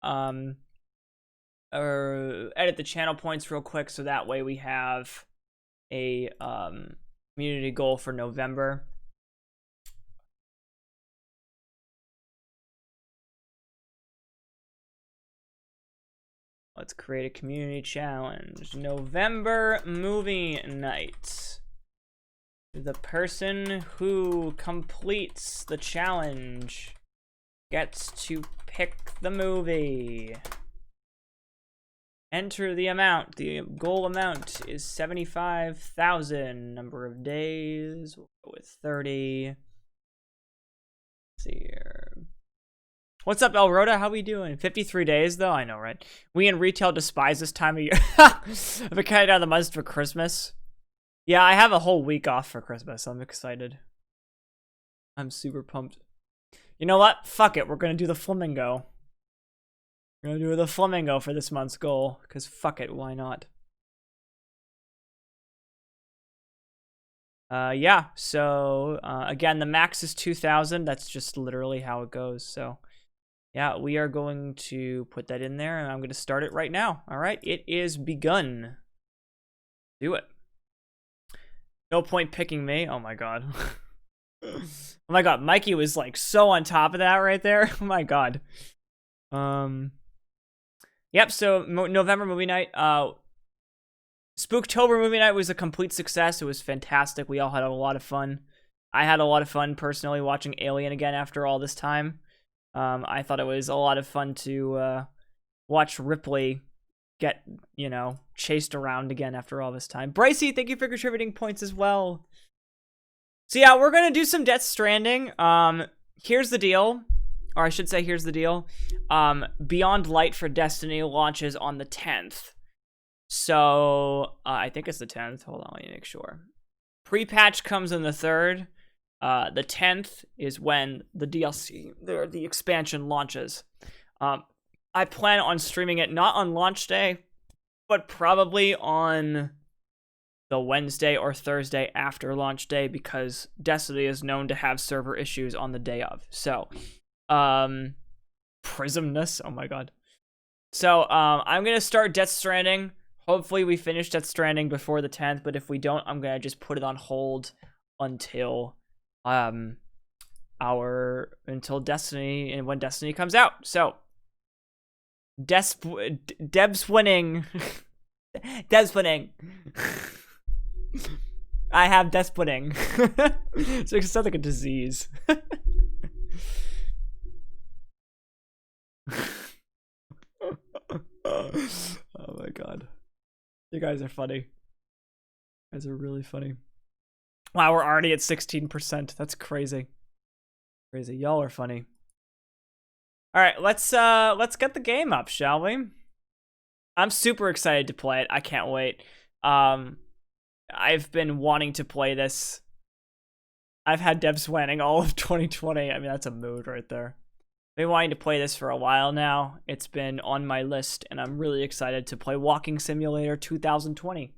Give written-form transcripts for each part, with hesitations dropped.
or edit the channel points real quick so that way we have a community goal for November. Let's create a community challenge. November movie night. The person who completes the challenge gets to pick the movie. Enter the amount. The goal amount is 75,000. Number of days, we'll go with 30. Let's see here. What's up, El Rhoda? How we doing? 53 days, though? I know, right? We in retail despise this time of year. I've been counting down the months for Christmas. Yeah, I have a whole week off for Christmas. I'm excited. I'm super pumped. You know what? Fuck it. We're going to do the flamingo. We're going to do the flamingo for this month's goal. Because fuck it. Why not? Yeah. So, again, the max is 2,000. That's just literally how it goes. So, yeah, we are going to put that in there. And I'm going to start it right now. All right. It is begun. Do it. No point picking me. Oh my god. Oh my god, Mikey was like so on top of that right there. Oh my god. Yep, so November movie night. Spooktober movie night was a complete success. It was fantastic. We all had a lot of fun. I had a lot of fun personally watching Alien again after all this time. I thought it was a lot of fun to watch Ripley get, you know, chased around again after all this time. Brycey, thank you for contributing points as well. So yeah, we're gonna do some Death Stranding. Here's the deal, or I should say, here's the deal. Beyond Light for Destiny launches on the 10th. So I think it's the 10th. Hold on, let me make sure. Pre-patch comes on the 3rd. The 10th is when the DLC, the expansion launches. I plan on streaming it not on launch day, but probably on the Wednesday or Thursday after launch day, because Destiny is known to have server issues on the day of. So, Prismness, oh my god. So, I'm going to start Death Stranding. Hopefully we finish Death Stranding before the 10th, but if we don't, I'm going to just put it on hold until, until Destiny, and when Destiny comes out. So, Deb's winning. Deb's winning. I have Deb's winning. So it sounds like a disease. Oh my god. You guys are funny. You guys are really funny. Wow, we're already at 16%. That's crazy. Crazy. Y'all are funny. All right, let's get the game up, shall we? I'm super excited to play it. I can't wait. I've been wanting to play this. I've had Devs winning all of 2020. I mean, that's a mood right there. I've been wanting to play this for a while now. It's been on my list, and I'm really excited to play Walking Simulator 2020.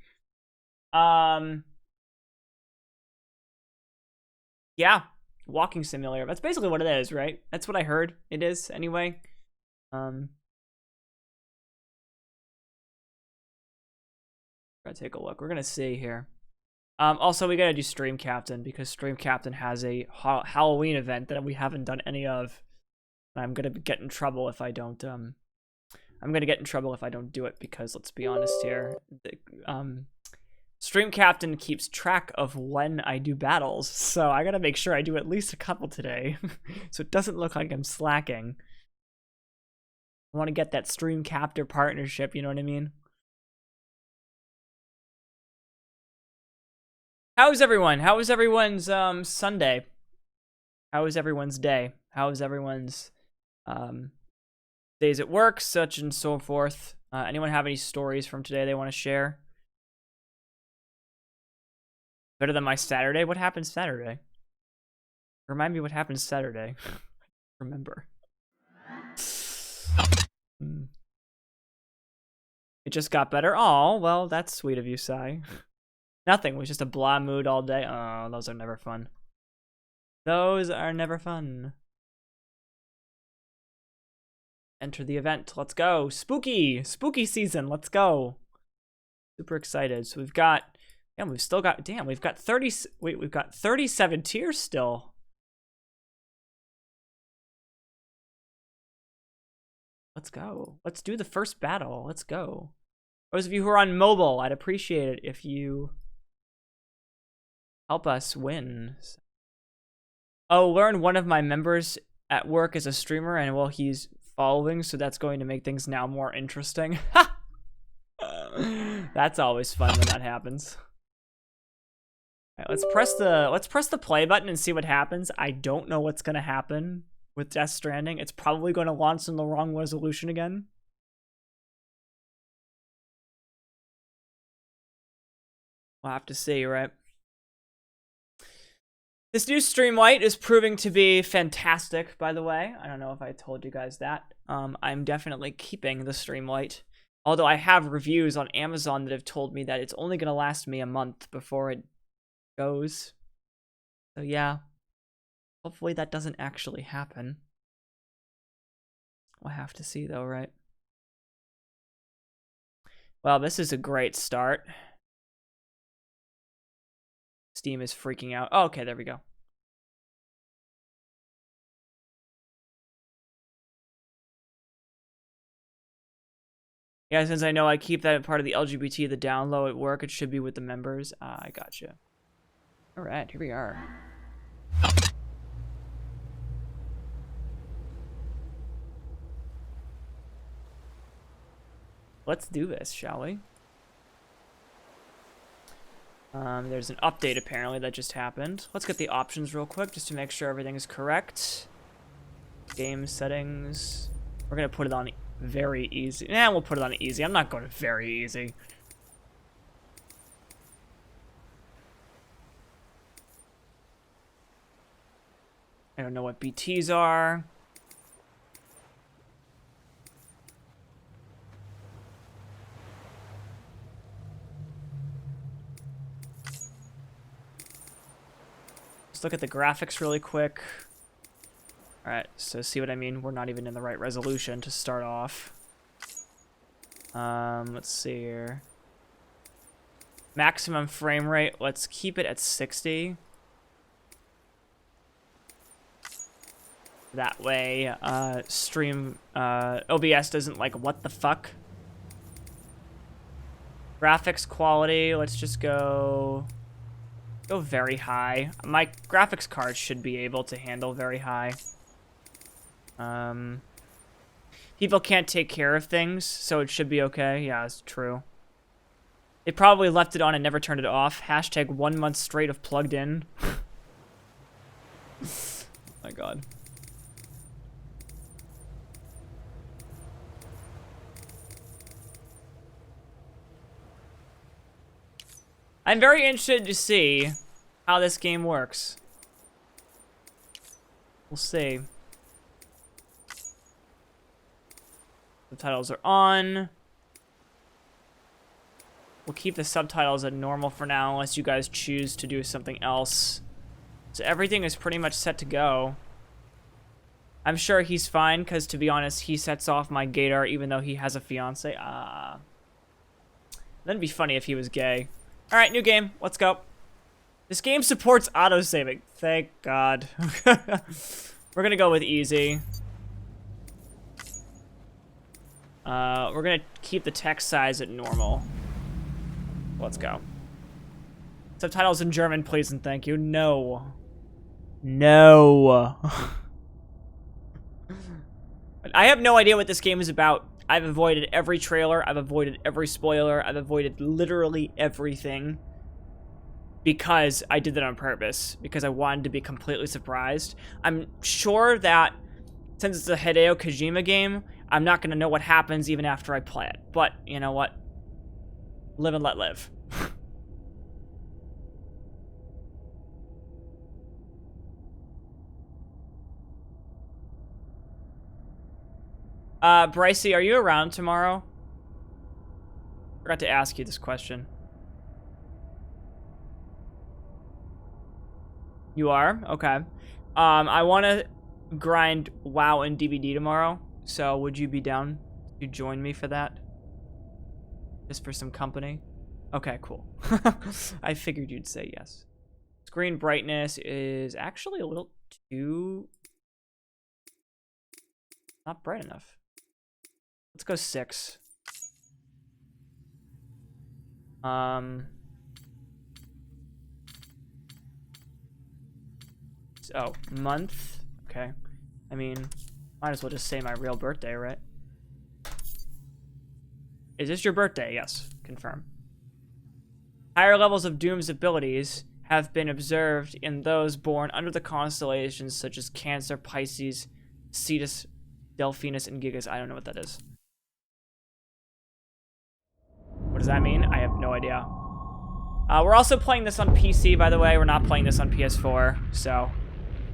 Yeah. Walking Simulator. That's basically what it is, right? That's what I heard it is, anyway. Gotta take a look. We're gonna see here. Also, we gotta do Stream Captain, because Stream Captain has a Halloween event that we haven't done any of. I'm gonna get in trouble if I don't. I'm gonna get in trouble if I don't do it, because let's be honest here. Stream Captain keeps track of when I do battles, so I gotta make sure I do at least a couple today, so it doesn't look like I'm slacking. I want to get that Stream Captor partnership, you know what I mean? How is everyone? How is everyone's Sunday? How is everyone's day? How is everyone's days at work, such and so forth? Anyone have any stories from today they want to share? Better than my Saturday? What happened Saturday? Remind me what happened Saturday. Remember. It just got better? Oh, well, that's sweet of you, Sai. Nothing. It was just a blah mood all day. Oh, those are never fun. Those are never fun. enter the event. Let's go. Spooky season. Let's go. Super excited. So we've got, damn, we've still got, damn, we've got 30, wait, we've got 37 tiers still. Let's go. Let's do the first battle. Let's go. Those of you who are on mobile, I'd appreciate it if you help us win. Oh, learn one of my members at work is a streamer, and well, he's following, so that's going to make things now more interesting. That's always fun when that happens. All right, let's press the play button and see what happens. I don't know what's gonna happen with Death Stranding. It's probably going to launch in the wrong resolution again. We'll have to see, right? This new Streamlight is proving to be fantastic, by the way. I don't know if I told you guys that. I'm definitely keeping the Streamlight. Although I have reviews on Amazon that have told me that it's only going to last me a month before it goes. So yeah. Hopefully that doesn't actually happen. We'll have to see though, right? Well, this is a great start. Steam is freaking out. Oh, okay, there we go. Yeah, since I know I keep that part of the LGBT, the download at work, it should be with the members. I gotcha. All right, here we are. Let's do this, shall we? There's an update apparently that just happened. Let's get the options real quick just to make sure everything is correct. Game settings. We're gonna put it on very easy. Nah, we'll put it on easy. I'm not going to very easy. I don't know what BTs are. Let's look at the graphics really quick. Alright, so see what I mean? We're not even in the right resolution to start off. Let's see here. Maximum frame rate, let's keep it at 60. That way, OBS doesn't like, what the fuck? Graphics quality, let's just go very high. My graphics card should be able to handle very high. People can't take care of things, so it should be okay. Yeah, it's true. They probably left it on and never turned it off. Hashtag 1 month straight of plugged in. My god. I'm very interested to see how this game works. We'll see. Subtitles are on. We'll keep the subtitles at normal for now, unless you guys choose to do something else. So everything is pretty much set to go. I'm sure he's fine, because to be honest, he sets off my gaydar even though he has a fiance. That'd be funny if he was gay. Alright, new game. Let's go. This game supports autosaving. Thank God. We're gonna go with easy. We're gonna keep the text size at normal. Let's go. Subtitles in German, please and thank you. No. No. I have no idea what this game is about. I've avoided every trailer. I've avoided every spoiler. I've avoided literally everything. Because I did that on purpose. Because I wanted to be completely surprised. I'm sure that since it's a Hideo Kojima game, I'm not going to know what happens even after I play it. But, you know what? Live and let live. Brycey, are you around tomorrow? Forgot to ask you this question. You are? Okay. I want to grind WoW and DVD tomorrow. So would you be down to join me for that? Just for some company? Okay, cool. I figured you'd say yes. Screen brightness is actually a little too... not bright enough. Let's go 6. So, month. Okay. I mean, might as well just say my real birthday, right? Is this your birthday? Yes. Confirm. Higher levels of Doom's abilities have been observed in those born under the constellations such as Cancer, Pisces, Cetus, Delphinus, and Gigas. I don't know what that is. What does that mean? I have no idea. We're also playing this on PC, by the way. We're not playing this on PS4, so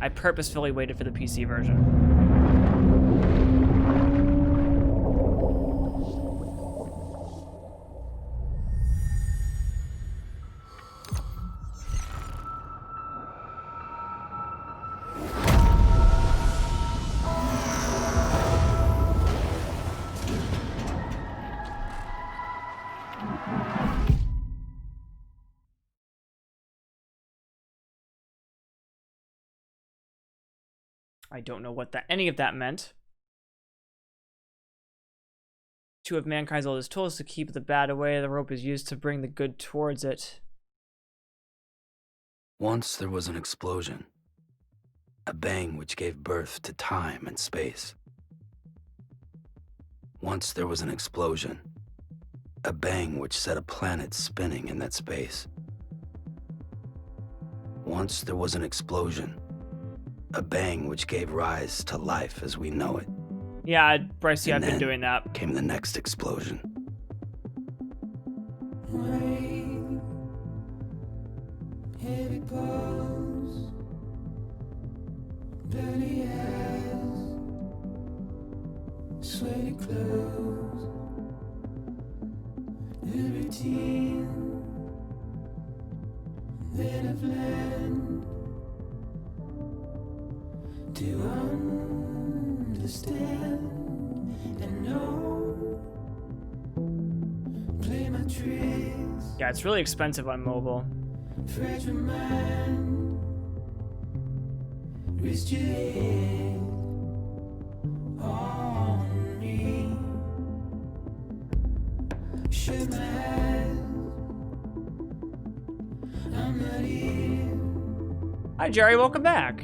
I purposefully waited for the PC version. I don't know what any of that meant. Two of mankind's oldest tools to keep the bad away. The rope is used to bring the good towards it. Once there was an explosion. A bang which gave birth to time and space. Once there was an explosion. A bang which set a planet spinning in that space. Once there was an explosion. A bang which gave rise to life as we know it. Yeah, Bryce, I've been doing that. Came the next explosion. Rain, heavy blows, dirty eyes, sweaty clothes, the routine that I've learned to understand and know. Play my tricks. Yeah, it's really expensive on mobile. Fragile mind. Risk your head on me. Shut my eyes. I'm not here. Hi, Jerry. Welcome back.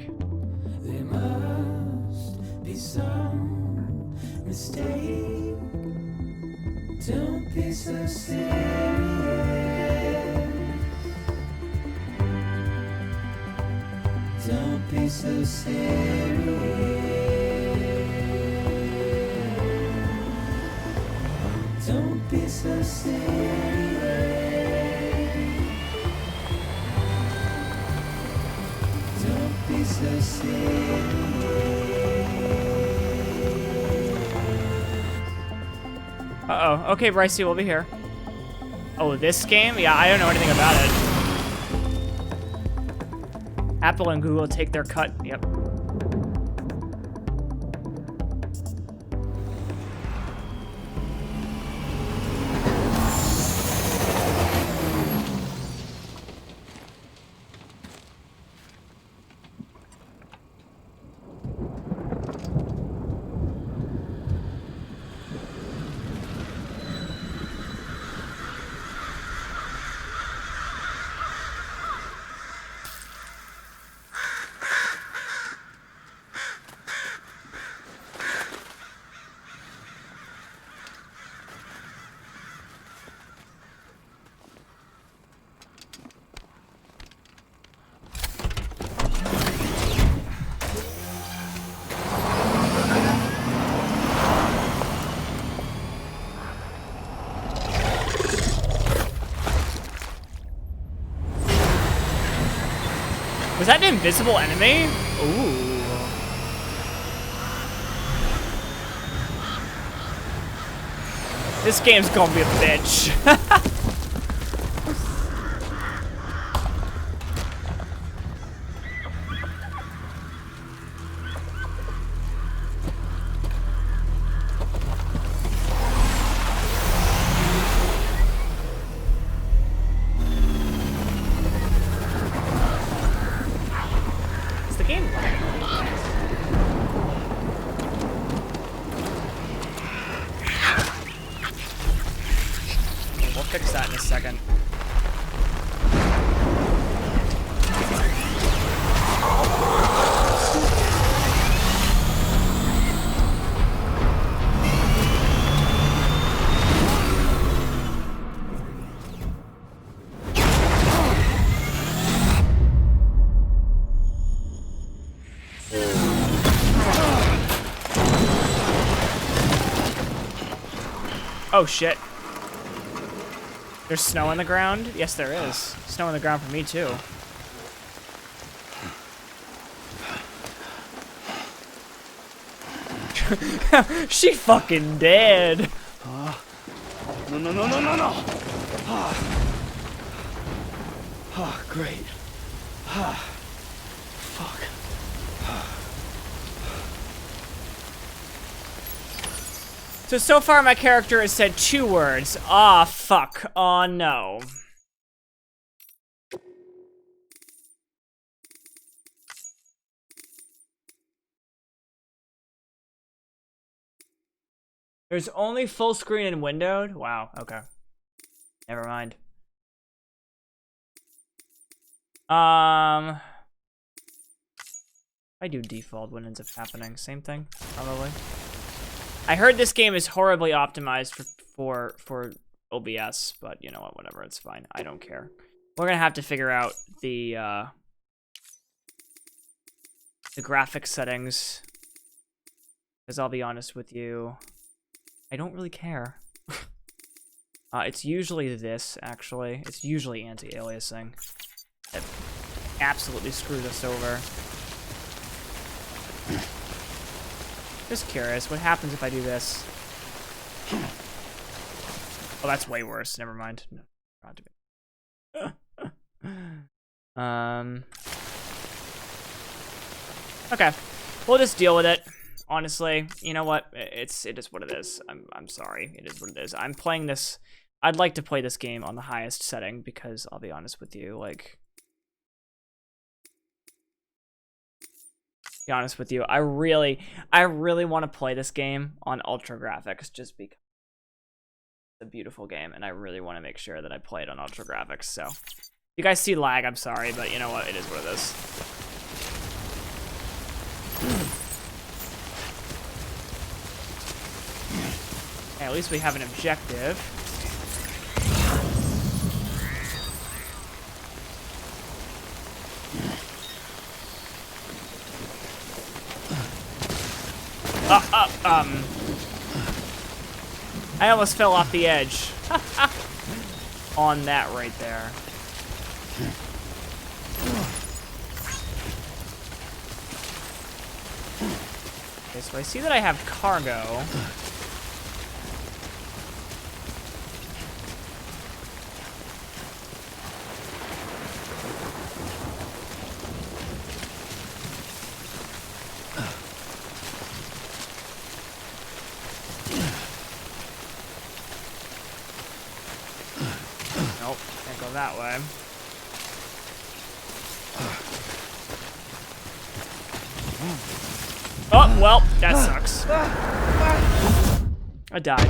There must be some mistake. Don't be so serious. Don't be so serious. Don't be so serious. Don't be so serious. Uh-oh. Okay, Brycey, we'll be here. Oh, this game? Yeah, I don't know anything about it. Apple and Google take their cut. Yep. Was that an invisible enemy? Ooh. This game's gonna be a bitch. fix that in a second. Oh shit. There's snow on the ground? Yes, there is. Snow on the ground for me too. She fucking dead. No, no, no, no, no, no! Great. Fuck. So far my character has said 2 words. Ah, fuck. Oh, no. There's only full screen and windowed? Wow, okay. Never mind. I do default, what ends up happening? Same thing, probably. I heard this game is horribly optimized for OBS, but you know what, whatever, it's fine. I don't care. We're gonna have to figure out the graphics settings, because I'll be honest with you, I don't really care. It's usually this, actually. It's usually anti-aliasing. That absolutely screws us over. Just curious, what happens if I do this? Oh, that's way worse. Never mind. No, not to be. Okay, we'll just deal with it. Honestly, you know what? It is what it is. I'm sorry. It is what it is. I'm playing this. I'd like to play this game on the highest setting because I'll be honest with you, like. Be honest with you, I really want to play this game on ultra graphics just because it's a beautiful game and I really want to make sure that I play it on ultra graphics. So if you guys see lag, I'm sorry, but you know what, it is what it is. Okay, at least we have an objective. I almost fell off the edge. On that right there. Okay, so I see that I have cargo. Nope, can't go that way. Oh, well, that sucks. I died.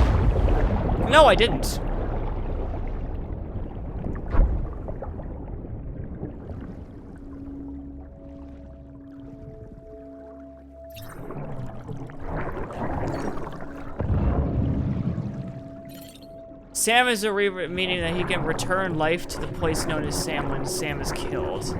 No, I didn't. Sam is meaning that he can return life to the place known as Sam when Sam is killed.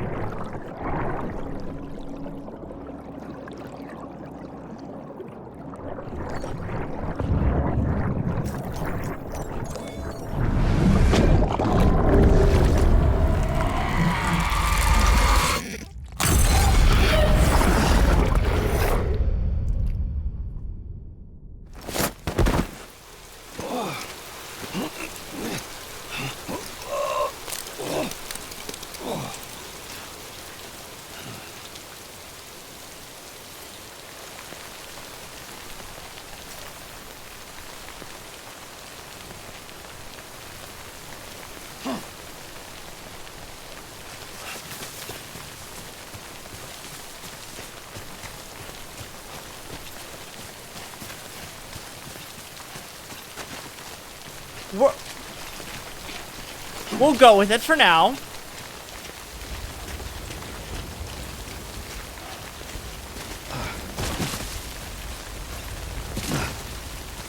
What? We'll go with it for now.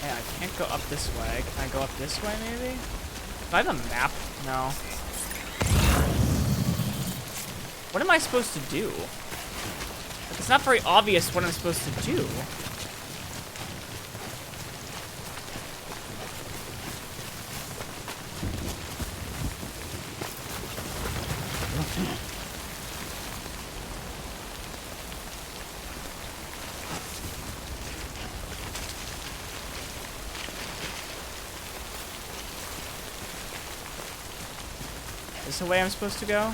Yeah, I can't go up this way. Can I go up this way, maybe? Do I have a map? No. What am I supposed to do? It's not very obvious what I'm supposed to do. Is this the way I'm supposed to go?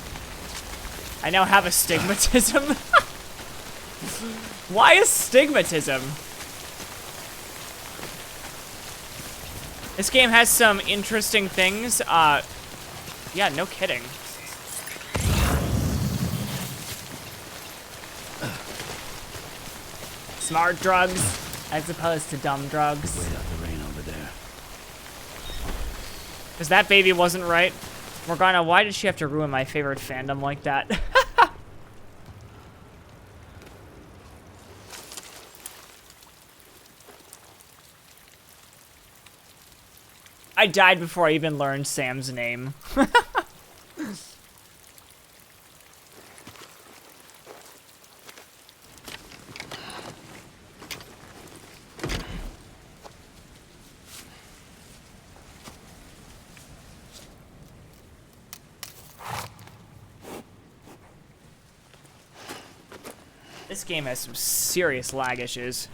I now have astigmatism. Why astigmatism? This game has some interesting things. Yeah, no kidding. Smart drugs as opposed to dumb drugs. Wait out the rain over there. Because that baby wasn't right. Morgana, why did she have to ruin my favorite fandom like that? I died before I even learned Sam's name. This game has some serious lag issues.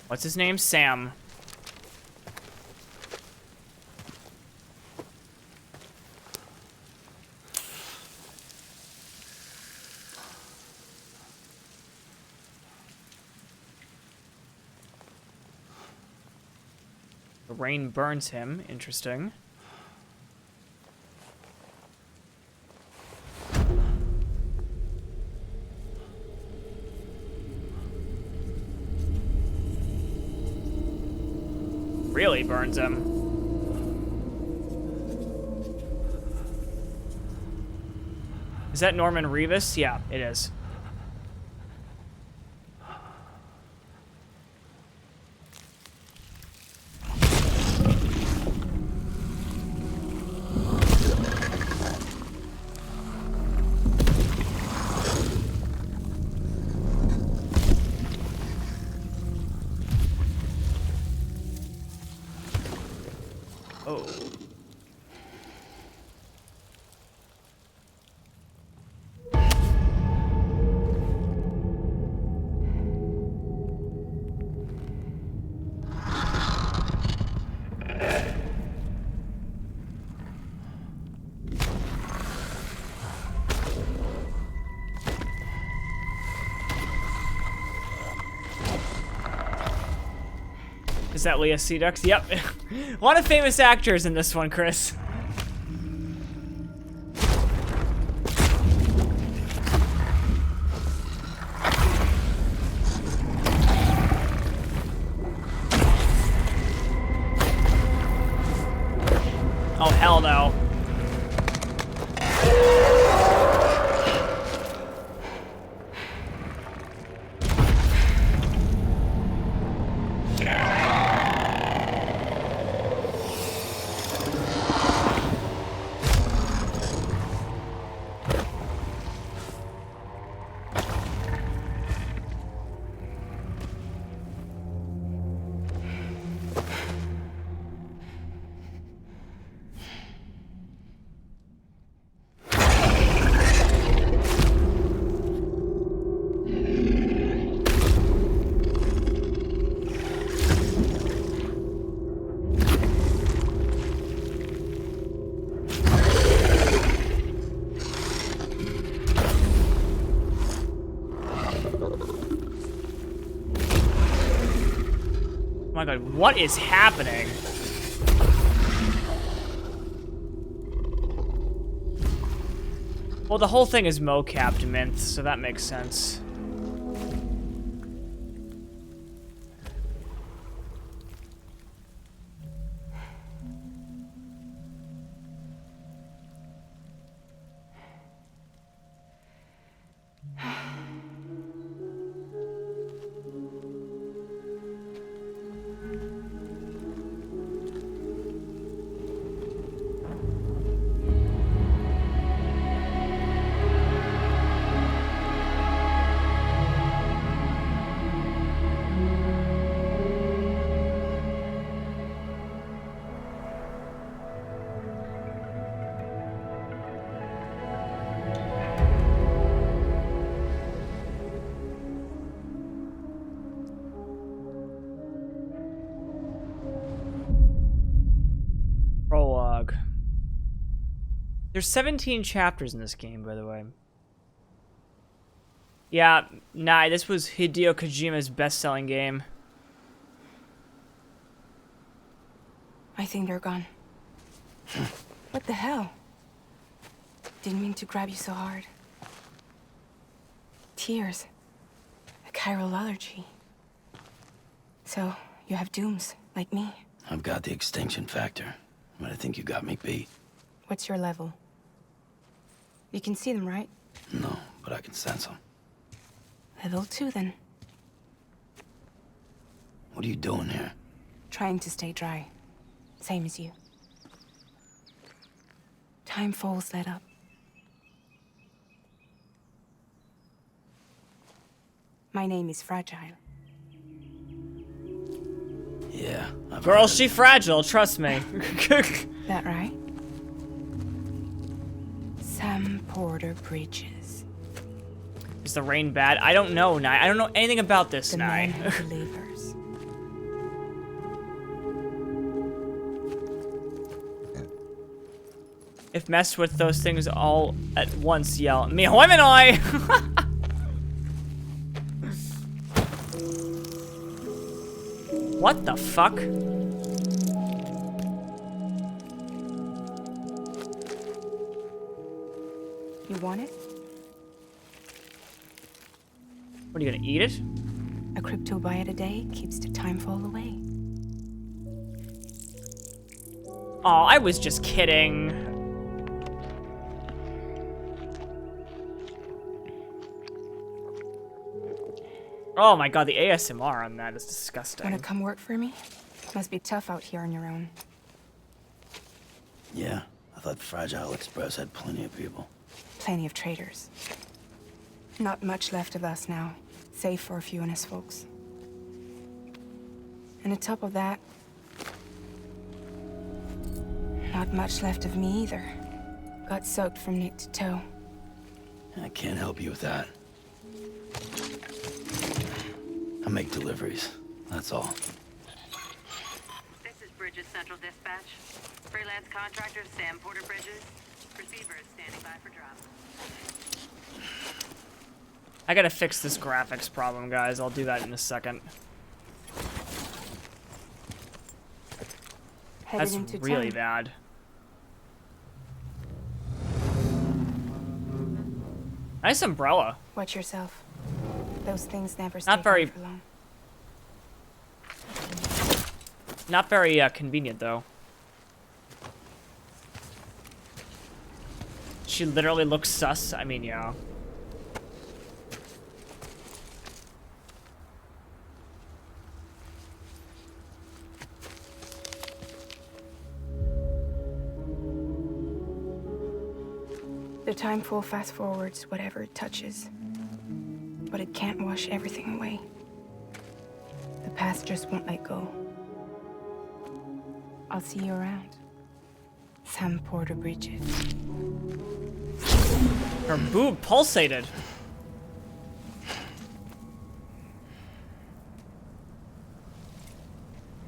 What's his name? Sam. The rain burns him. Interesting. Really burns him. Is that Norman Reedus? Yeah, it is. Oh. Is that Leah Sedux? Yep. A lot of famous actors in this one, Chris. Oh, hell no. Oh my god, what is happening? Well, the whole thing is mo-capped Minth, so that makes sense. There's 17 chapters in this game, by the way. Yeah, nah, this was Hideo Kojima's best-selling game. I think they're gone. What the hell? Didn't mean to grab you so hard. Tears. A chiral allergy. So, you have dooms, like me. I've got the extinction factor, but I think you got me beat. What's your level? You can see them, right? No, but I can sense them. Level 2, then. What are you doing here? Trying to stay dry. Same as you. Time falls let up. My name is Fragile. Yeah, I've Girl, heard she it. fragile, trust me. That right? Sam Porter Bridges. Is the rain bad? I don't know, Nye. I don't know anything about this, The Nye. man who delivers. If messed with those things all at once, yell, "Mi huemenoi!" What the fuck? You want it? What, are you gonna eat it? A cryptobite a day keeps the time fall away. Oh, I was just kidding. Oh my god, the ASMR on that is disgusting. Wanna come work for me? Must be tough out here on your own. Yeah, I thought Fragile Express had plenty of people. Plenty of traitors. Not much left of us now, save for a few honest folks. And on top of that, not much left of me either. Got soaked from neck to toe. I can't help you with that. I make deliveries, that's all. This is Bridges Central Dispatch. Freelance contractor Sam Porter Bridges. Receiver is standing by for drop. I gotta fix this graphics problem, guys. I'll do that in a second. Headed That's into really town. bad. Nice umbrella. Watch yourself. Those things never stay Not very- gone for long. Not very convenient, though. She literally looks sus. I mean, yeah. The time full fast forwards whatever it touches. But it can't wash everything away. The past just won't let go. I'll see you around. Sam Porter Bridges. Her boob pulsated.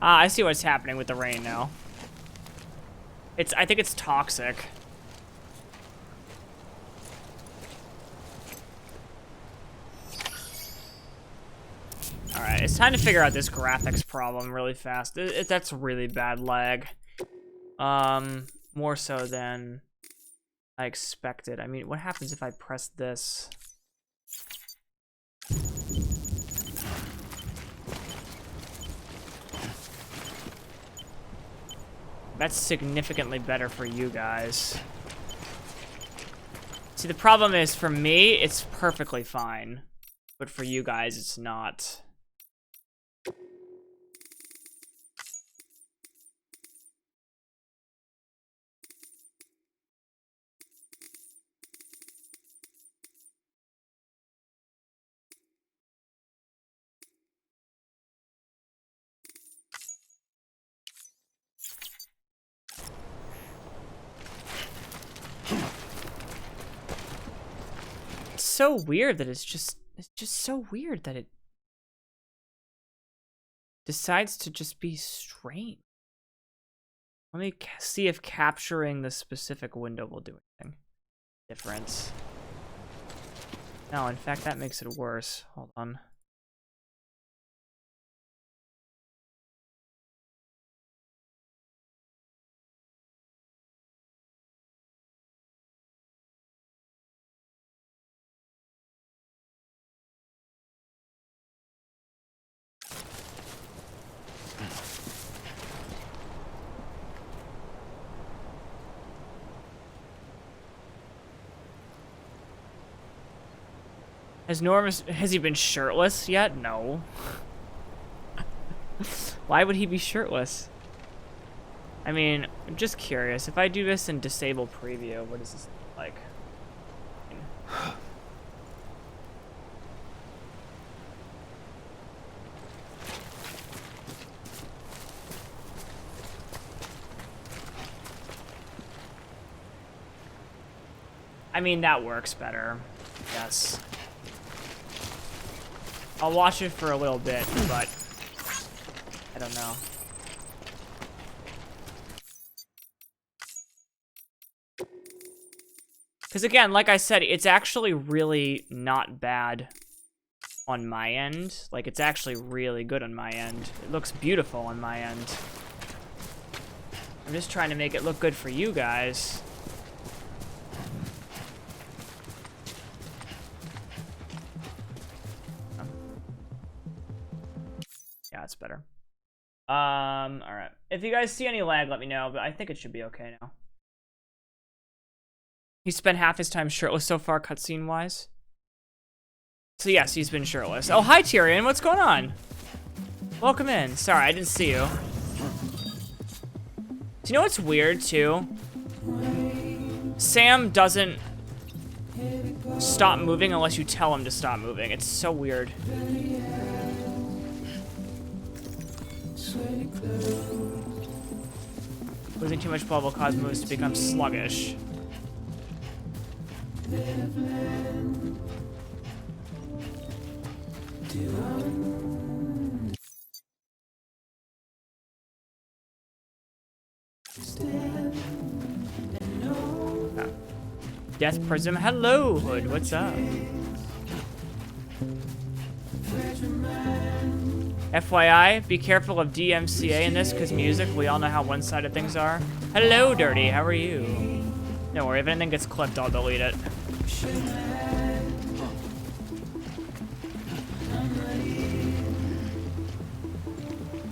Ah, I see what's happening with the rain now. I think it's toxic. Alright, it's time to figure out this graphics problem really fast. That's really bad lag. More so than I expected. I mean, what happens if I press this? That's significantly better for you guys. See, the problem is, for me, it's perfectly fine. But for you guys, it's not. It's so weird that it's just so weird that it decides to just be strange. Let me see if capturing the specific window will do difference. No, in fact, that makes it worse. Hold on. Has he been shirtless yet? No. Why would he be shirtless? I mean, I'm just curious. If I do this in disable preview, what does this look like? I mean, that works better. Yes. I'll watch it for a little bit, but I don't know. Because again, like I said, it's actually really not bad on my end. Like, it's actually really good on my end. It looks beautiful on my end. I'm just trying to make it look good for you guys. Yeah, it's better. Alright. If you guys see any lag, let me know, but I think it should be okay now. He spent half his time shirtless so far, cutscene-wise. So yes, he's been shirtless. Oh, hi, Tyrion. What's going on? Welcome in. Sorry, I didn't see you. Do you know what's weird, too? Sam doesn't stop moving unless you tell him to stop moving. It's so weird. Losing too much blood will cause moves to become sluggish. Death Prism, hello, Hood, what's up? FYI, be careful of DMCA in this, because music, we all know how one-sided things are. Hello, Dirty, how are you? Don't worry, if anything gets clipped, I'll delete it.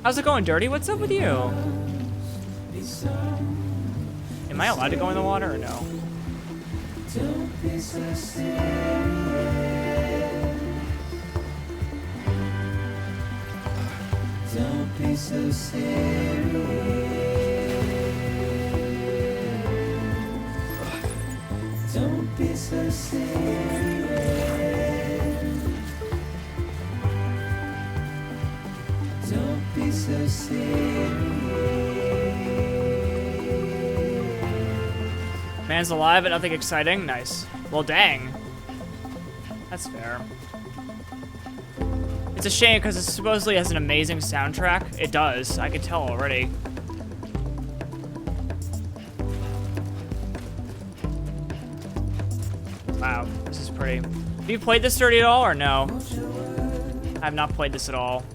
How's it going, Dirty? What's up with you? Am I allowed to go in the water or no? Don't be so serious. Don't be so serious. Don't be so serious. Don't be so serious. Man's alive, but nothing exciting. Nice. Well, dang. That's fair. It's a shame because it supposedly has an amazing soundtrack. It does. I could tell already. Wow, this is pretty. Have you played this Dirty at all or no? I have not played this at all.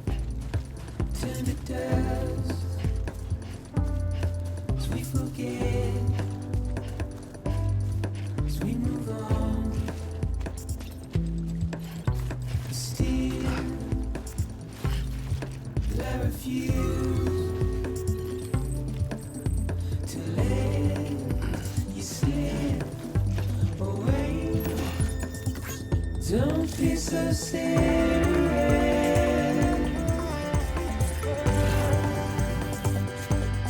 Don't be so serious.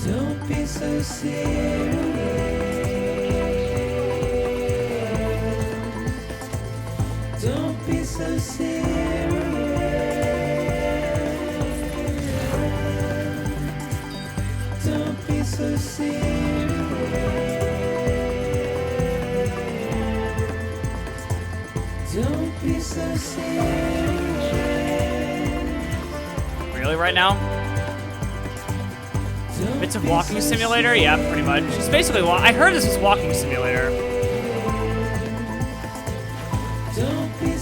Don't be so serious. Don't be so serious. Don't be so serious. Don't be so serious. Really, right now? Bits of walking simulator? Yeah, pretty much. It's basically I heard this was walking simulator.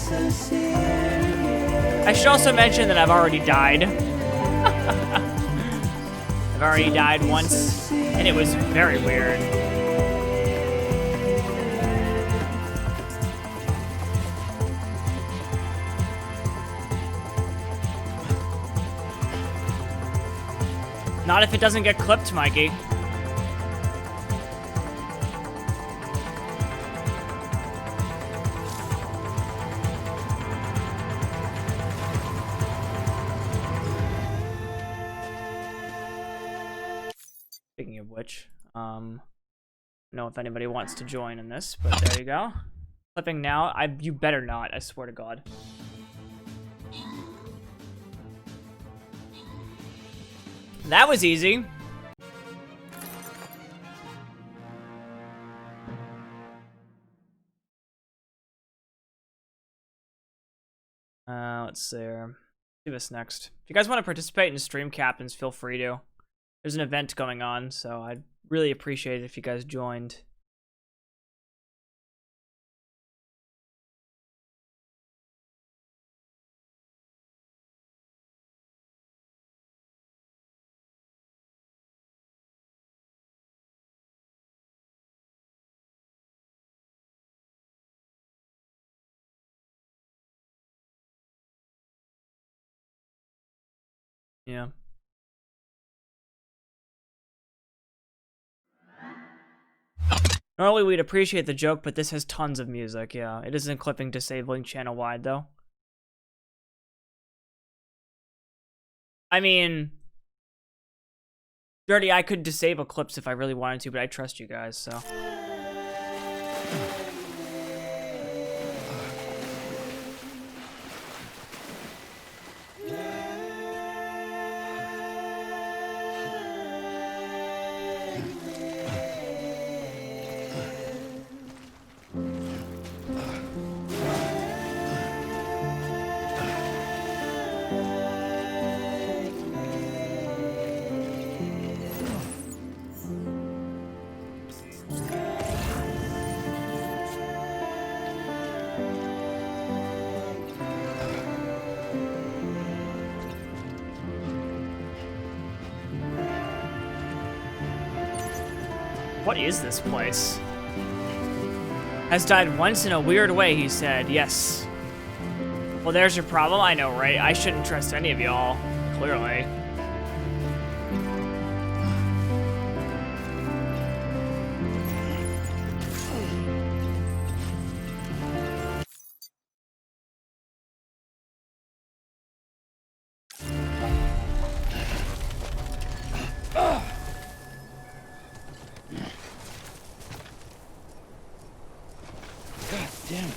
so serious. I should also mention that I've already died. I've already died once, and it was very weird. Not if it doesn't get clipped, Mikey. Speaking of which, I don't know if anybody wants to join in this, but there you go. Clipping now. You better not, I swear to God. That was easy. Let's see here. Do this next. If you guys want to participate in stream captains, feel free to. There's an event going on, so I'd really appreciate it if you guys joined. Yeah. Normally we'd appreciate the joke, but this has tons of music, yeah. It isn't clipping disabling channel wide, though. I mean, Dirty, I could disable clips if I really wanted to, but I trust you guys, so. What is this place? Has died once in a weird way, he said. Yes. Well, there's your problem. I know, right? I shouldn't trust any of y'all. Clearly. Damn it.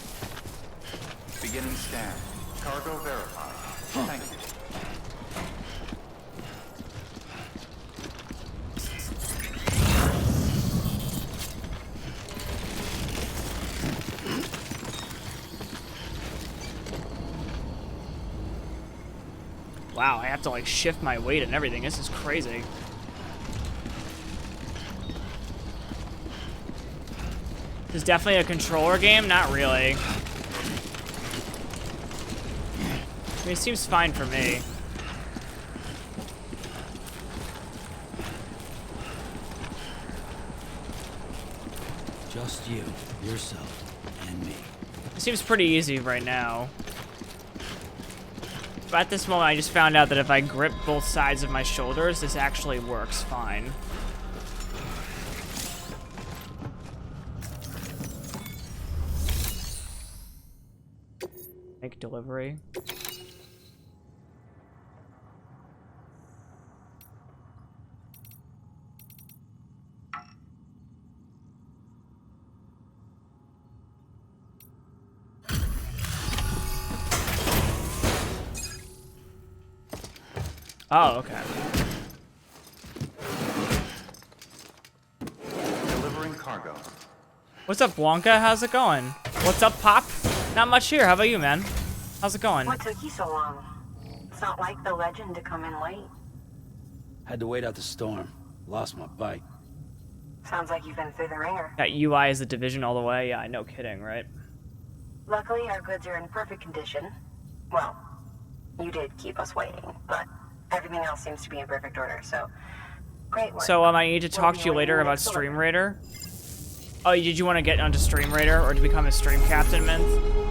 Beginning scan. Cargo verified. Thank you. Wow, I have to like shift my weight and everything. This is crazy. This is definitely a controller game? Not really. I mean, it seems fine for me. Just you, yourself, and me. It seems pretty easy right now. But at this moment, I just found out that if I grip both sides of my shoulders, this actually works fine. Make delivery. Oh, okay. Delivering cargo. What's up, Wonka? How's it going? What's up, Pop? Not much here. How about you, man? How's it going? What took you so long? It's not like the legend to come in late. Had to wait out the storm. Lost my bike. Sounds like you've been through the ringer. That UI is the Division all the way? Yeah, no kidding, right? Luckily, our goods are in perfect condition. Well, you did keep us waiting, but everything else seems to be in perfect order, so great work. So I need to talk to you later about Stream Raider. Oh, did you want to get onto Stream Raider or to become a stream captain, Minth?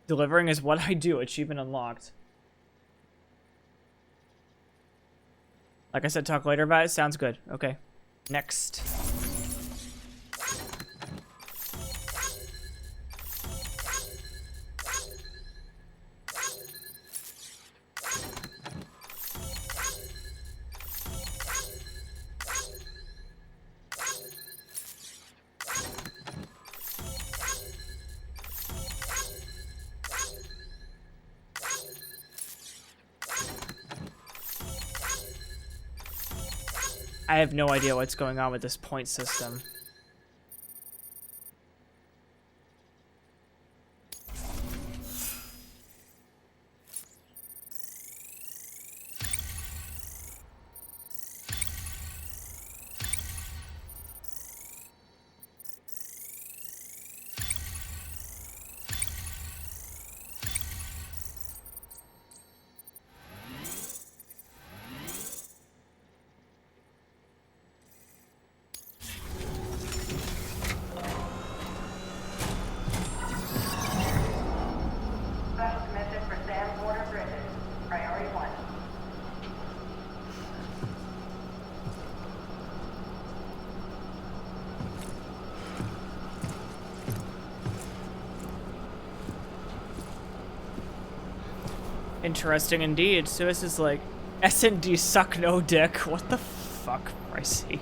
Delivering is what I do. Achievement unlocked. Like I said, talk later about it. Sounds good. Okay. Next. I have no idea what's going on with this point system. Special commission for Sam Porter Bridges. Priority 1. Interesting indeed. So this is like S&D suck no dick. What the fuck, Pricey?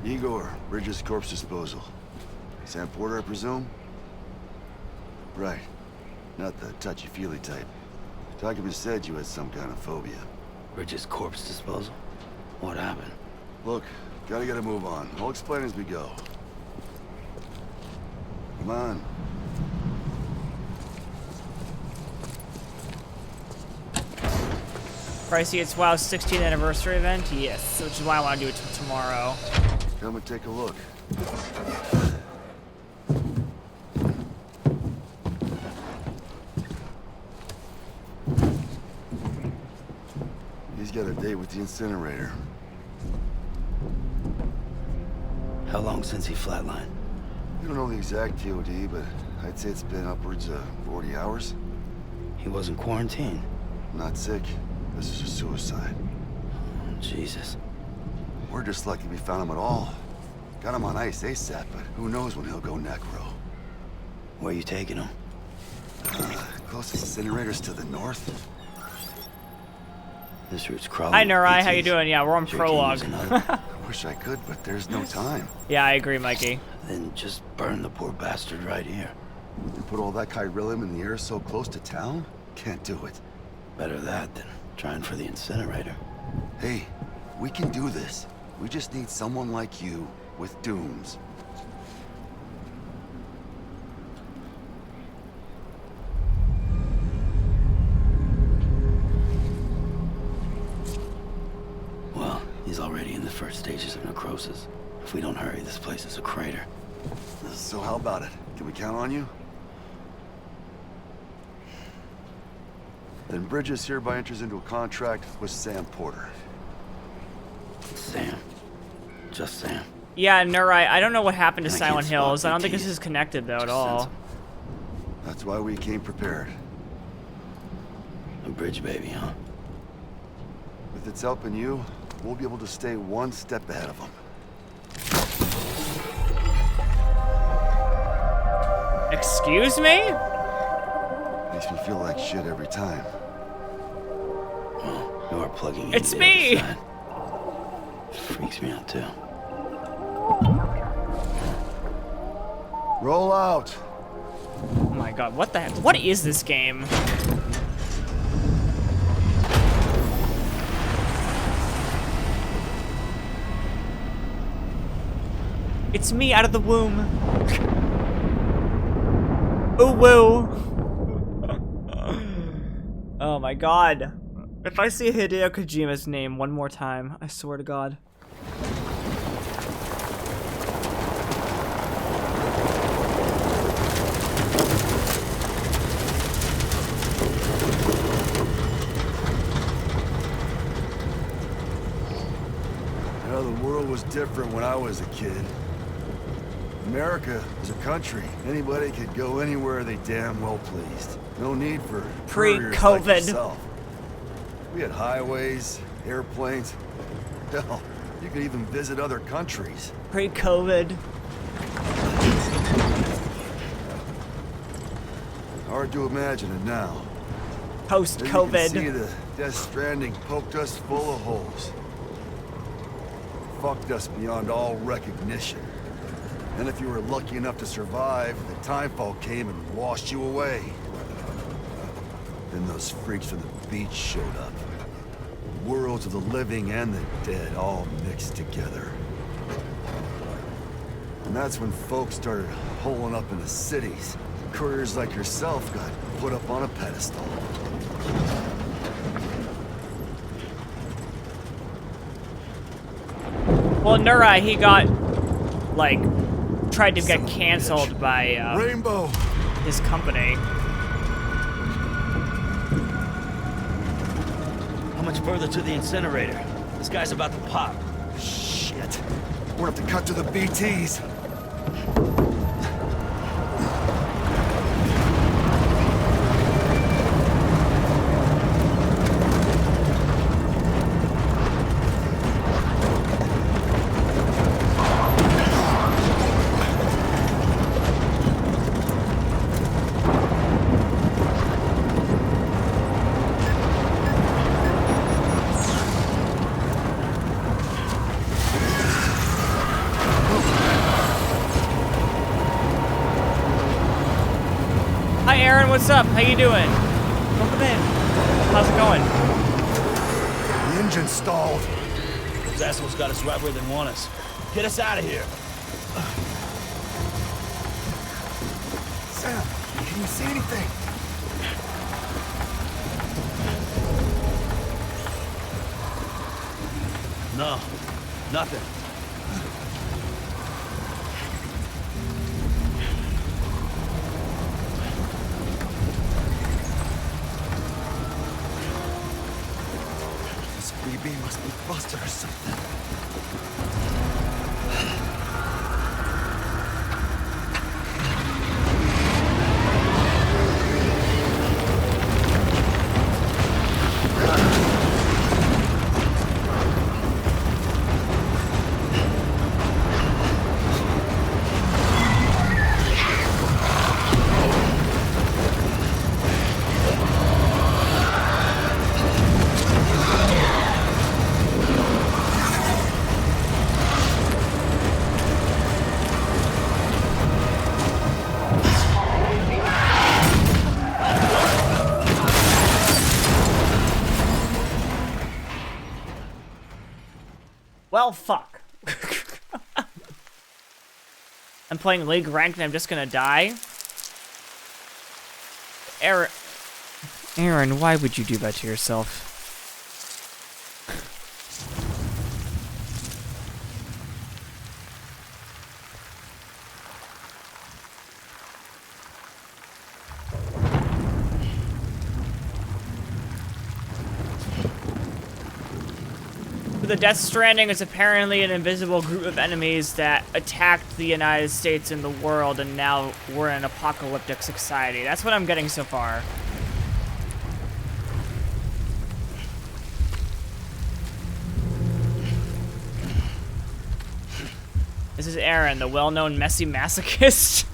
Igor, Bridges Corpse Disposal. Sam Porter, I presume? Right. Not the touchy-feely type. Document said you had some kind of phobia. Bridges corpse disposal? What happened? Look, gotta get a move on. I'll explain as we go. Come on. Pricey, it's WoW's 16th anniversary event? Yes, which is why I want to do it tomorrow. Come and take a look. He's got a date with the incinerator. How long since he flatlined? We don't know the exact TOD, but I'd say it's been upwards of 40 hours. He wasn't quarantined. Not sick. This is a suicide. Jesus. We're just lucky we found him at all. Got him on ice ASAP, but who knows when he'll go necro. Where you taking him? Closest incinerator's to the north. This route's crawling. Hi, Nurai. with How you PTs. doing? Yeah, we're on Sure can use prologue. another. I wish I could, but there's no time. Yeah, I agree, Mikey. Then just burn the poor bastard right here. And put all that chiralium in the air so close to town? Can't do it. Better that than trying for the incinerator. Hey, we can do this. We just need someone like you with dooms. Well, he's already in the first stages of necrosis. If we don't hurry, this place is a crater. So how about it? Can we count on you? Then Bridges hereby enters into a contract with Sam Porter. Sam. Just Sam. Yeah, Nurai, I don't know what happened to And I can't Silent Hills. spot I don't think the this keys. is connected, though, at Just all. sense That's why we came prepared. A bridge baby, huh? If it's helping you, we'll be able to stay one step ahead of them. Excuse me? Makes me feel like shit every time. Well, you are plugging in. It's the me! other side. Freaks me out too. Roll out. Oh my god, what the heck? What is this game? It's me out of the womb. Ooh woo. Oh my god. If I see Hideo Kojima's name one more time, I swear to god. You know, the world was different when I was a kid. America is a country. Anybody could go anywhere they damn well pleased. No need for couriers like Pre-COVID. yourself. We had highways, airplanes. Hell, you could even visit other countries. Pre-COVID. Hard to imagine it now. As you can see, Post-COVID. the Death Stranding poked us full of holes. Fucked us beyond all recognition. And if you were lucky enough to survive, the timefall came and washed you away. Then those freaks from the beach showed up. Worlds of the living and the dead all mixed together. And that's when folks started holing up in the cities. Couriers like yourself got put up on a pedestal. Well, Nurai, he got, like, tried to get canceled by Rainbow! his company. How much further to the incinerator? This guy's about to pop. Shit. We're gonna have to cut to the BTs. Hi, Aaron. What's up? How you doing? Welcome in. How's it going? The engine stalled. Those assholes got us right where they want us. Get us out of here. Sam, can you see anything? No, nothing. This BB must be busted or something. Well, fuck. I'm playing League Ranked and I'm just gonna die? Aaron, why would you do that to yourself? The Death Stranding is apparently an invisible group of enemies that attacked the United States and the world, and now we're in an apocalyptic society. That's what I'm getting so far. This is Aaron, the well-known messy masochist.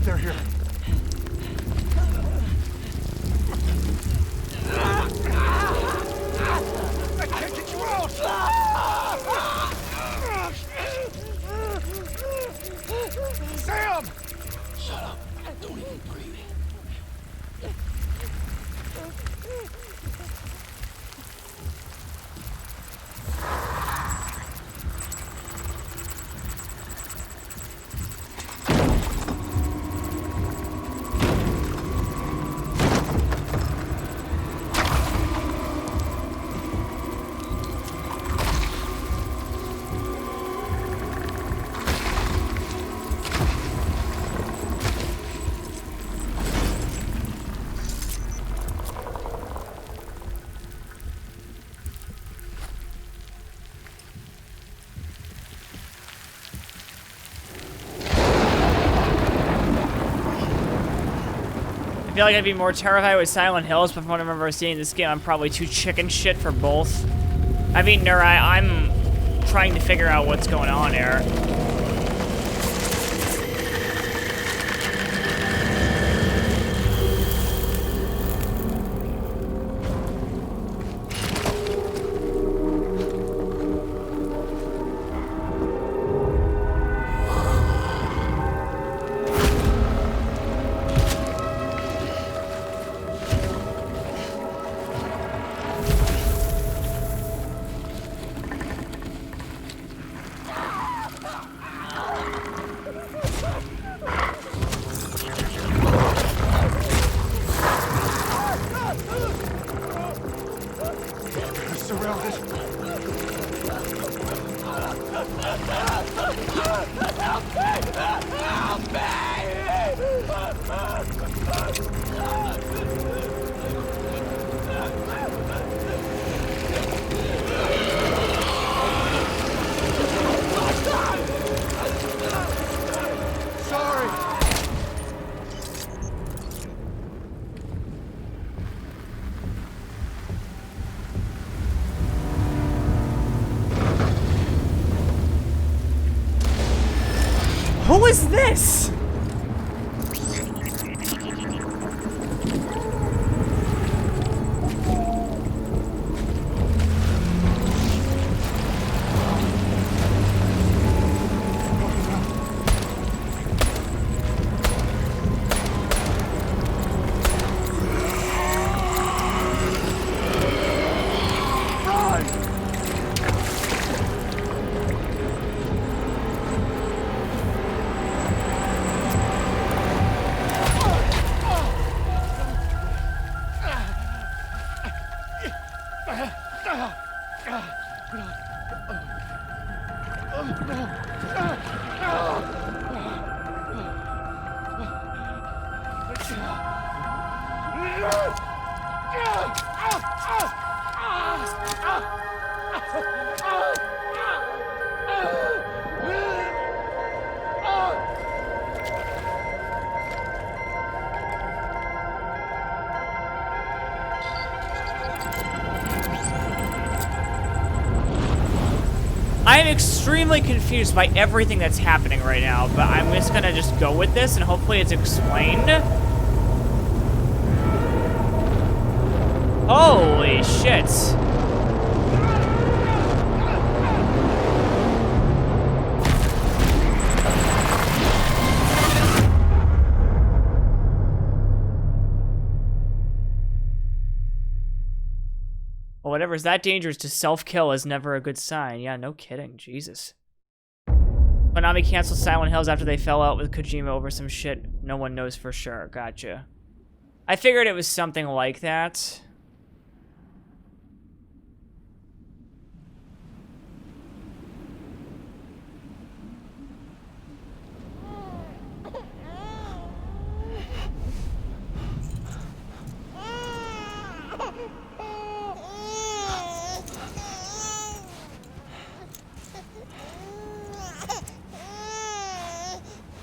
They're here. I can't get you out! Sam! Shut up. Don't even breathe. I feel like I'd be more terrified with Silent Hills, but from what I remember seeing this game, I'm probably too chicken shit for both. I mean, Nurai, I'm trying to figure out what's going on here. Who is this? I am extremely confused by everything that's happening right now, but I'm just gonna just go with this and hopefully it's explained. Holy shit. Well, whatever is that dangerous to self-kill is never a good sign. Yeah, no kidding. Jesus. Konami canceled Silent Hills after they fell out with Kojima over some shit no one knows for sure. Gotcha. I figured it was something like that.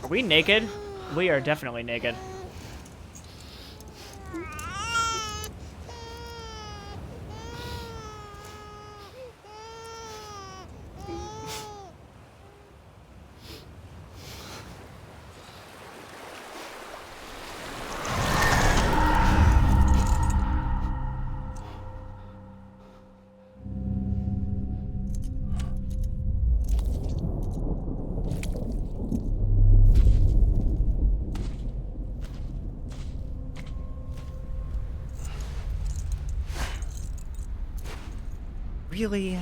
Are we naked? We are definitely naked. Really?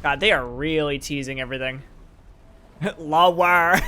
God, they are really teasing everything. Lower.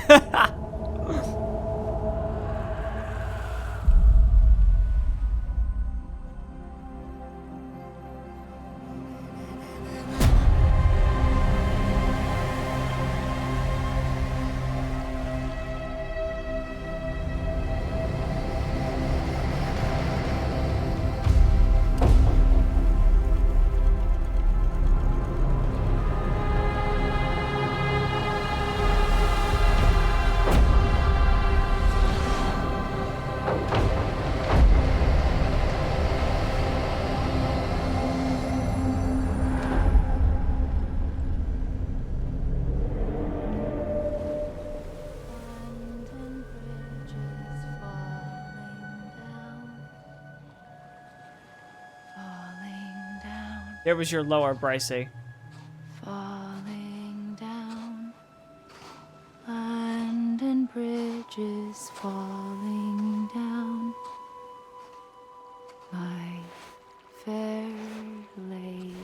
There was your lower, Brycey. Falling down, land and bridges falling down, my fair lady.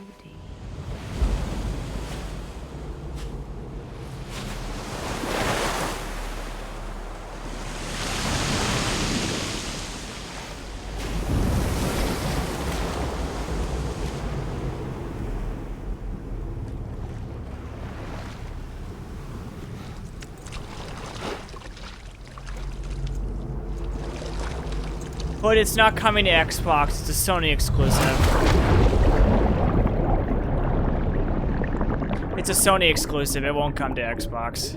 But it's not coming to Xbox, it's a Sony exclusive. It's a Sony exclusive, it won't come to Xbox.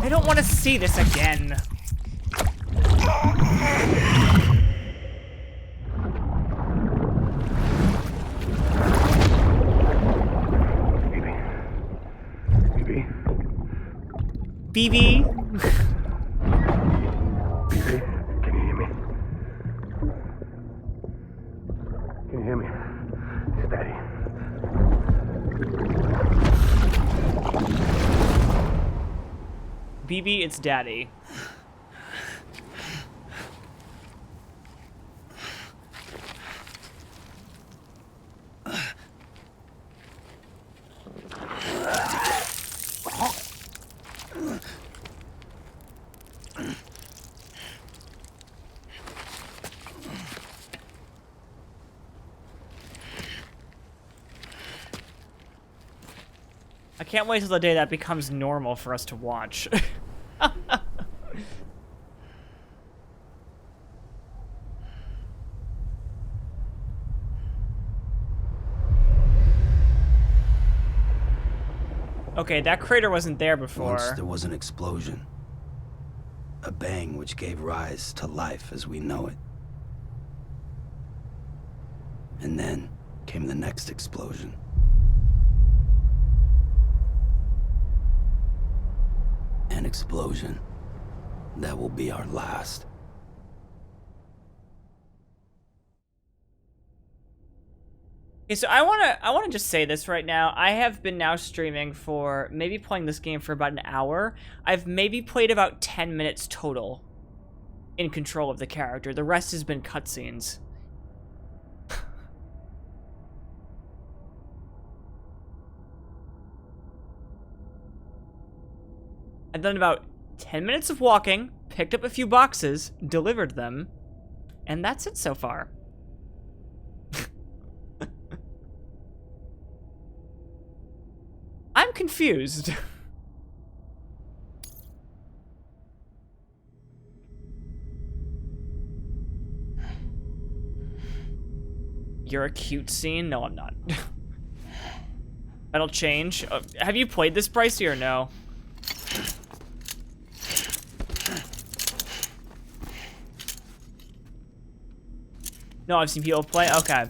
I don't want to see this again. BB? BB, can you hear me? Can you hear me? It's Daddy. BB, it's Daddy. I can't wait till the day that becomes normal for us to watch. Okay, that crater wasn't there before. Once there was an explosion. A bang which gave rise to life as we know it. And then came the next explosion. An explosion that will be our last. Okay, so I wanna just say this right now. I have been now streaming for maybe playing this game for about an hour. I've maybe played about 10 minutes total in control of the character. The rest has been cutscenes. I've done about 10 minutes of walking, picked up a few boxes, delivered them, and that's it so far. I'm confused. You're a cute scene? No, I'm not. That'll change. Have you played this, Pricey, or no? No, I've seen people play. Okay.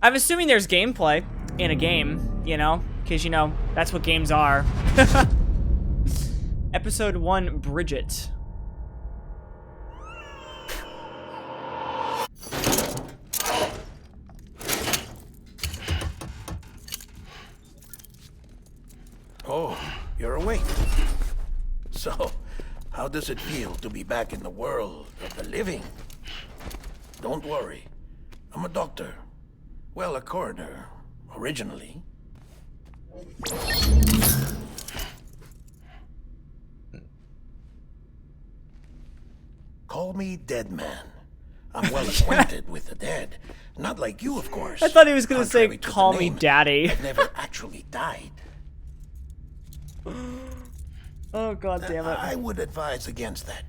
I'm assuming there's gameplay in a game, you know? Because, you know, that's what games are. Episode 1, Bridget. Oh, you're awake. So, how does it feel to be back in the world of the living? Don't worry. I'm a doctor. Well, a coroner, originally. Call me Dead Man. I'm well acquainted with the dead. Not like you, of course. I thought he was gonna say, Contrary to the call me name, daddy. I've never actually died. Oh, god damn it. I would advise against that.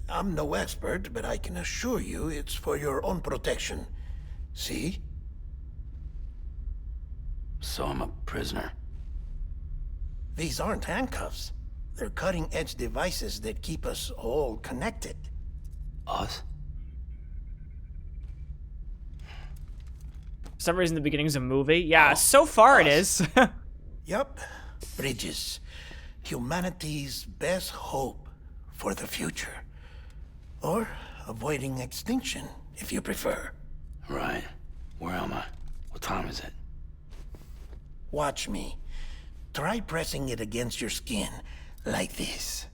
I'm no expert, but I can assure you it's for your own protection. See? So I'm a prisoner. These aren't handcuffs. They're cutting-edge devices that keep us all connected. Us? For some reason, the beginning's a movie. Yeah, so far it is. Yup. Bridges. Humanity's best hope for the future. Or avoiding extinction, if you prefer. Right. Where am I? What time is it? Watch me. Try pressing it against your skin, like this.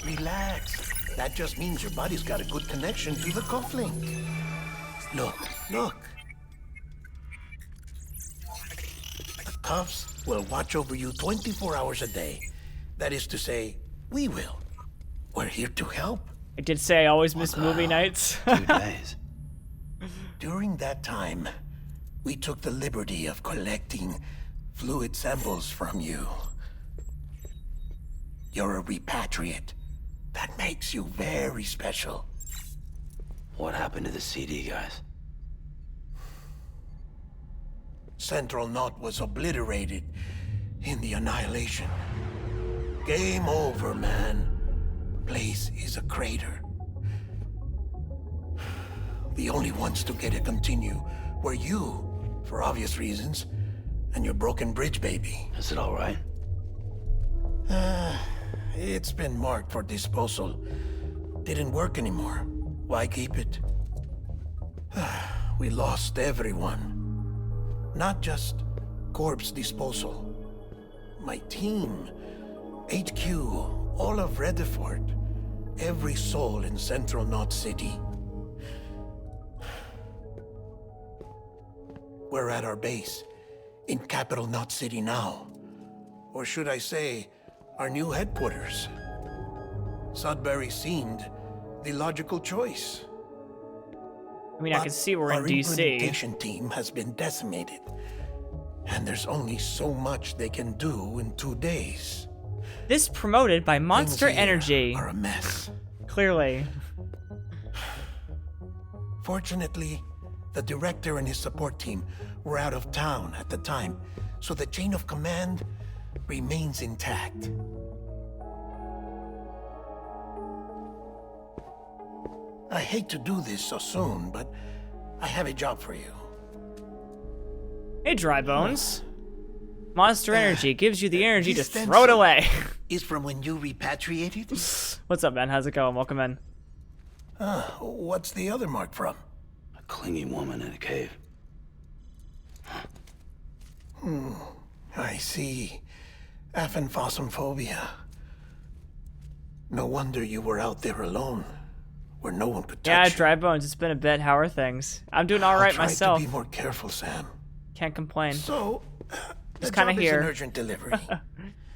Relax. That just means your body's got a good connection to the cufflink. Look, look. The cuffs will watch over you 24 hours a day. That is to say, we will. We're here to help. I did say I always miss movie nights. 2 days. During that time, we took the liberty of collecting fluid samples from you. You're a repatriate. That makes you very special. What happened to the CD guys? Central Knot was obliterated in the Annihilation. Game over, man. Place is a crater. The only ones to get to continue were you, for obvious reasons, and your broken bridge baby. Is it all right? It's been marked for disposal. Didn't work anymore. Why keep it? We lost everyone. Not just corpse disposal. My team, HQ, all of Redefort, every soul in Central Knot City. We're at our base, in Capital Knot City now. Or should I say, our new headquarters. Sudbury seemed the logical choice. I mean, I can see we're in Our DC. implementation team has been decimated. And there's only so much they can do in 2 days. This promoted by Monster Things here Energy. are a mess. Clearly. Fortunately, the director and his support team were out of town at the time, so the chain of command remains intact. I hate to do this so soon, but I have a job for you. Hey, Dry Bones. Monster Energy gives you the energy to This throw it away. is from when you repatriated? What's up, man? How's it going? Welcome in. What's the other mark from? A clingy woman in a cave. I see. Aphenphosmphobia. No wonder you were out there alone, where no one could touch Yeah, you. Dry Bones, it's been a bit. How are things? I'm doing all right myself. I'll try to be more careful, Sam. Can't complain. So, Just the kind of job is here. an urgent delivery.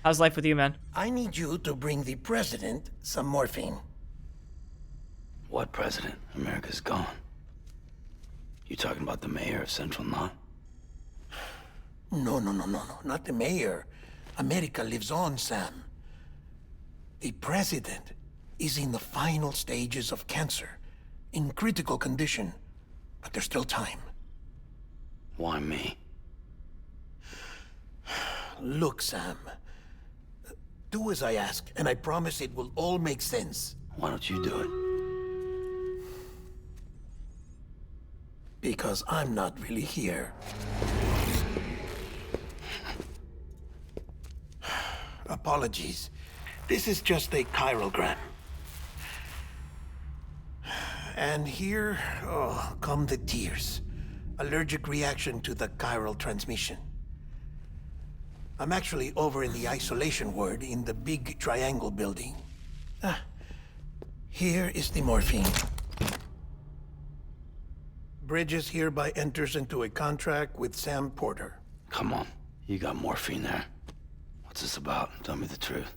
How's life with you, man? I need you to bring the president some morphine. What president? America's gone. You talking about the mayor of Central Knot? No. Not the mayor. America lives on, Sam. The president is in the final stages of cancer, in critical condition, but there's still time. Why me? Look, Sam. Do as I ask, and I promise it will all make sense. Why don't you do it? Because I'm not really here. Apologies. This is just a chiralgram. And here, come the tears. Allergic reaction to the chiral transmission. I'm actually over in the isolation ward in the big triangle building. Here is the morphine. Bridges hereby enters into a contract with Sam Porter. Come on. You got morphine there. What's this about? Tell me the truth.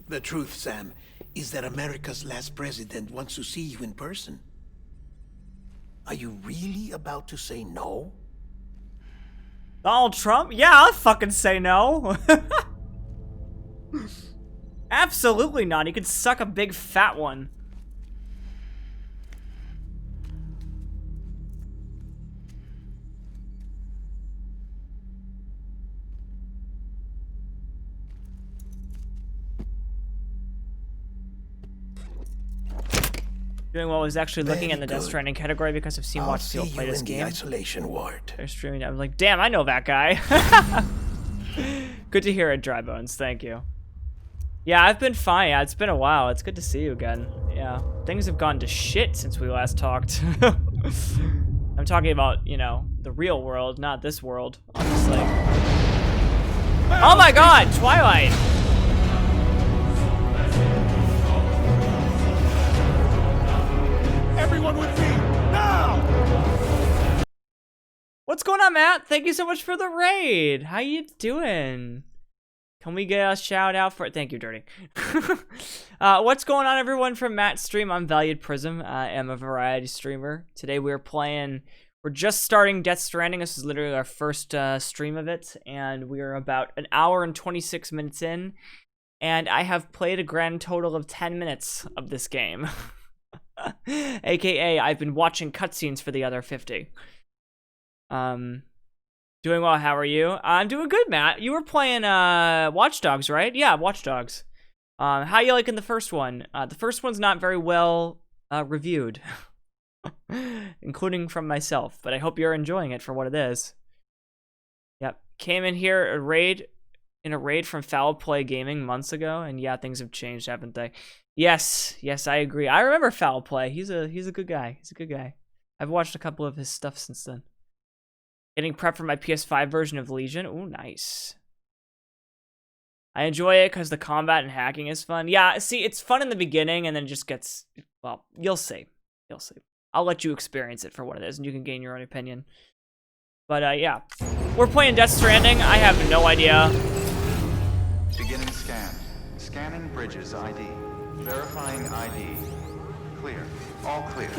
The truth, Sam, is that America's last president wants to see you in person. Are you really about to say no? Donald Trump? Yeah, I'll fucking say no. Absolutely not. He could suck a big fat one. Doing what was actually looking in the Death Stranding category because I've seen Watch Field play this game. Isolation ward. They're streaming. I was like, damn, I know that guy. Good to hear it, Dry Bones. Thank you. Yeah, I've been fine. Yeah, it's been a while. It's good to see you again. Yeah, things have gone to shit since we last talked. I'm talking about, you know, the real world, not this world, honestly. Oh my god, Twilight! Everyone with me, now! What's going on, Matt? Thank you so much for the raid. How you doing? Can we get a shout out for it? Thank you, Dirty. What's going on, everyone? From Matt's stream, I'm Valued Prism. I am a variety streamer. Today we're just starting Death Stranding. This is literally our first stream of it, and we are about an hour and 26 minutes in, and I have played a grand total of 10 minutes of this game. AKA, I've been watching cutscenes for the other 50. Doing well, how are you? I'm doing good, Matt. You were playing Watch Dogs, right? Yeah, Watch Dogs. How you liking the first one? The first one's not very well reviewed, including from myself, but I hope you're enjoying it for what it is. Yep, came in here in a raid from Foul Play Gaming months ago, and yeah, things have changed, haven't they? Yes, I agree. I remember Foul Play. He's a good guy. He's a good guy. I've watched a couple of his stuff since then. Getting prepped for my PS5 version of Legion. Ooh, nice. I enjoy it because the combat and hacking is fun. Yeah, see, it's fun in the beginning and then it just gets, well, you'll see. You'll see. I'll let you experience it for what it is and you can gain your own opinion. But yeah, we're playing Death Stranding. I have no idea. Beginning scan. Scanning Bridges ID. Verifying ID. Clear. All clear.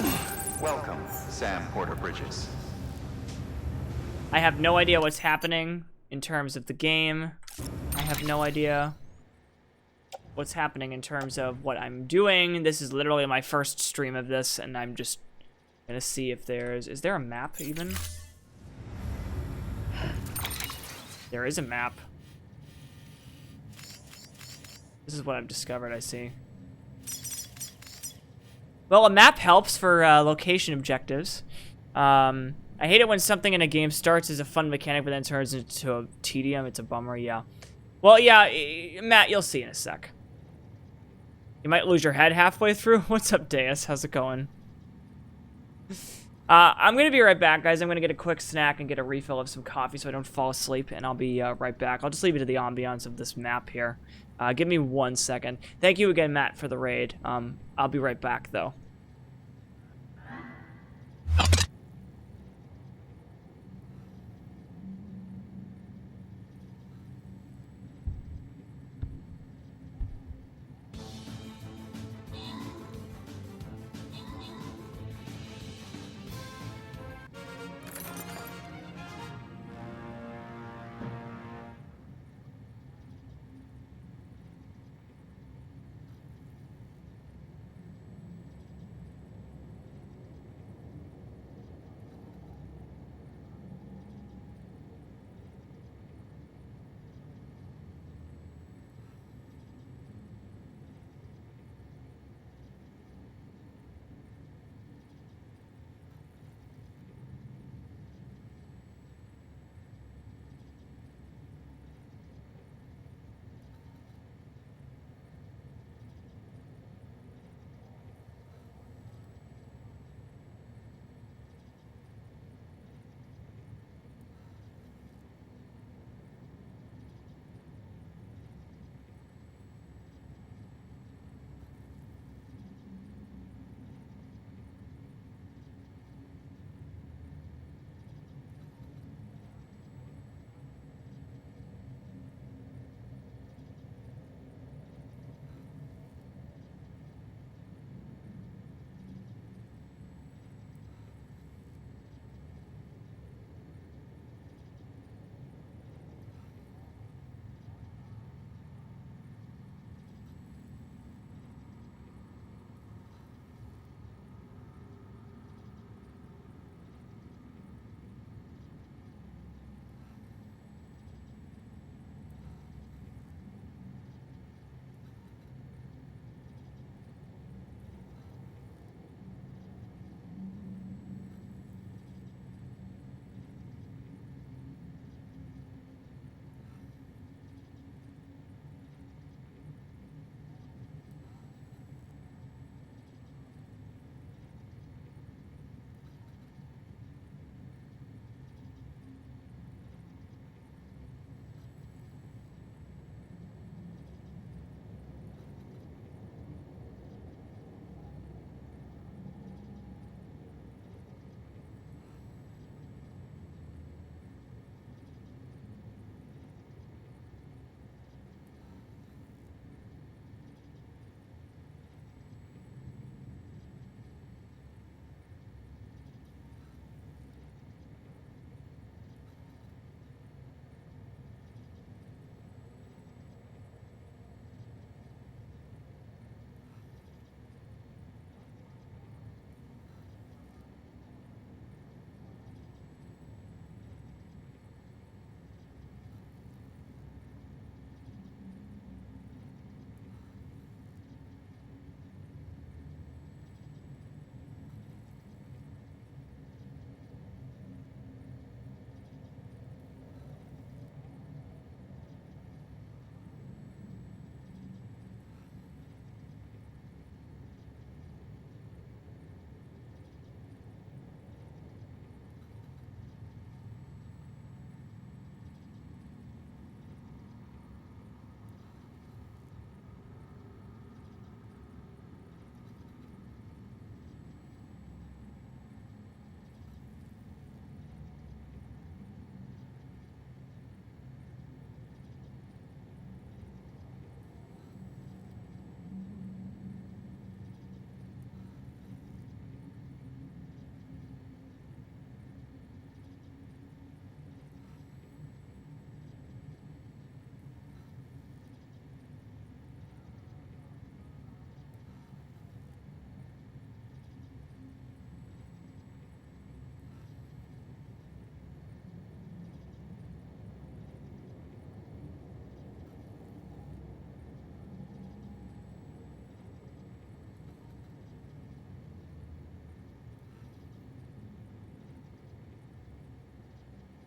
Welcome, Sam Porter Bridges. I have no idea what's happening in terms of the game. I have no idea what's happening in terms of what I'm doing. This is literally my first stream of this, and I'm just gonna see if is there a map even? There is a map. This is what I've discovered, I see. Well, a map helps for location objectives. I hate it when something in a game starts as a fun mechanic but then turns into a tedium. It's a bummer, yeah. Well, yeah, Matt, you'll see in a sec. You might lose your head halfway through. What's up, Deus? How's it going? I'm going to be right back, guys. I'm going to get a quick snack and get a refill of some coffee so I don't fall asleep, and I'll be right back. I'll just leave it to the ambiance of this map here. Give me 1 second. Thank you again, Matt, for the raid. I'll be right back, though.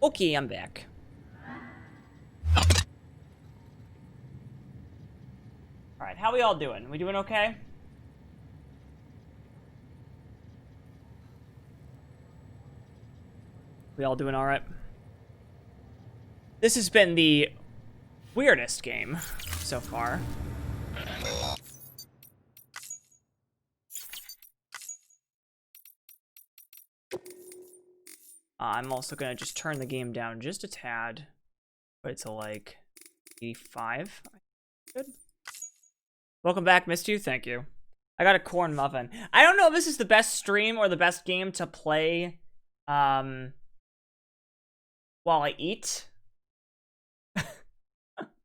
Okay, I'm back. Alright, how we all doing? We doing okay? We all doing all right? This has been the weirdest game so far. I'm also gonna just turn the game down just a tad. Put it to like 85. Good. Welcome back, missed you. Thank you. I got a corn muffin. I don't know if this is the best stream or the best game to play while I eat.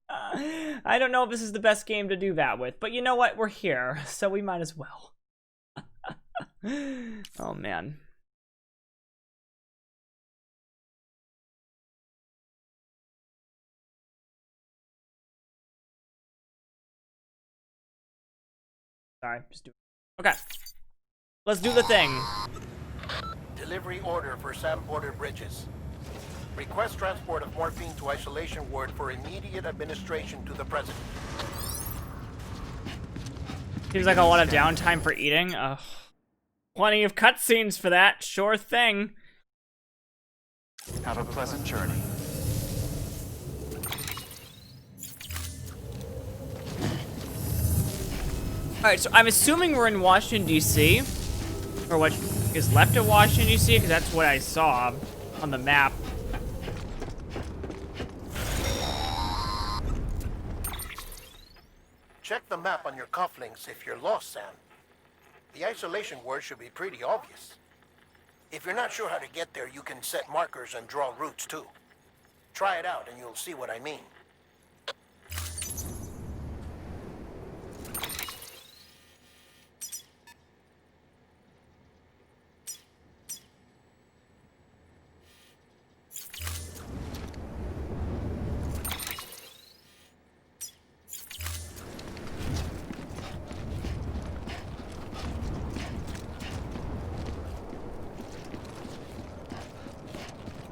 I don't know if this is the best game to do that with, but you know what? We're here, so we might as well. Oh, man. Sorry, just do it. Okay. Let's do the thing. Delivery order for Sam Porter Bridges. Request transport of morphine to isolation ward for immediate administration to the president. Seems like a lot of downtime for eating. Ugh. Plenty of cutscenes for that. Sure thing. Have a pleasant journey. Alright, so I'm assuming we're in Washington, D.C. Or what is left of Washington, D.C., because that's what I saw on the map. Check the map on your cufflinks if you're lost, Sam. The isolation word should be pretty obvious. If you're not sure how to get there, you can set markers and draw routes too. Try it out and you'll see what I mean.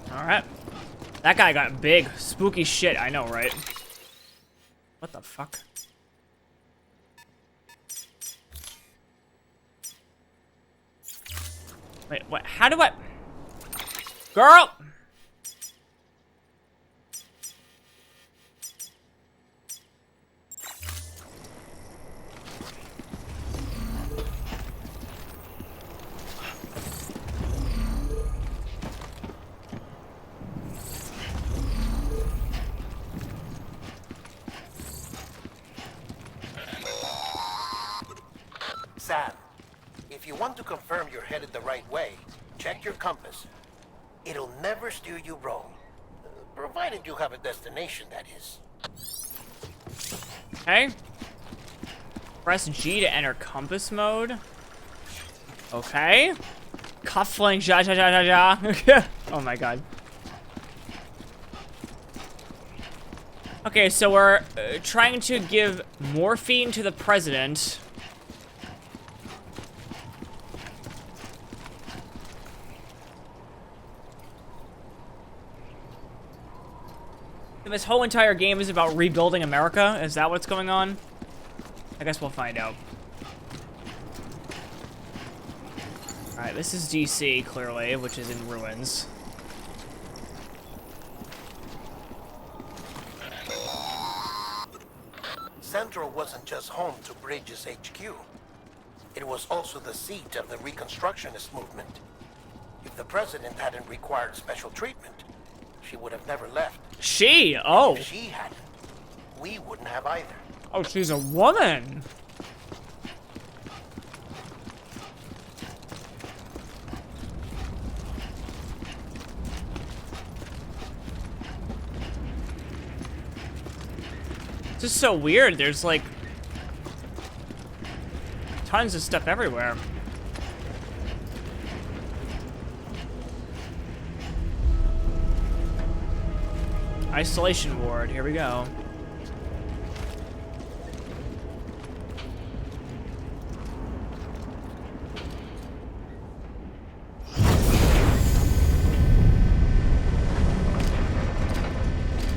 Alright. That guy got big. Spooky shit, I know, right? What the fuck? Wait, what? How do I... Girl! Sam, if you want to confirm you're headed the right way, check your compass. It'll never steer you wrong. Provided you have a destination, that is. Okay. Press G to enter compass mode. Okay. Cufflink, ja ja ja ja ja. Oh my god. Okay, so we're trying to give morphine to the president. And this whole entire game is about rebuilding America? Is that what's going on? I guess we'll find out. Alright, this is DC, clearly, which is in ruins. Central wasn't just home to Bridges HQ. It was also the seat of the Reconstructionist movement. If the president hadn't required special treatment, she would have never left. She? Oh. If she hadn't, we wouldn't have either. Oh, she's a woman. This is so weird. There's like tons of stuff everywhere. Isolation ward, here we go.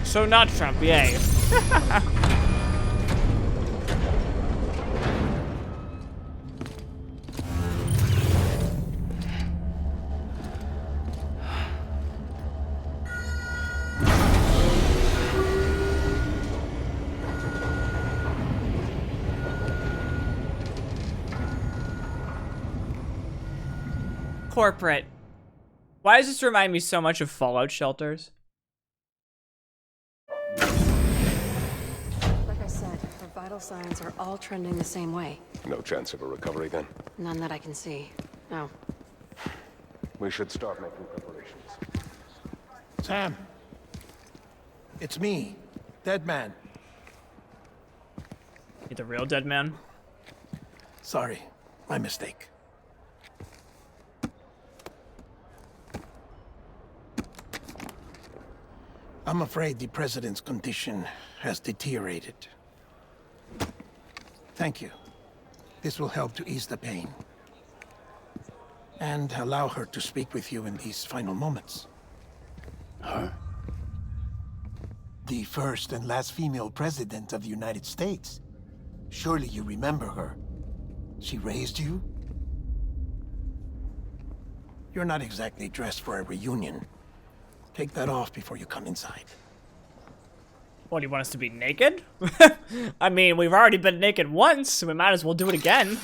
So not Trump, yay. Corporate. Why does this remind me so much of Fallout shelters? Like I said, her vital signs are all trending the same way. No chance of a recovery then? None that I can see. No. We should start making preparations. Sam. It's me, Dead Man. You the real dead man? Sorry, my mistake. I'm afraid the president's condition has deteriorated. Thank you. This will help to ease the pain. And allow her to speak with you in these final moments. Her? The first and last female president of the United States. Surely you remember her. She raised you? You're not exactly dressed for a reunion. Take that off before you come inside. What, do you want us to be naked? I mean, we've already been naked once, so we might as well do it again.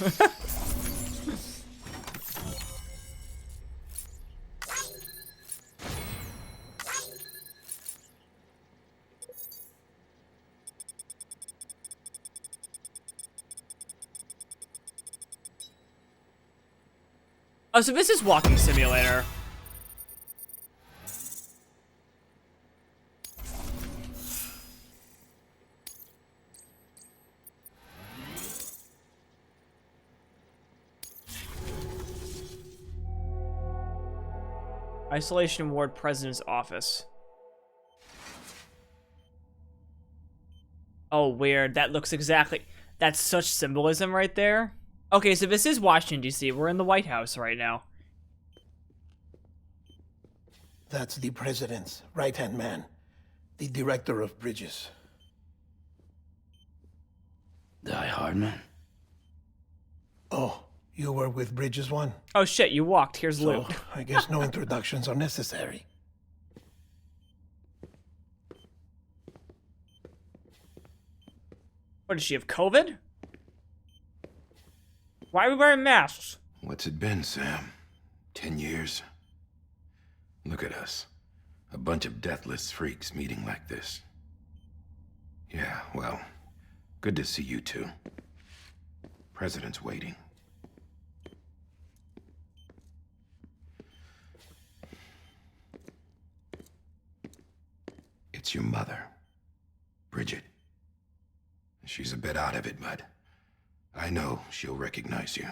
Oh, so this is Walking Simulator. Isolation Ward President's Office. Oh, weird. That looks exactly... That's such symbolism right there. Okay, so this is Washington, D.C. We're in the White House right now. That's the president's right-hand man. The director of bridges. Die Hardman? Oh, you were with Bridges 1? Oh shit, you walked. Here's Luke. So, I guess no introductions are necessary. What, does she have COVID? Why are we wearing masks? What's it been, Sam? 10 years? Look at us. A bunch of deathless freaks meeting like this. Yeah, well, good to see you two. President's waiting. It's your mother, Bridget. She's a bit out of it, but I know she'll recognize you.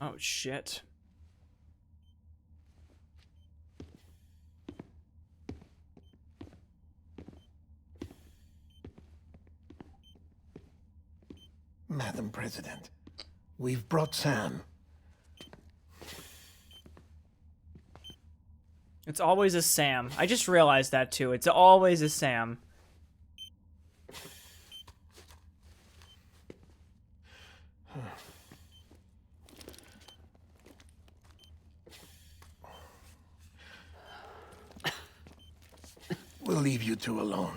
Oh, shit. Madam President, we've brought Sam. It's always a Sam. I just realized that too. It's always a Sam. We'll leave you two alone.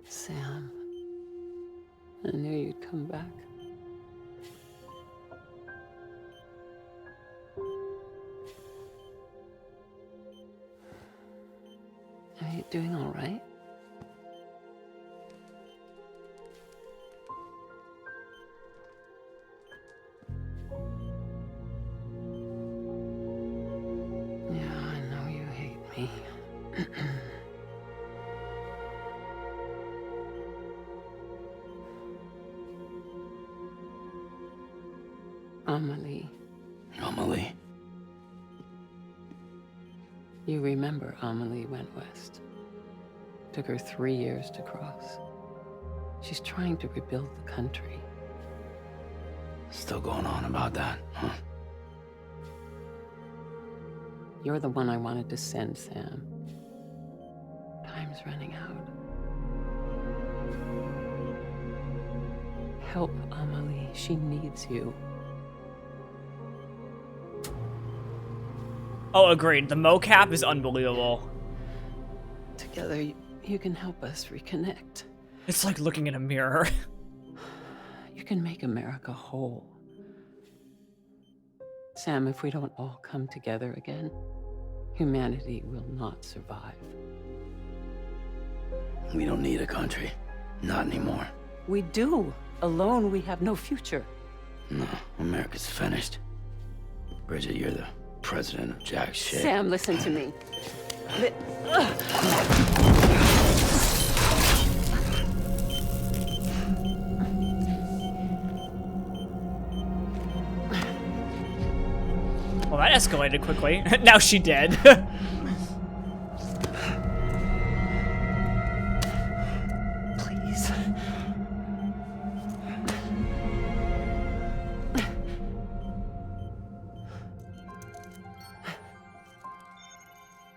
Sam, I knew you'd come back. Are you doing all right? Yeah, I know you hate me. Amelie. Amelie? You remember Amelie went west. Took her 3 years to cross. She's trying to rebuild the country. Still going on about that, huh? You're the one I wanted to send, Sam. Time's running out. Help Amelie. She needs you. Oh, agreed. The mocap is unbelievable. Together, you can help us reconnect. It's like looking in a mirror. You can make America whole. Sam, if we don't all come together again, humanity will not survive. We don't need a country. Not anymore. We do. Alone, we have no future. No, America's finished. Bridget, you're the president of jack shit. Sam, listen to me. Well, that escalated quickly. Now she dead. Please.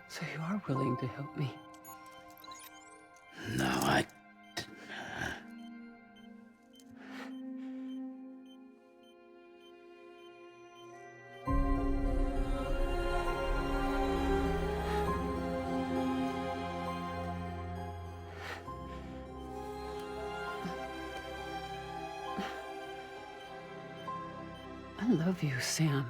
So you are willing to help me? No, I... I love you, Sam.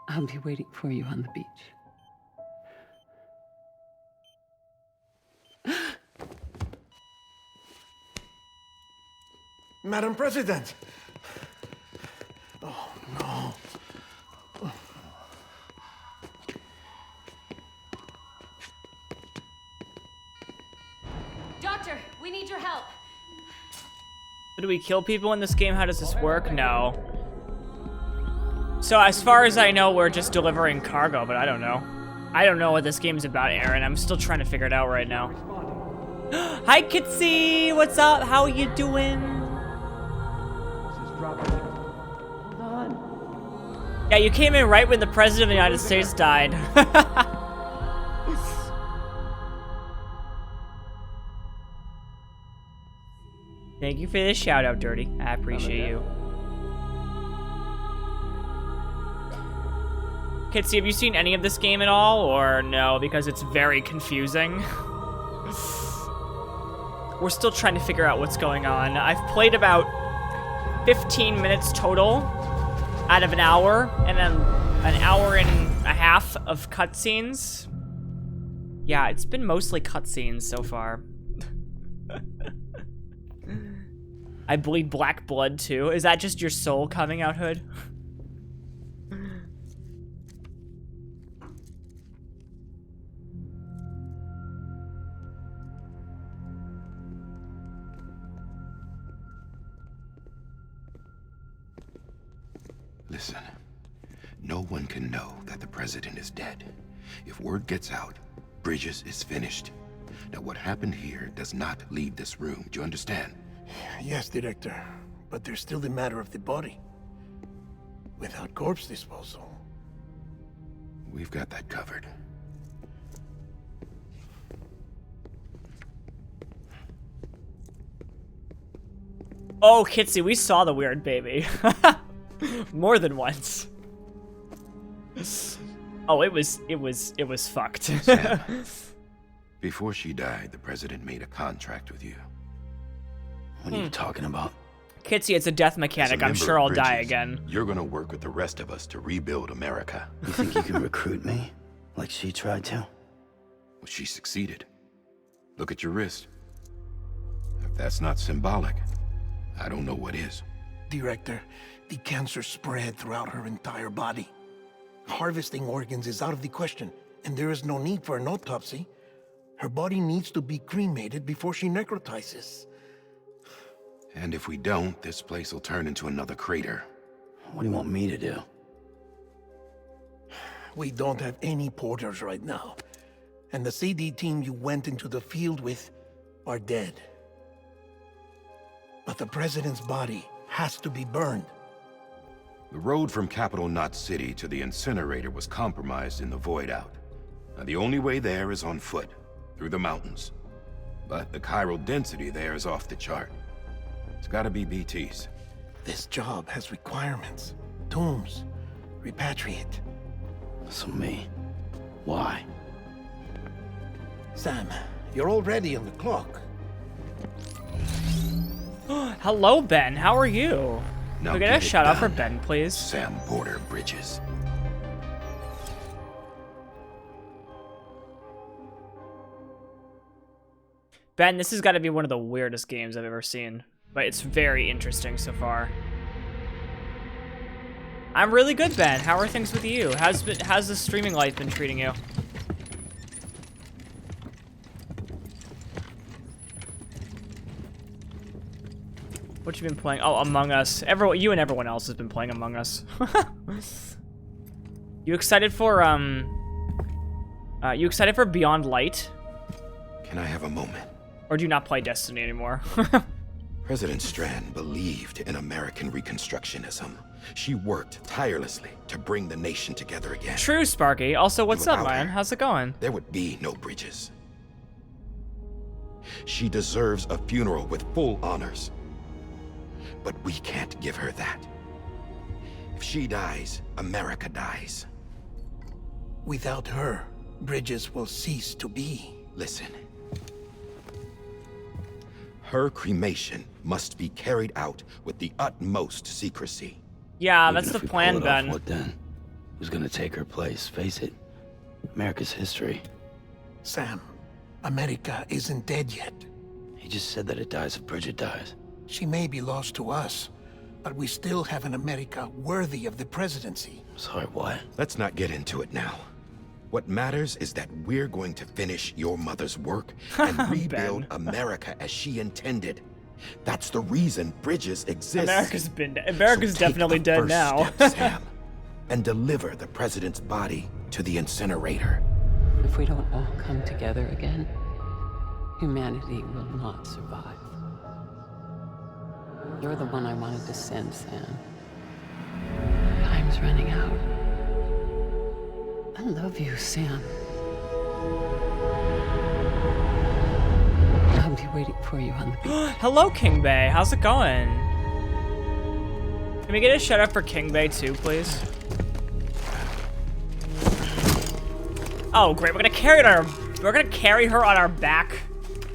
I'll be waiting for you on the beach. Madam President! Oh, no. Doctor, we need your help. Do we kill people in this game? How does this work? No. So as far as I know, we're just delivering cargo, but I don't know. I don't know what this game's about, Aaron. I'm still trying to figure it out right now. Hi, Kitsy! What's up? How you doing? Yeah, you came in right when the President of the United States died. Thank you for this shout out, Dirty. I appreciate you. Kitsy, have you seen any of this game at all, or no? Because it's very confusing. We're still trying to figure out what's going on. I've played about 15 minutes total out of an hour, and then an hour and a half of cutscenes. Yeah, it's been mostly cutscenes so far. I bleed black blood too. Is that just your soul coming out, Hood? Listen, no one can know that the president is dead. If word gets out, Bridges is finished. Now, what happened here does not leave this room. Do you understand? Yes, Director. But there's still the matter of the body. Without corpse disposal. We've got that covered. Oh, Kitsy, we saw the weird baby. More than once. Oh, it was fucked. Sam, before she died, the president made a contract with you. What are you talking about? Kitsy, it's a death mechanic. I'm sure I'll die again. You're gonna work with the rest of us to rebuild America. You think you can recruit me? Like she tried to? Well, she succeeded. Look at your wrist. If that's not symbolic, I don't know what is. Director, the cancer spread throughout her entire body. Harvesting organs is out of the question, and there is no need for an autopsy. Her body needs to be cremated before she necrotizes. And if we don't, this place will turn into another crater. What do you want me to do? We don't have any porters right now. And the CD team you went into the field with are dead. But the president's body has to be burned. The road from Capital Knot City to the incinerator was compromised in the void out. Now, the only way there is on foot, through the mountains. But the chiral density there is off the chart. It's gotta be BTs. This job has requirements. Tombs. Repatriate. So me. Why? Sam, you're already on the clock. Hello, Ben. How are you? Now Can we get a get it shout out for done, Ben, please? Sam Porter Bridges. Ben, this has got to be one of the weirdest games I've ever seen, but it's very interesting so far. I'm really good, Ben. How are things with you? How's the streaming life been treating you? What you been playing? Oh, Among Us. You and everyone else has been playing Among Us. You excited for Beyond Light? Can I have a moment? Or do you not play Destiny anymore? President Strand believed in American Reconstructionism. She worked tirelessly to bring the nation together again. True, Sparky. Also, what's up, Without man? her, How's it going? There would be no Bridges. She deserves a funeral with full honors. But we can't give her that. If she dies, America dies. Without her, Bridges will cease to be. Listen. Her cremation must be carried out with the utmost secrecy. Yeah, Even that's if the we plan, pull it off, Ben. what then? Who's gonna take her place? Face it. America's history. Sam, America isn't dead yet. He just said that it dies if Bridget dies. She may be lost to us, but we still have an America worthy of the presidency. Sorry, what? Let's not get into it now. What matters is that we're going to finish your mother's work and rebuild America as she intended. That's the reason Bridges exists. America's So definitely take the dead first now. step, Sam, and deliver the president's body to the incinerator. If we don't all come together again, humanity will not survive. You're the one I wanted to send, Sam. Time's running out. I love you, Sam. I'll be waiting for you on the beach. Hello, King Bay. How's it going? Can we get a shout out for King Bay too, please? Oh, great. We're gonna carry her on our back.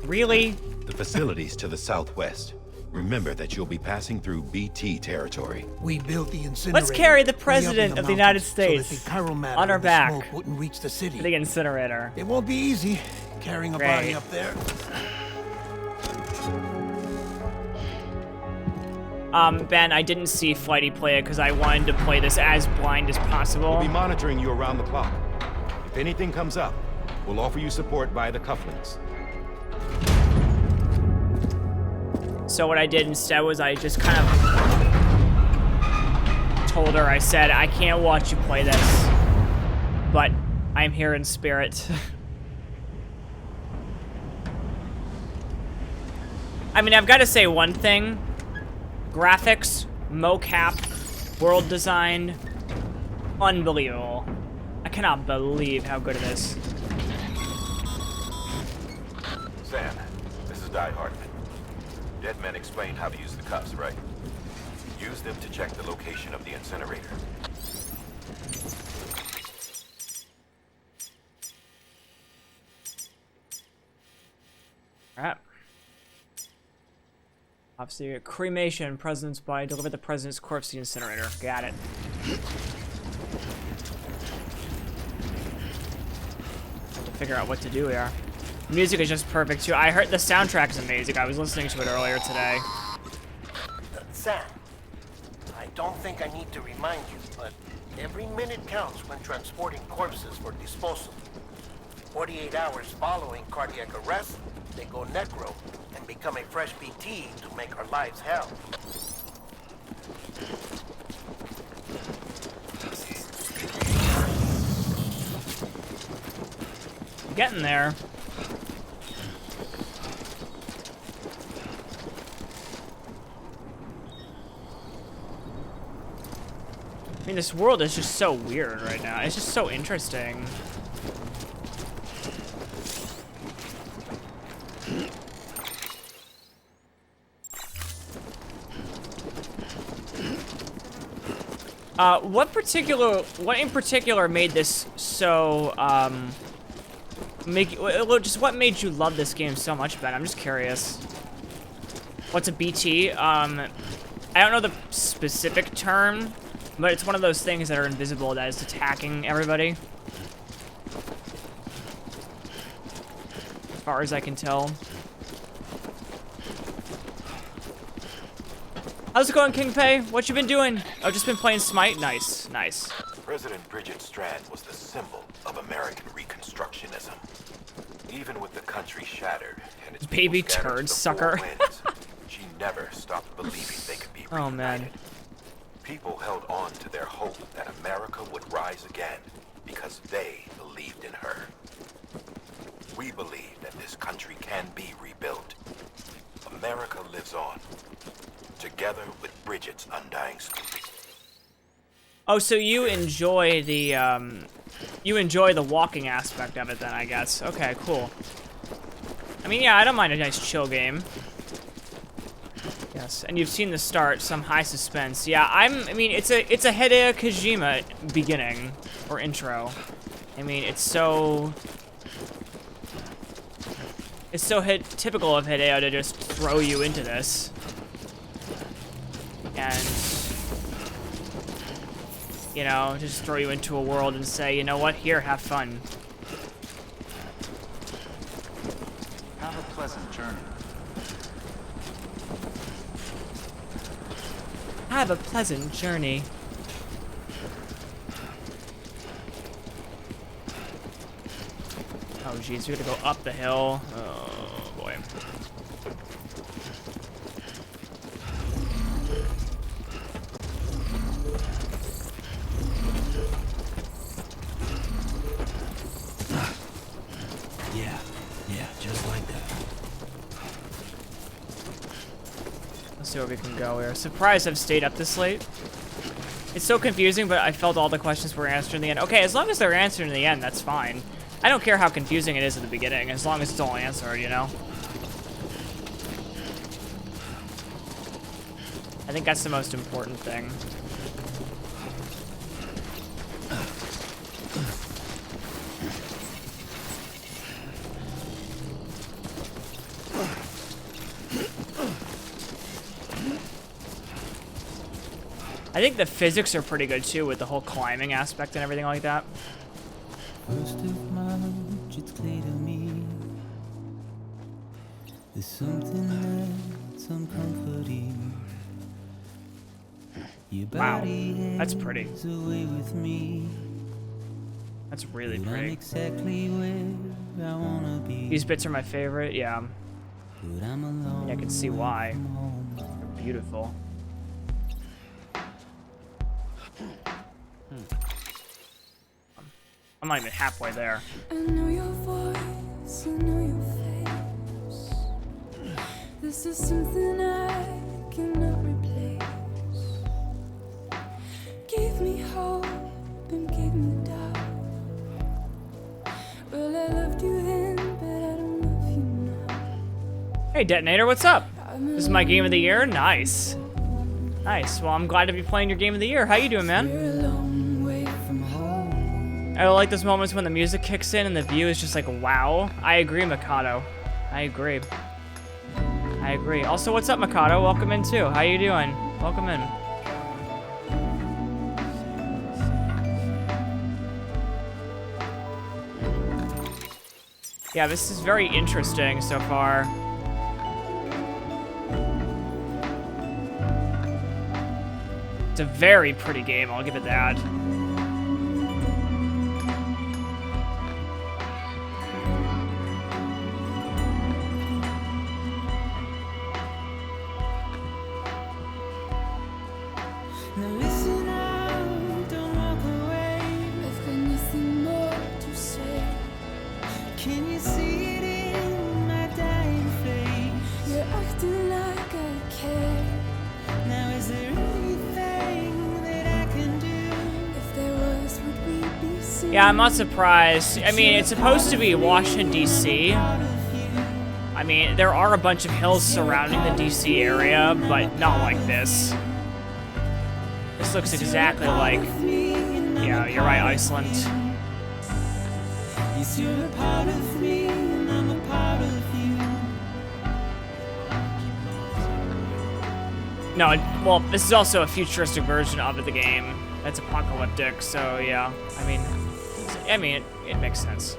Really? The facilities to the southwest. Remember that you'll be passing through BT territory. We built the incinerator. Let's carry the way up in president of the United mountains so that States the chiral matter on our and the back smoke wouldn't reach the city. to the incinerator. It won't be easy carrying a body up there. Ben, I didn't see Flighty play it because I wanted to play this as blind as possible. We'll be monitoring you around the clock. If anything comes up, we'll offer you support via the cufflinks. So what I did instead was I just kind of told her, I said, I can't watch you play this, but I'm here in spirit. I mean, I've got to say one thing. Graphics, mocap, world design, unbelievable. I cannot believe how good it is. Sam, this is Die Hardman. Dead men explained how to use the cuffs, right? Use them to check the location of the incinerator. Alright. Obviously, cremation, president's body, deliver the president's corpse to the incinerator. Got it. Have to figure out what to do here. Music is just perfect too. I heard the soundtrack is amazing. I was listening to it earlier today. Sam, I don't think I need to remind you, but every minute counts when transporting corpses for disposal. 48 hours following cardiac arrest, they go necro and become a fresh BT to make our lives hell. Getting there. I mean, this world is just so weird right now. It's just so interesting. What in particular made this so, just what made you love this game so much, Ben? I'm just curious. What's a BT? I don't know the specific term, but it's one of those things that are invisible that is attacking everybody. As far as I can tell. How's it going, King Pei? What you been doing? Oh, just been playing Smite? Nice, nice. President Bridget Strand was the symbol of American Reconstructionism. Even with the country shattered and its baby people scattered turd to the sucker. four winds, she never stopped believing they could be reunited. Oh man. People held on to their hope that America would rise again because they believed in her. We believe that this country can be rebuilt. America lives on, together with Bridget's undying spirit. Oh, so you enjoy the walking aspect of it then, I guess. Okay, cool. I mean, yeah, I don't mind a nice chill game. Yes, and you've seen the start, some high suspense. Yeah, I mean, it's a Hideo Kojima beginning or intro. I mean, it's so typical of Hideo to just throw you into this. And you know, just throw you into a world and say, you know what, here, have fun. Have a pleasant journey. Have a pleasant journey. Oh jeez, we gotta go up the hill. Oh boy. Yeah, just like that. Let's see where we can go here. Surprised I've stayed up this late. It's so confusing, but I felt all the questions were answered in the end. Okay, as long as they're answered in the end, that's fine. I don't care how confusing it is at the beginning, as long as it's all answered, you know? I think that's the most important thing. I think the physics are pretty good too with the whole climbing aspect and everything like that. First of March, it's clear to me there's something that's uncomforting. Your body that's pretty. away with me. That's really but pretty. I'm exactly where I wanna be. These bits are my favorite, yeah. But I'm alone. I can see why. Beautiful. I'm not even halfway there. I know your voice, I know your face. This is something I cannot replace. Gave me hope and gave me doubt. Well, I loved you then, but I don't love you now. Hey, Detonator, what's up? This is my game of the year? Nice. Nice. Well, I'm glad to be playing your game of the year. How you doing, man? I like those moments when the music kicks in and the view is just like, wow. I agree, Mikado. I agree. I agree. Also, what's up, Mikado? Welcome in, too. How you doing? Welcome in. Yeah, this is very interesting so far. It's a very pretty game, I'll give it that. Now listen up, don't walk away. I've got nothing more to say. Can you see it in my dying face? You're acting like I care. Now is there anything that I can do? If there was, would we be seen? Yeah, I'm not surprised. I mean, it's supposed to be Washington, D.C. I mean, there are a bunch of hills surrounding the D.C. area, but not like this. This looks exactly like... Yeah, you're right, Iceland. 'Cause you're a part of me and I'm a part of you. No, well, this is also a futuristic version of the game. That's apocalyptic, so yeah. I mean, it makes sense.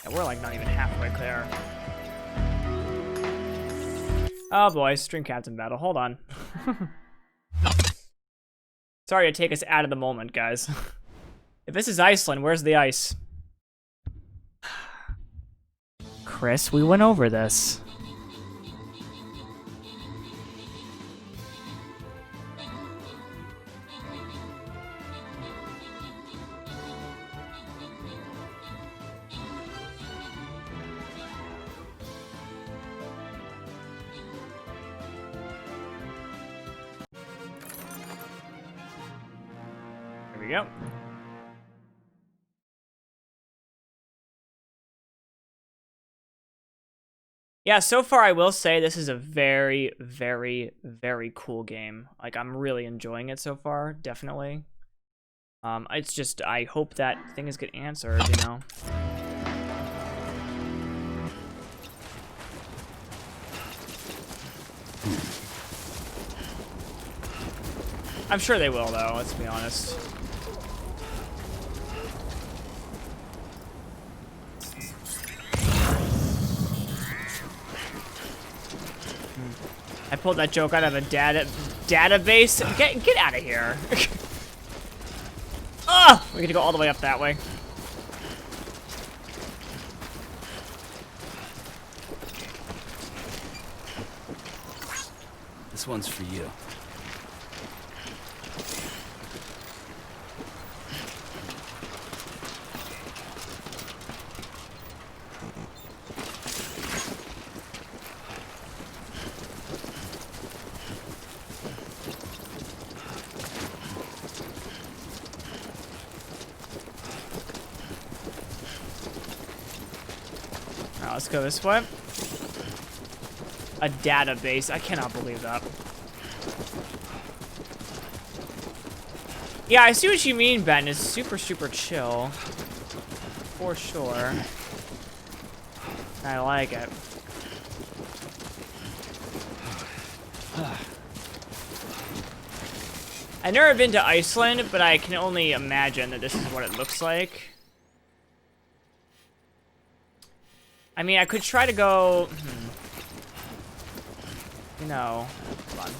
Yeah, we're like not even halfway there. Oh boy, Stream Captain battle. Hold on. Sorry to take us out of the moment, guys. If this is Iceland, where's the ice? Chris, we went over this. Here we go. Yeah, so far I will say this is a very, very, very cool game. Like, I'm really enjoying it so far, definitely. It's just, I hope that things get answered, you know? I'm sure they will, though, let's be honest. I pulled that joke out of a database. Get out of here. Oh, we're gonna go all the way up that way. This one's for you. Now let's go this way. A database. I cannot believe that. Yeah, I see what you mean, Ben. It's super, super chill. For sure. I like it. I've never been to Iceland, but I can only imagine that this is what it looks like. I mean, I could try to go... You know, hold on.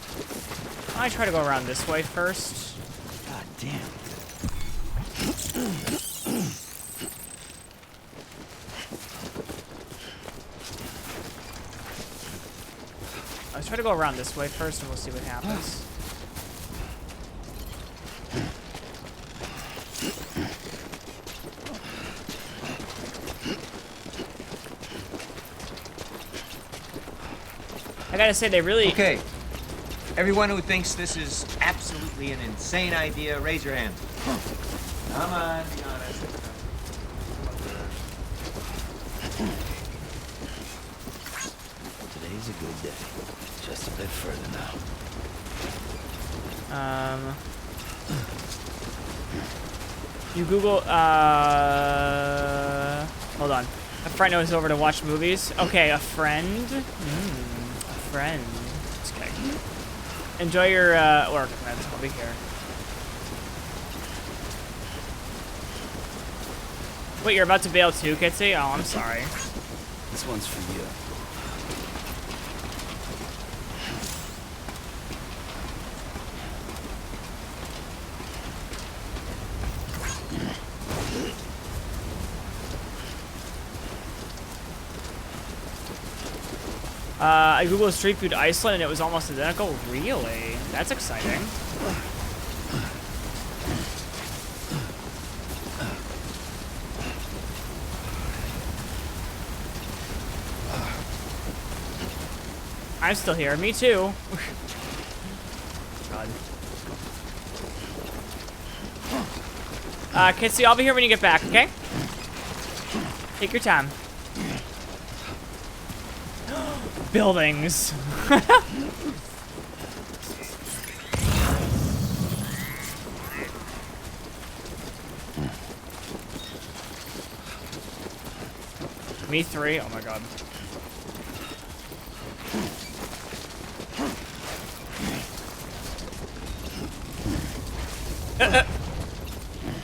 I try to go around this way first. God damn. Let's try to go around this way first, and we'll see what happens. I gotta say, they really... Okay. Everyone who thinks this is absolutely an insane idea, raise your hand. Come on, be honest. Today's a good day. Just a bit further now. You Google, hold on. A friend knows over to watch movies. Okay, a friend. A friend. Okay. Enjoy your work, friends. I'll be here. Wait, you're about to bail too, Kitsy? Oh, I'm sorry. This one's for you. I googled street food Iceland and it was almost identical. Really? That's exciting. I'm still here. Me too. God. Kitsy, I'll be here when you get back, okay? Take your time. buildings. Me three? Oh my god.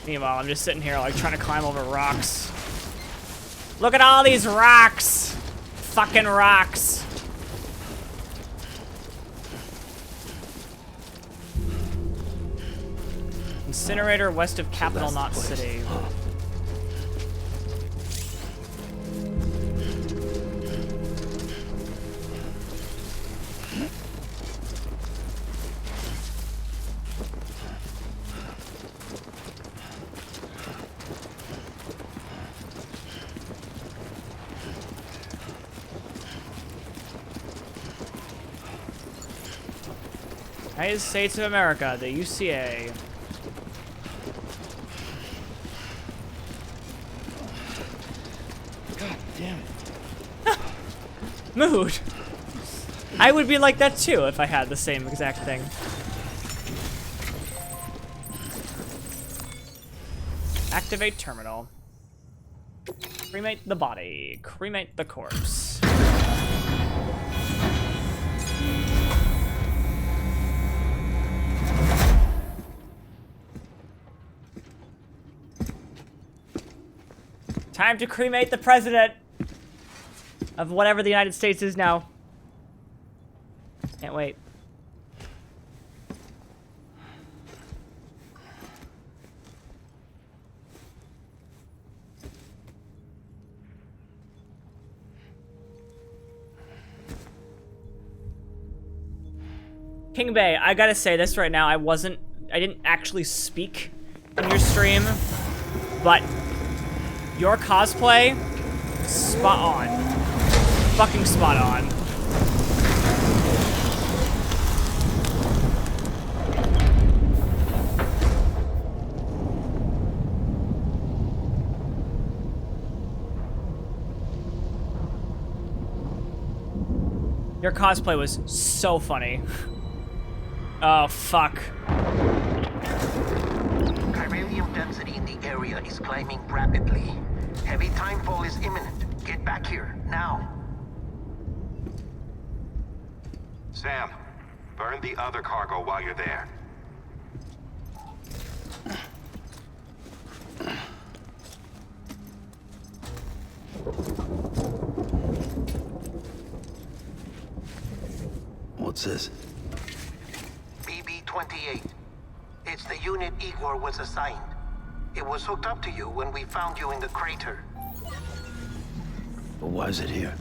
Meanwhile, I'm just sitting here like trying to climb over rocks. Look at all these rocks! Fucking rocks. Incinerator west of Capital Knot City. United States of America, the UCA. God damn it. Mood. I would be like that too if I had the same exact thing. Activate terminal. Cremate the body. Cremate the corpse. Time to cremate the president of whatever the United States is now. Can't wait. King Bay, I gotta say this right now, I didn't actually speak in your stream, but your cosplay, spot on. Fucking spot on. Your cosplay was so funny. Oh, fuck. Chiralium density in the area is climbing rapidly. Heavy timefall is imminent. Get back here, now. Sam, burn the other cargo while you're there. What's this? BB-28. It's the unit Igor was assigned. It was hooked up to you when we found you in the crater. But why is it here?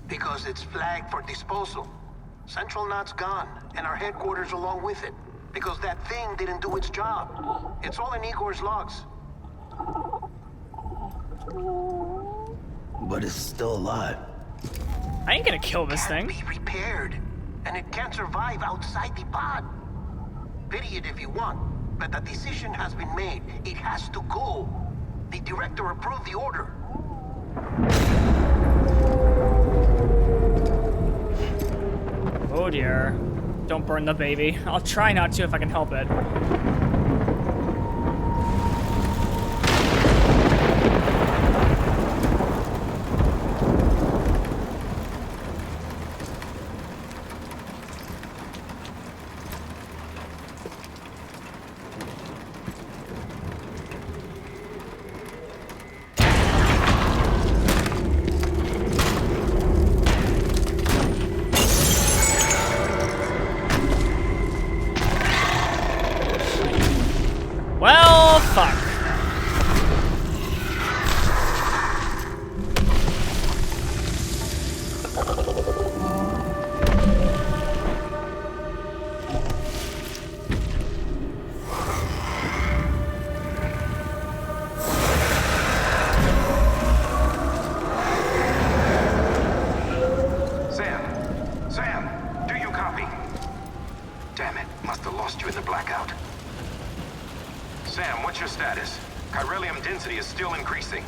Because it's flagged for disposal. Central Knot's gone, and our headquarters along with it. Because that thing didn't do its job. It's all in Igor's logs. But it's still alive. I ain't gonna kill this thing. Be repaired, and it can't survive outside the pod. Pity it if you want, but the decision has been made. It has to go. The director approved the order. Oh dear. Don't burn the baby. I'll try not to if I can help it. Well, fuck. Sam, do you copy? Damn it, must have lost you in the blackout. Sam, what's your status? Chiralium density is still increasing.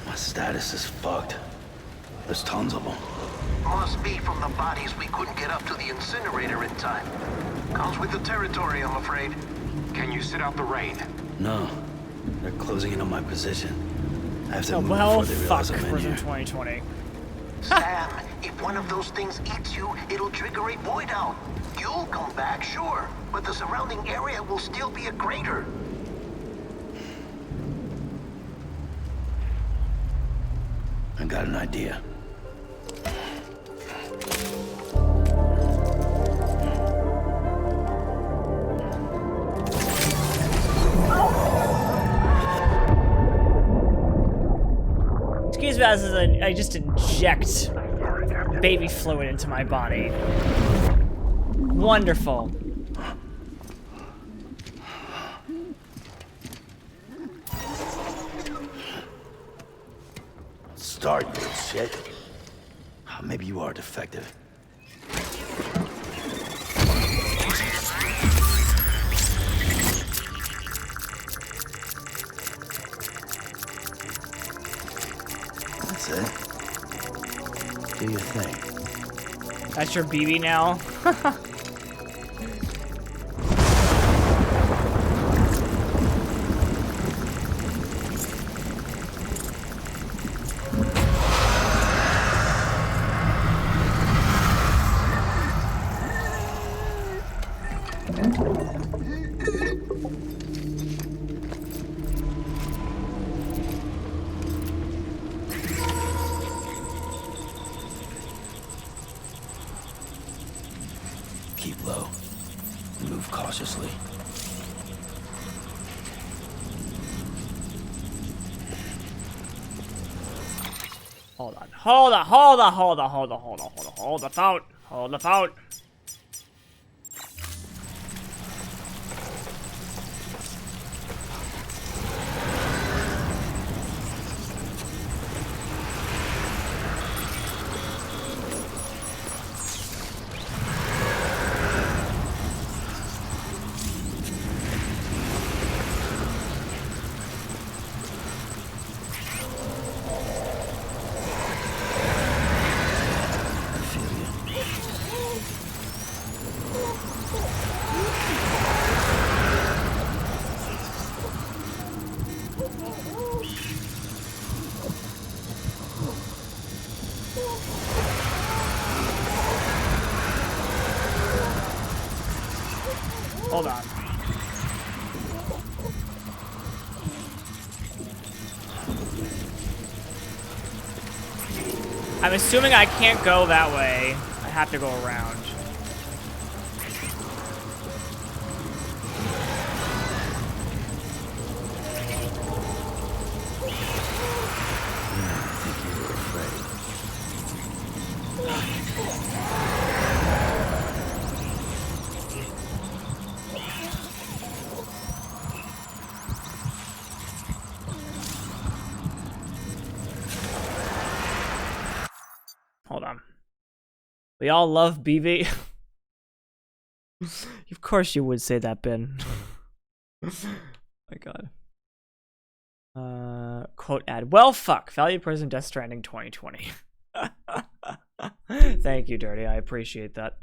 My status is fucked. There's tons of them. Must be from the bodies we couldn't get up to the incinerator in time. Comes with the territory, I'm afraid. Can you sit out the rain? No. They're closing in on my position. I have to Oh, move well, before they fuck, realize I'm in Prison here. 2020. Sam, if one of those things eats you, it'll trigger a void out. You'll come back, sure, but the surrounding area will still be a crater. I got an idea. Excuse me, as I just inject baby fluid into my body. Wonderful. Start, you little shit. Maybe you are defective. That's it. Do your thing. That's your BB now? Keep low. Move cautiously. Hold on. Hold on. Hold on. Hold on. Hold on. Hold on. Hold on. Hold the phone. Hold the phone. Hold on. I'm assuming I can't go that way. I have to go around. I think you were afraid. Hold on. We all love BB. Of course you would say that, Ben. My god. Quote ad. Well, fuck. Value Prison Death Stranding 2020. Thank you, Dirty. I appreciate that.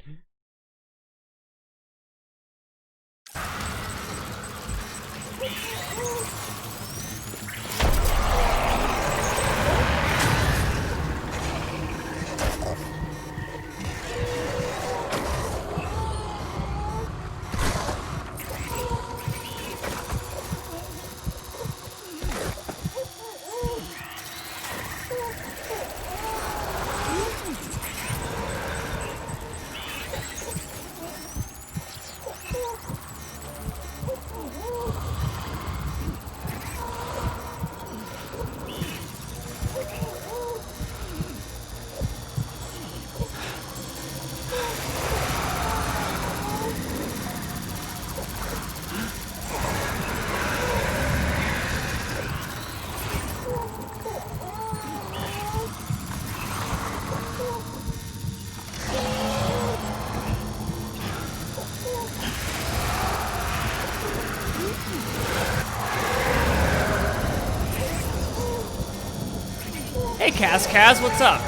Hey, Kaz, what's up?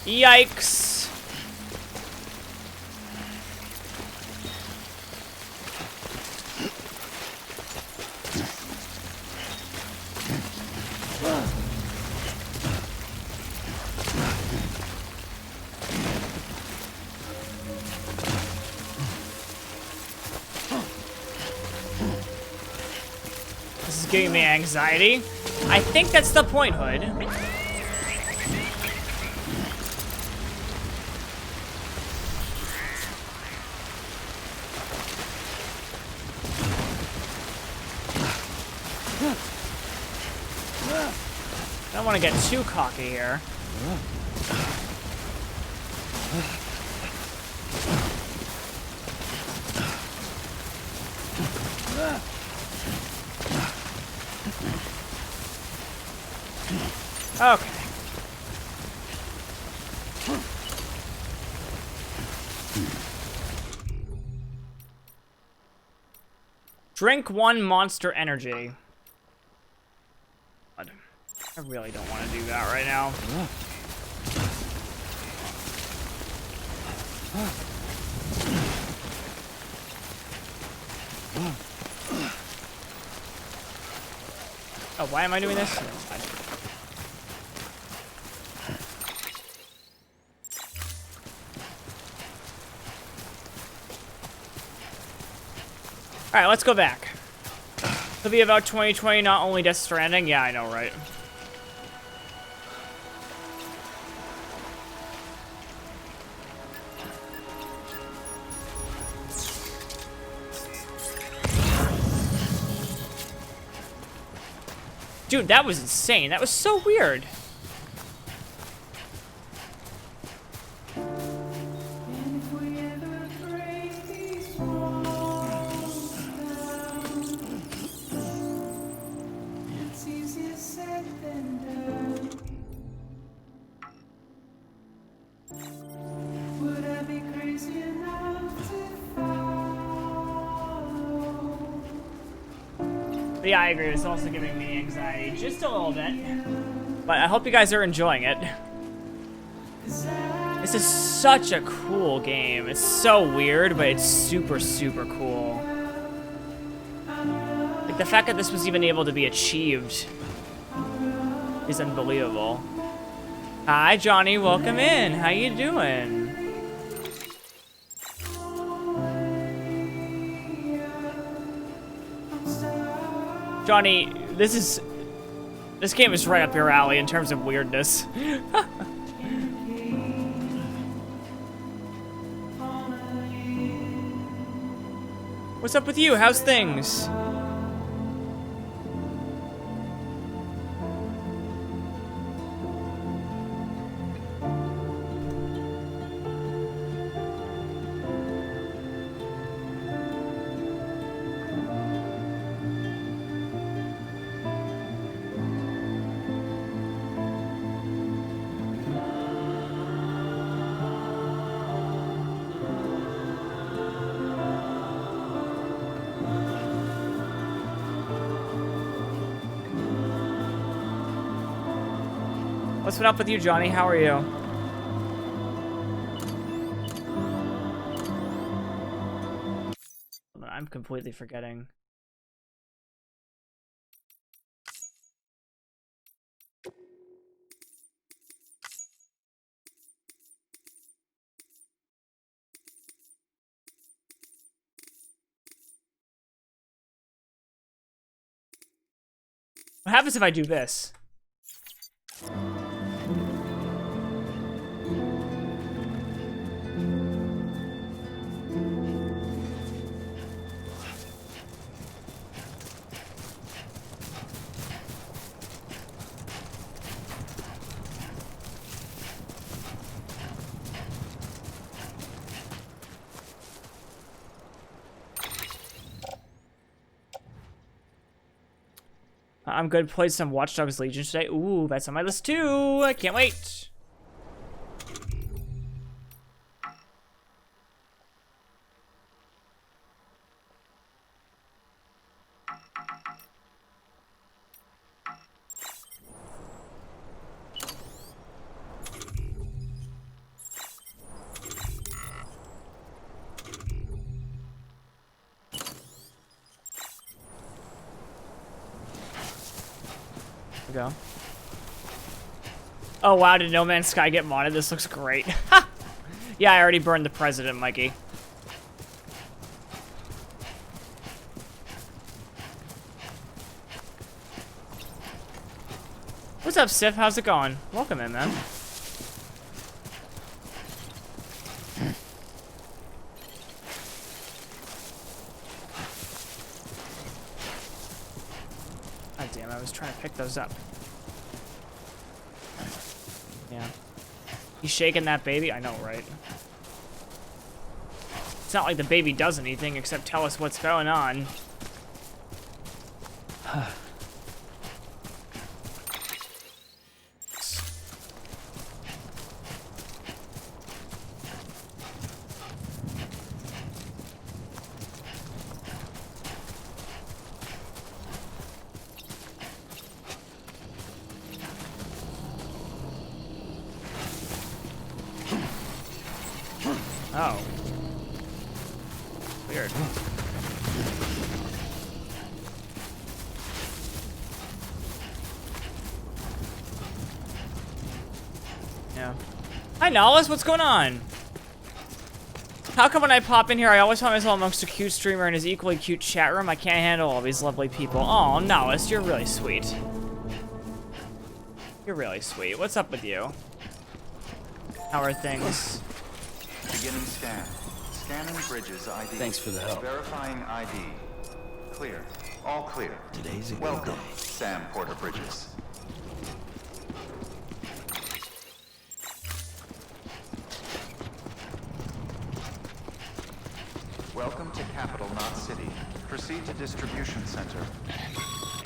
Yikes. This is giving me anxiety. I think that's the point, Hood. I don't want to get too cocky here. Okay. Drink 1 Monster Energy. God, I really don't want to do that right now. Oh, why am I doing this? Alright, let's go back. It'll be about 2020, not only Death Stranding. Yeah, I know, right? Dude, that was insane. That was so weird. But yeah, I agree. It's also giving me anxiety just a little bit. But I hope you guys are enjoying it. This is such a cool game. It's so weird, but it's super, super cool. Like, the fact that this was even able to be achieved is unbelievable. Hi, Johnny. Welcome in. How you doing? Johnny, this game is right up your alley in terms of weirdness. What's up with you? How's things? What's been up with you, Johnny? How are you? I'm completely forgetting. What happens if I do this? I'm good. Played some Watch Dogs Legion today. Ooh, that's on my list too. I can't wait. we go. Oh wow, did No Man's Sky get modded? This looks great. Yeah, I already burned the president, Mikey. What's up, Sif? How's it going? Welcome in, man. God damn, I was trying to pick those up. Yeah. He's shaking that baby? I know, right? It's not like the baby does anything except tell us what's going on. Oh. Weird. Yeah. Hi, Nollis. What's going on? How come when I pop in here, I always find myself amongst a cute streamer and his equally cute chat room? I can't handle all these lovely people. Oh, Nollis, you're really sweet. You're really sweet. What's up with you? How are things? Beginning scan. Scanning Bridges ID. Thanks for the help. Verifying ID. Clear. All clear. Today's a good Welcome, day. Sam Porter Bridges. Welcome to Capital, not City. Proceed to Distribution Center.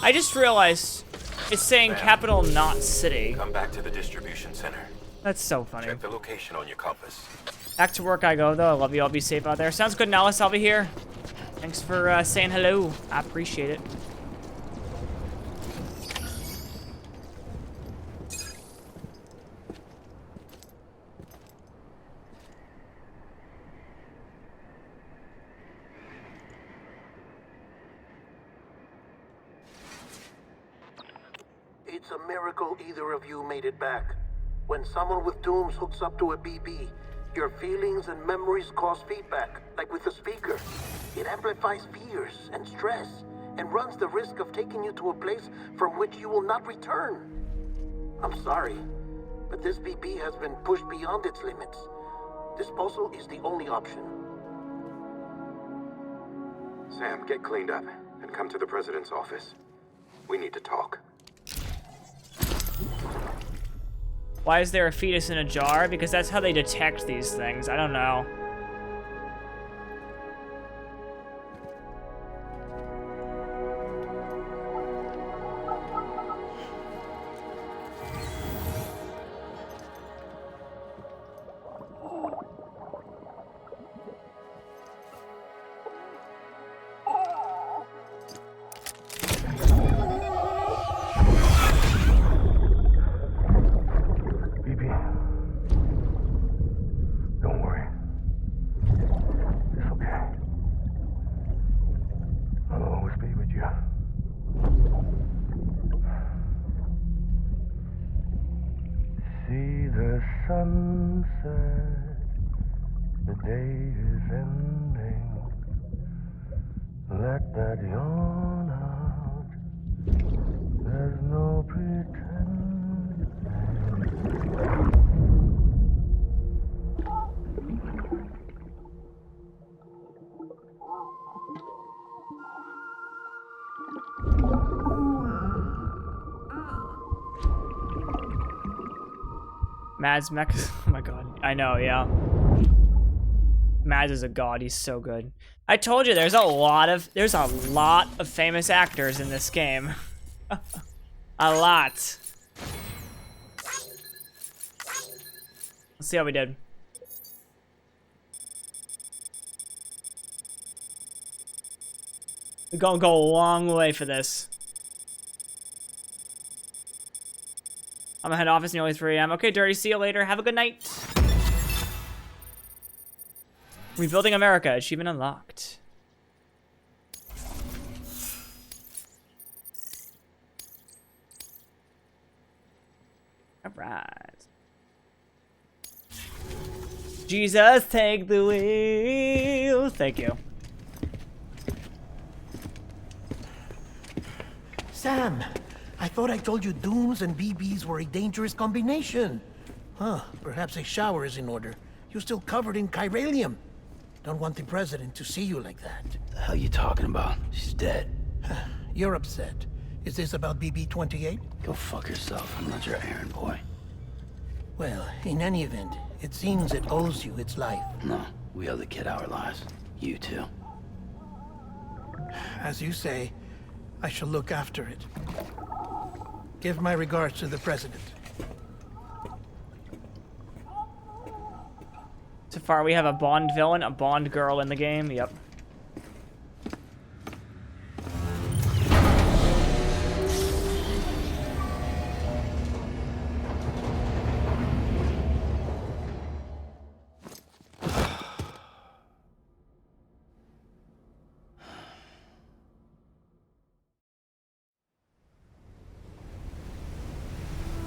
I just realized it's saying capital, not city. Come back to the distribution center. That's so funny. Check the location on your compass. Back to work I go, though. I love you. I'll be safe out there. Sounds good, Nellis. I'll be here. Thanks for saying hello. I appreciate it. It's a miracle either of you made it back. When someone with dooms hooks up to a BB, your feelings and memories cause feedback, like with a speaker. It amplifies fears and stress, and runs the risk of taking you to a place from which you will not return. I'm sorry, but this BB has been pushed beyond its limits. Disposal is the only option. Sam, get cleaned up and come to the president's office. We need to talk. Why is there a fetus in a jar? Because that's how they detect these things. I don't know. sunset, the day is ending. Let that yawn out. There's no pretending. Mads Mech. Oh my god. I know, yeah. Mads is a god. He's so good. I told you there's a lot of famous actors in this game. A lot. Let's see how we did. We're gonna go a long way for this. I'm gonna head office nearly 3 a.m. Okay, Dirty, see you later. Have a good night. Rebuilding America, achievement unlocked. All right. Jesus, take the wheel. Thank you. Sam, I thought I told you dooms and BBs were a dangerous combination. Huh, perhaps a shower is in order. You're still covered in chiralium. Don't want the president to see you like that. The hell you talking about? She's dead. You're upset. Is this about BB-28? Go fuck yourself. I'm not your errand boy. Well, in any event, it seems it owes you its life. No, we owe the kid our lives. You too. As you say, I shall look after it. Give my regards to the president. So far, we have a Bond villain, a Bond girl in the game. Yep.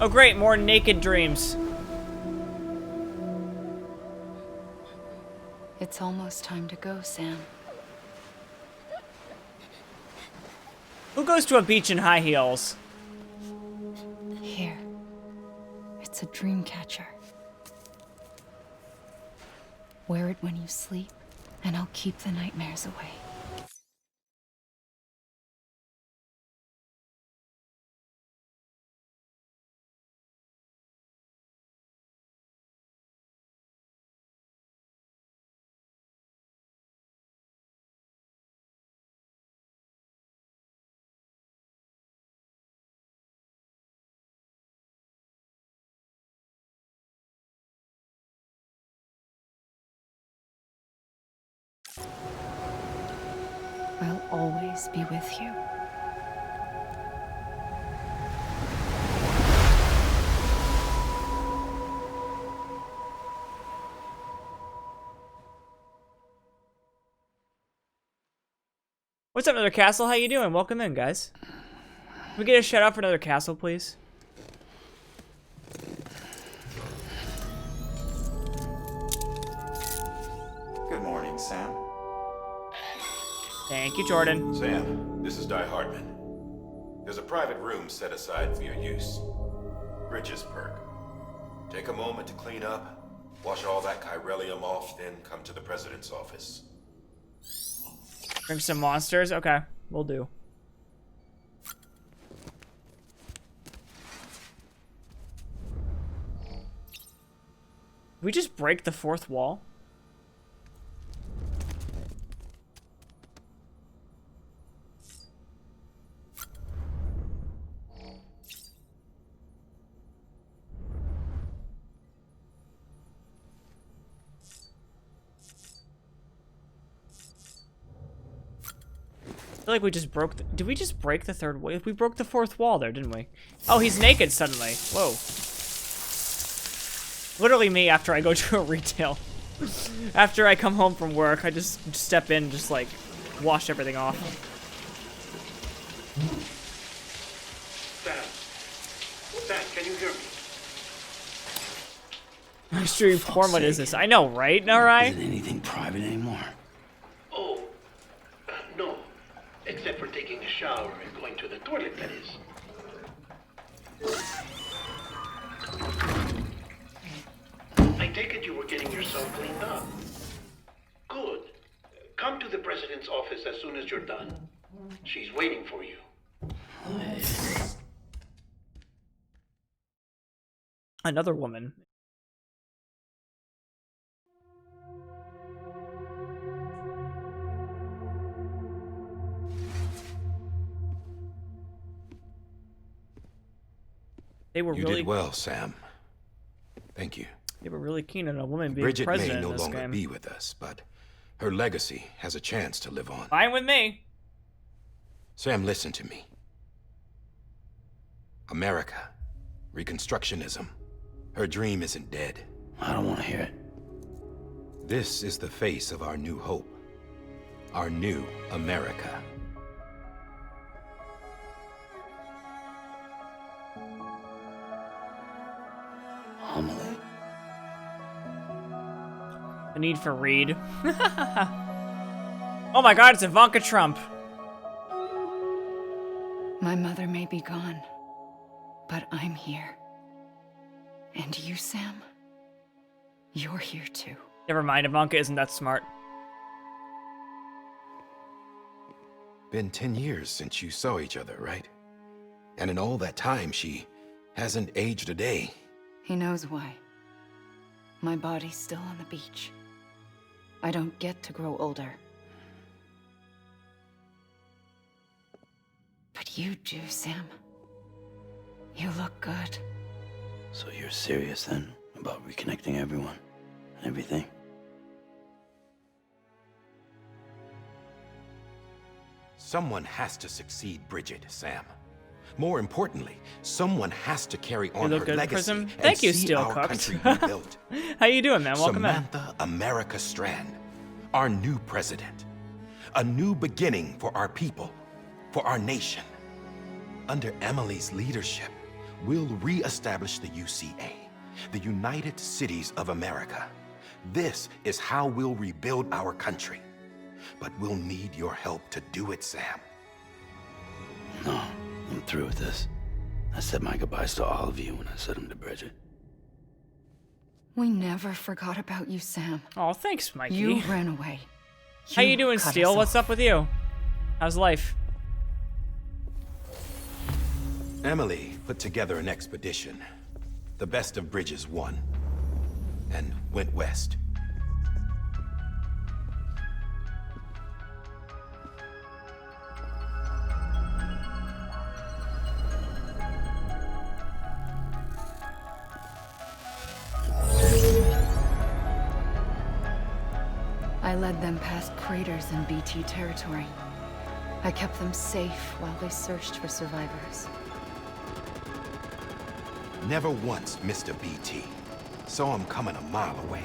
Oh great, more naked dreams. It's almost time to go, Sam. Who goes to a beach in high heels? Here. It's a dream catcher. Wear it when you sleep, and I'll keep the nightmares away. I'll always be with you. What's up, Another Castle? How you doing? Welcome in, guys. Can we get a shout out for Another Castle, please? Good morning, Sam. Thank you, Jordan. Sam, this is Die Hardman. There's a private room set aside for your use. Bridges perk. Take a moment to clean up, wash all that chiralium off, then come to the president's office. Drink some monsters? Okay, we'll do. Did we just break the fourth wall? I feel like we just broke the, did we just break the third wall? We broke the fourth wall there, didn't we? Oh, he's naked suddenly. Whoa. Literally me after I go to a retail. After I come home from work, I just step in, just like wash everything off. Sam, can you hear me? My stream porn, what is this? I know, right, Narai? Isn't anything private anymore? Oh, no. Except for taking a shower and going to the toilet, that is. I take it you were getting yourself cleaned up. Good. Come to the president's office as soon as you're done. She's waiting for you. Another woman. They were You really did well, Sam. Thank you. They were really keen on a woman being Bridget may president no in this longer game. be with us, but her legacy has a chance to live on. Fine with me. Sam, listen to me. America, Reconstructionism. Her dream isn't dead. I don't want to hear it. This is the face of our new hope. Our new America. The need for Reed. Oh my god, it's Ivanka Trump. My mother may be gone, but I'm here. And you, Sam? You're here too. Never mind, Ivanka isn't that smart. Been 10 years since you saw each other, right? And in all that time, she hasn't aged a day. He knows why. My body's still on the beach. I don't get to grow older. But you do, Sam. You look good. So you're serious then about reconnecting everyone and everything? Someone has to succeed Bridget, Sam. More importantly, someone has to carry on You her look good, legacy Prism. and Thank you, see Steel our Cooks. country rebuilt. How you doing, man? Welcome Samantha America Strand, our new president. A new beginning for our people, for our nation. Under Emily's leadership, we'll re-establish the UCA, the United Cities of America. This is how we'll rebuild our country. But we'll need your help to do it, Sam. No, I'm through with this. I said my goodbyes to all of you when I said them to Bridget. We never forgot about you, Sam. Oh, thanks, Mikey. You ran away. How you doing, cut Steel? us What's off. up with you? How's life? Emily put together an expedition. The best of Bridges won. And went west. I led them past craters in BT territory. I kept them safe while they searched for survivors. Never once missed a BT. Saw him coming a mile away.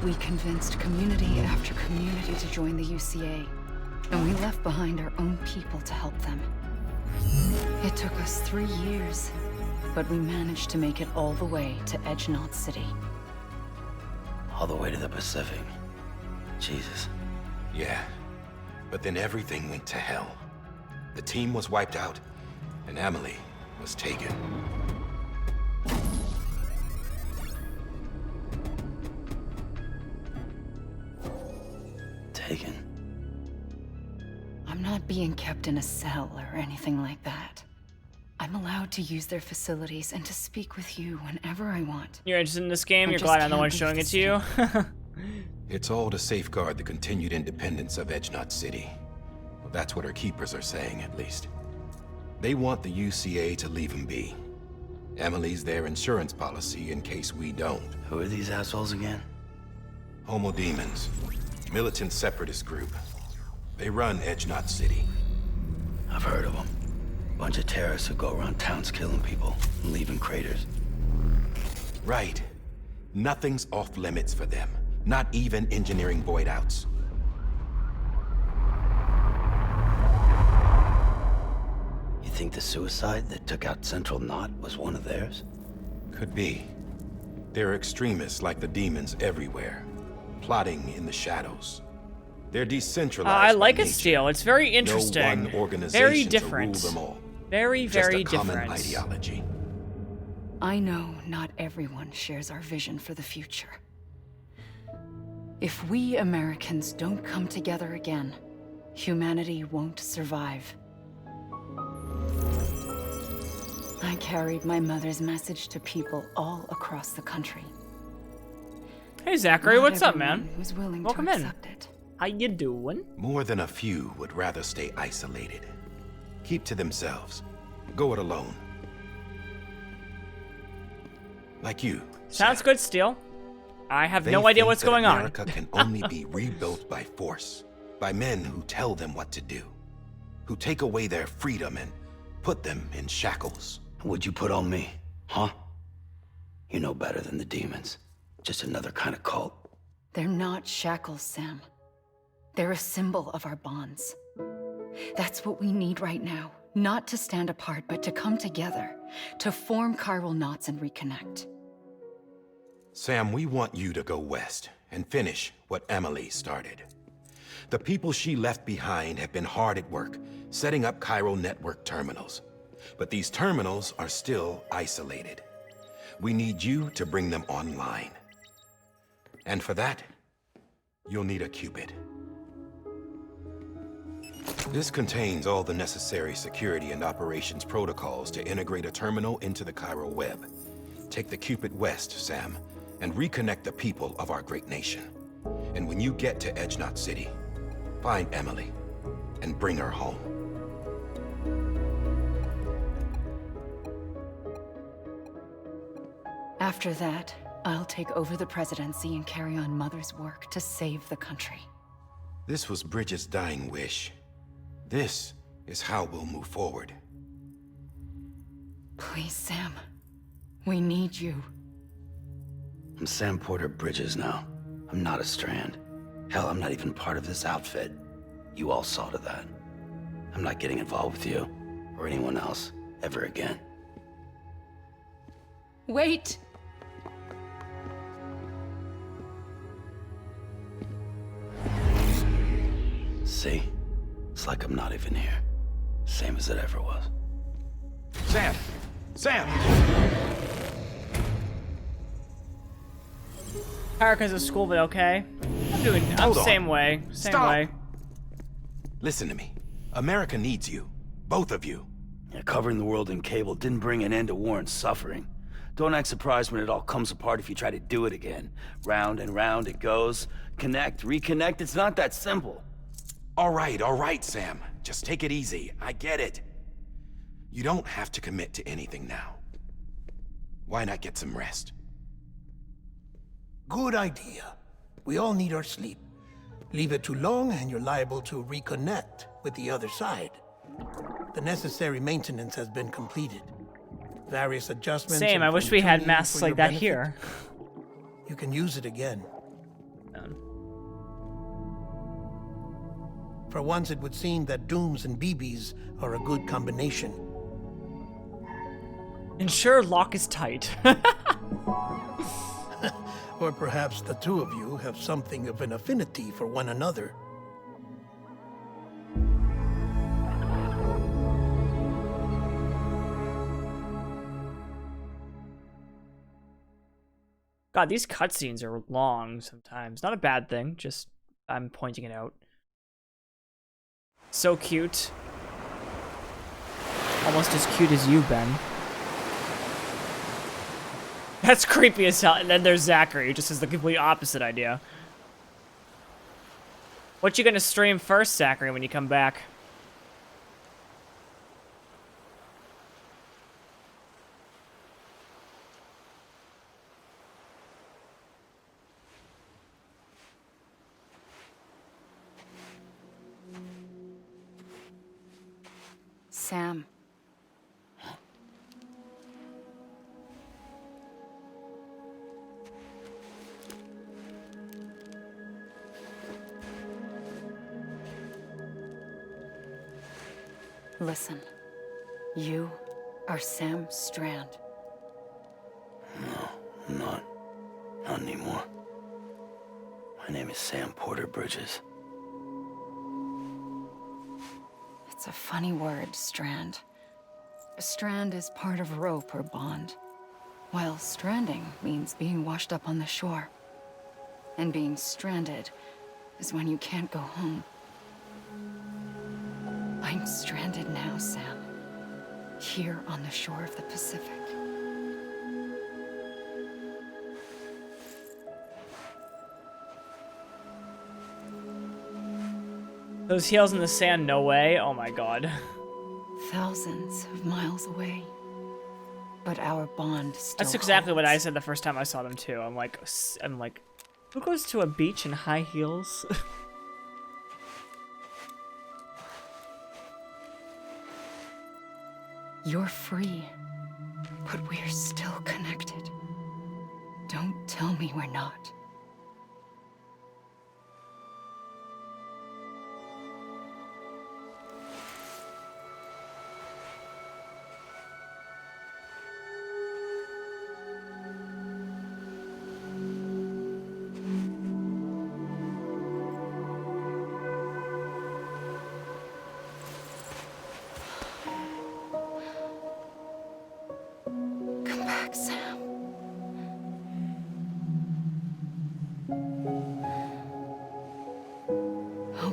We convinced community after community to join the UCA, and we left behind our own people to help them. It took us 3 years, but we managed to make it all the way to Edgenot City. All the way to the Pacific. Jesus. Yeah, but then everything went to hell. The team was wiped out, and Emily was taken. Taken? I'm not being kept in a cell or anything like that. I'm allowed to use their facilities and to speak with you whenever I want. You're interested in this game? I You're just glad I'm the can't one leave showing the it to you? It's all to safeguard the continued independence of Edgenot City. Well, that's what our keepers are saying, at least. They want the UCA to leave him be. Emily's their insurance policy in case we don't. Who are these assholes again? Homo Demons. Militant separatist group. They run Edgenot City. I've heard of them. Bunch of terrorists who go around towns killing people and leaving craters. Right. Nothing's off limits for them. Not even engineering void outs. You think the suicide that took out Central Knot was one of theirs? Could be. There are extremists like the demons everywhere, plotting in the shadows. They're decentralized. I like by it, nature. Steel. It's very interesting. No one organization very to different. rule them all. Very, Just very a common different. ideology. I know not everyone shares our vision for the future. If we Americans don't come together again, humanity won't survive. I carried my mother's message to people all across the country. Hey, Zachary, Not what's up, everyone man? was willing Welcome to in. accept it. How you doing? More than a few would rather stay isolated. Keep to themselves. Go it alone. Like you. Sounds good, Steel. I have They no idea think what's that going on. America can only be rebuilt by force, by men who tell them what to do, who take away their freedom and put them in shackles. What'd you put on me, huh? You know better than the demons. Just another kind of cult. They're not shackles, Sam. They're a symbol of our bonds. That's what we need right now, Not to stand apart, but to come together. To form chiral knots and reconnect. Sam, we want you to go west and finish what Emily started. The people she left behind have been hard at work, setting up chiral network terminals. But these terminals are still isolated. We need you to bring them online. And for that, you'll need a Cupid. This contains all the necessary security and operations protocols to integrate a terminal into the chiral web. Take the Cupid west, Sam, and reconnect the people of our great nation. And when you get to Edge Knot City, find Emily and bring her home. After that, I'll take over the presidency and carry on Mother's work to save the country. This was Bridget's dying wish. This is how we'll move forward. Please, Sam. We need you. I'm Sam Porter Bridges now. I'm not a Strand. Hell, I'm not even part of this outfit. You all saw to that. I'm not getting involved with you, or anyone else, ever again. Wait! See? It's like I'm not even here. Same as it ever was. Sam! Sam! America's a school, but okay. I'm Hold on. same way. Same Stop. way. Listen to me. America needs you. Both of you. Yeah, covering the world in cable didn't bring an end to war and suffering. Don't act surprised when it all comes apart if you try to do it again. Round and round it goes. Connect, reconnect, it's not that simple. All right, Sam. Just take it easy. I get it. You don't have to commit to anything now. Why not get some rest? Good idea. We all need our sleep. Leave it too long and you're liable to reconnect with the other side. The necessary maintenance has been completed. Various adjustments. Same. I wish we had masks like that here. You can use it again. For once, it would seem that Dooms and BBs are a good combination. Ensure lock is tight. Or perhaps the two of you have something of an affinity for one another. God, these cutscenes are long sometimes. Not a bad thing, just I'm pointing it out. So cute. Almost as cute as you, Ben. That's creepy as hell. And then there's Zachary, who just has the complete opposite idea. What you gonna stream first, Zachary, when you come back? Sam. Listen, you are Sam Strand. No, I'm not. Not anymore. My name is Sam Porter Bridges. It's a funny word, Strand. A strand is part of rope or bond, while stranding means being washed up on the shore. And being stranded is when you can't go home. I'm stranded now, Sam. Here on the shore of the Pacific. Those heels in the sand, no way. Oh my god. Thousands of miles away. But our bond still That's exactly what holds. I said the first time I saw them too. I'm like, who goes to a beach in high heels? You're free, but we're still connected. Don't tell me we're not.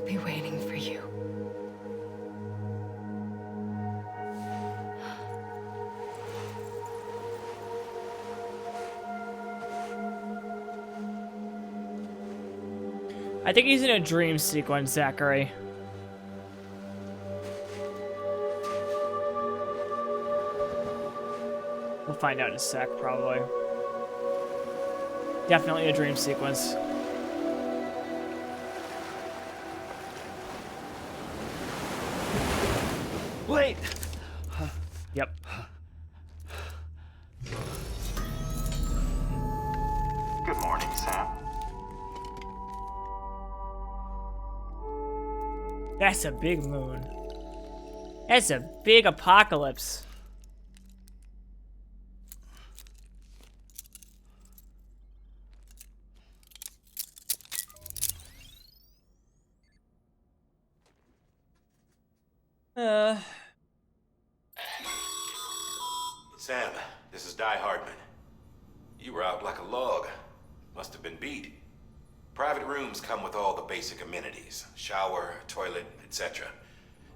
be waiting for you. I think he's in a dream sequence, Zachary. We'll find out in a sec, probably. Definitely a dream sequence. Wait! Yep. Good morning, Sam. That's a big moon. That's a big apocalypse. Sam, this is Di Hardman. You were out like a log. Must have been beat. Private rooms come with all the basic amenities. Shower, toilet, etc.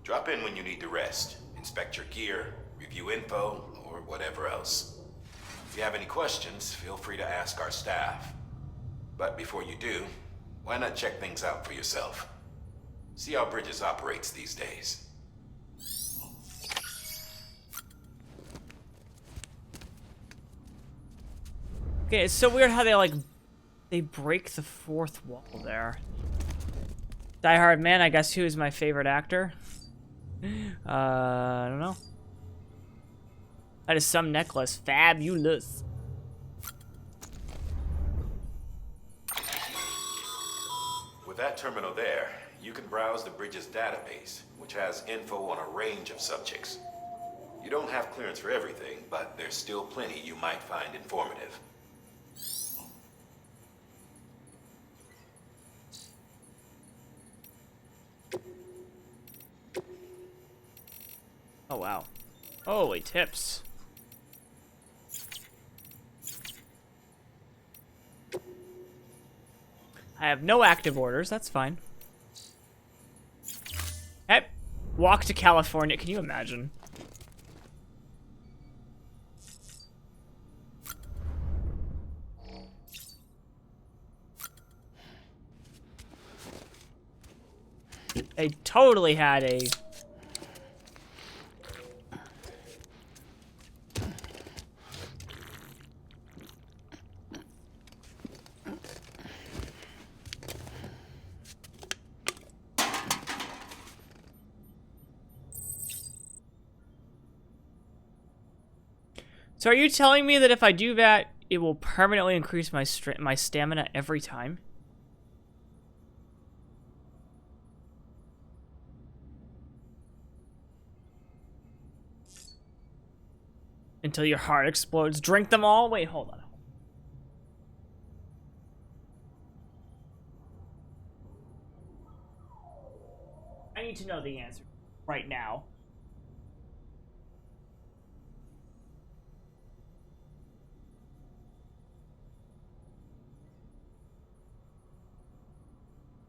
Drop in when you need to rest. Inspect your gear, review info, or whatever else. If you have any questions, feel free to ask our staff. But before you do, why not check things out for yourself? See how Bridges operates these days. Okay, it's so weird how they break the fourth wall there. Die Hard Man, I guess who is my favorite actor? I don't know. That is some necklace. Fabulous. With that terminal there, you can browse the Bridges database, which has info on a range of subjects. You don't have clearance for everything, but there's still plenty you might find informative. Oh, wow. Holy tips. I have no active orders. That's fine. Hey, walk to California. Can you imagine? They totally had a... So are you telling me that if I do that, it will permanently increase my stamina every time? Until your heart explodes. Drink them all? Wait, hold on. I need to know the answer right now.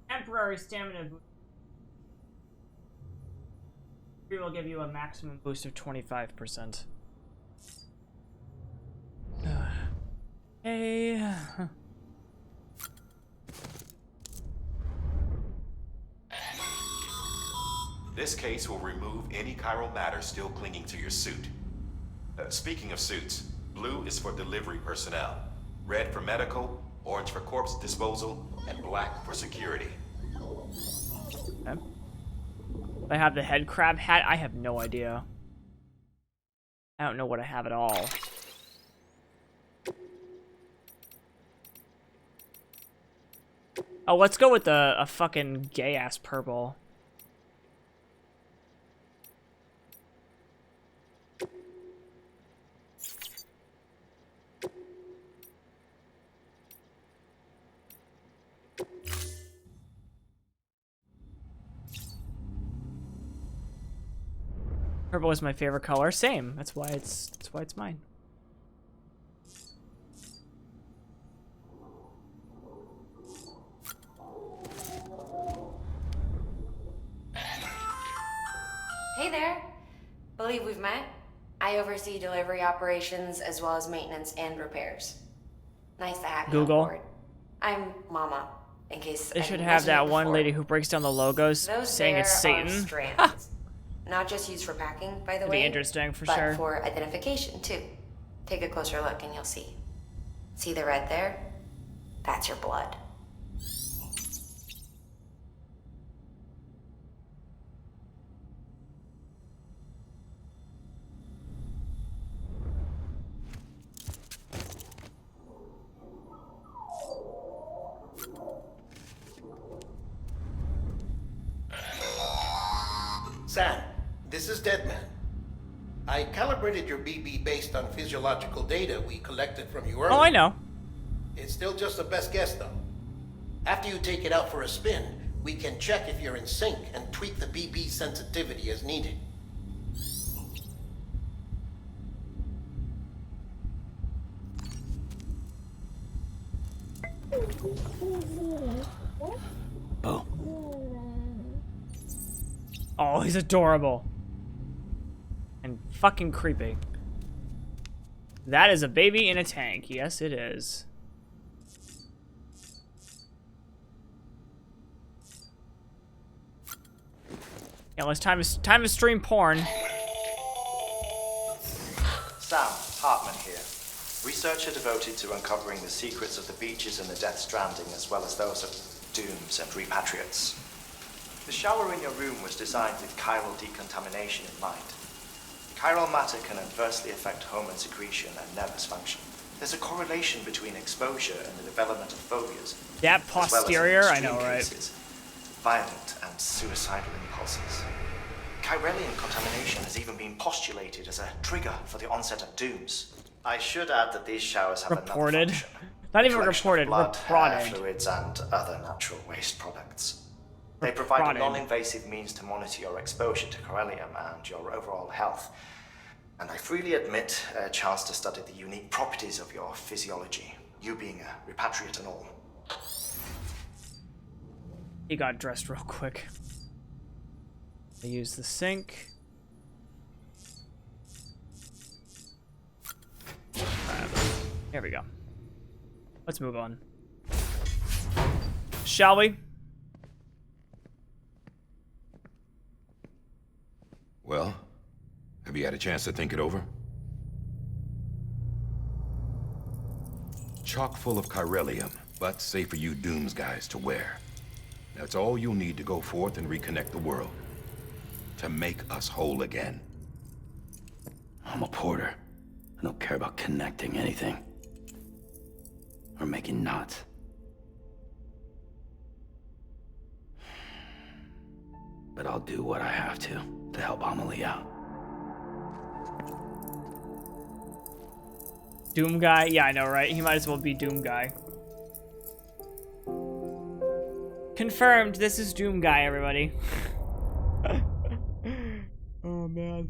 Temporary stamina boost. We will give you a maximum boost of 25%. Hey. This case will remove any chiral matter still clinging to your suit. Speaking of suits, blue is for delivery personnel, red for medical, orange for corpse disposal, and black for security. Okay. I have the head crab hat. I have no idea. I don't know what I have at all. Oh, let's go with a fucking gay-ass purple. Purple is my favorite color. Same. That's why it's mine. there. Believe we've met? I oversee delivery operations as well as maintenance and repairs. Nice to have you on Google. board. I'm Mama, in case They I should didn't have mention it that one before. lady who breaks down the logos Those saying there it's are Satan. strands. Not just used for packing, by the That'd way. be interesting for but sure. for identification, too. Take a closer look and you'll see. See the red there? That's your blood. Sam, this is Deadman. I calibrated your BB based on physiological data we collected from you earlier. Oh, I know. It's still just a best guess, though. After you take it out for a spin, we can check if you're in sync and tweak the BB sensitivity as needed. Bo. Oh, he's adorable. And fucking creepy. That is a baby in a tank. Yes, it is. Yeah, it's time to stream porn. Sam, Hartman here. Researcher devoted to uncovering the secrets of the beaches and the Death Stranding, as well as those of dooms and repatriates. The shower in your room was designed with chiral decontamination in mind. Chiral matter can adversely affect hormone secretion and nervous function. There's a correlation between exposure and the development of phobias. That posterior, as well as, I in know, extreme right? cases, violent and suicidal impulses. Chiralian contamination has even been postulated as a trigger for the onset of dooms. I should add that these showers have Reported. another function. Not even Collection reported, of blood, hair, reported. fluids, and other natural waste products. They provide a Reported. non-invasive means to monitor your exposure to chiralium and your overall health. And I freely admit a chance to study the unique properties of your physiology, you being a repatriate and all. He got dressed real quick. I use the sink. Alright, here we go. Let's move on. Shall we? Well, have you had a chance to think it over? Chock full of chiralium, but safe for you Dooms guys to wear. That's all you'll need to go forth and reconnect the world. To make us whole again. I'm a porter. I don't care about connecting anything. Or making knots. But I'll do what I have to help Amelie out. Doom guy? Yeah, I know, right? He might as well be Doom guy. Confirmed, this is Doom guy, everybody. Oh, man.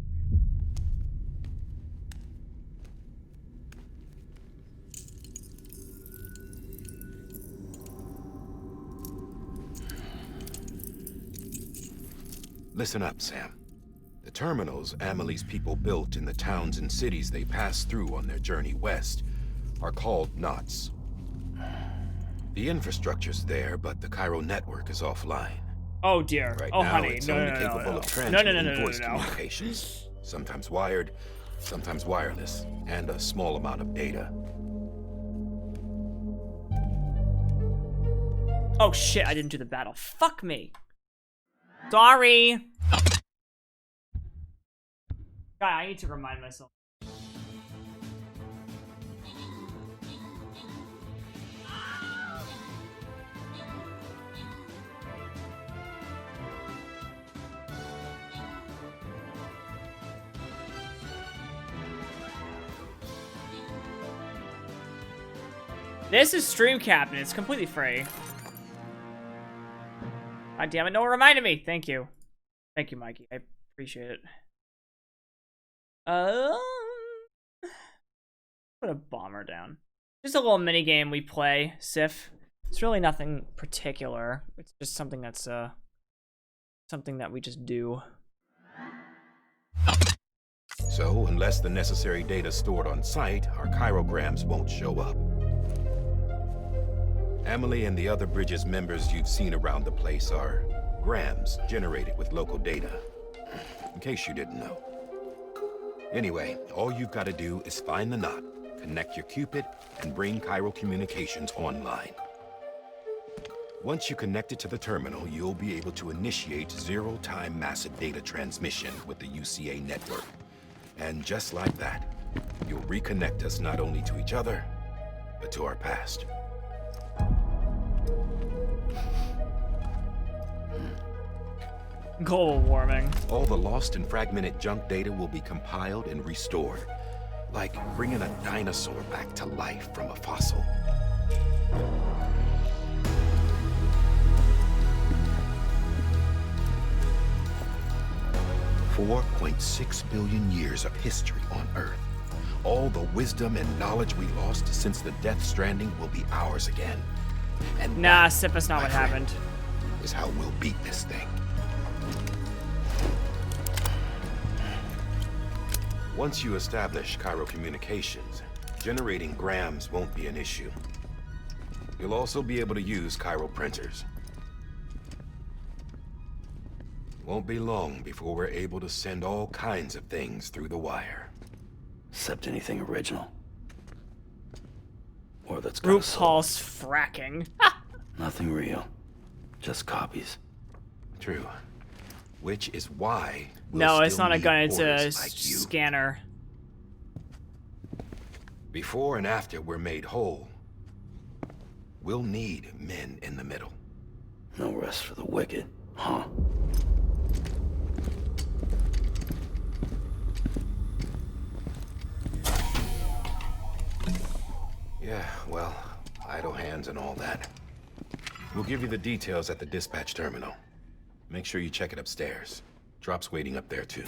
Listen up, Sam. The terminals Amelie's people built in the towns and cities they passed through on their journey west are called knots. The infrastructure's there, but the Cairo network is offline. Oh dear. Right Oh now, honey. it's No, only no, no, capable no, of no. transmitting voice No. communications. Sometimes wired, sometimes wireless, and a small amount of data. Oh shit, I didn't do the battle. Fuck me. Sorry. God, I need to remind myself. This is Stream Captain. It's completely free. God damn it, no one reminded me. Thank you. Thank you, Mikey. I appreciate it. Put a bomber down. Just a little mini game we play, Sif. It's really nothing particular. It's just something that's something that we just do. So, unless the necessary data stored on site, our chirograms won't show up. Emily and the other Bridges members you've seen around the place are grams generated with local data. In case you didn't know. Anyway, all you've got to do is find the knot, connect your Cupid, and bring Chiral Communications online. Once you connect it to the terminal, you'll be able to initiate zero-time massive data transmission with the UCA network. And just like that, you'll reconnect us not only to each other, but to our past. Global warming. All the lost and fragmented junk data will be compiled and restored. Like bringing a dinosaur back to life from a fossil. $4.6 billion years of history on Earth. All the wisdom and knowledge we lost since the Death Stranding will be ours again. And nah, Sip, that's not what happened. Is how we'll beat this thing. Once you establish Chiral Communications, generating grams won't be an issue. You'll also be able to use Chiral printers. Won't be long before we're able to send all kinds of things through the wire. Except anything original. Or that's got a soul. RuPaul's fracking. Nothing real. Just copies. True. Which is why no, it's not a gun, it's a like scanner. Before and after we're made whole, we'll need men in the middle. No rest for the wicked, huh? Yeah, well, idle hands and all that. We'll give you the details at the dispatch terminal. Make sure you check it upstairs. Drop's waiting up there, too.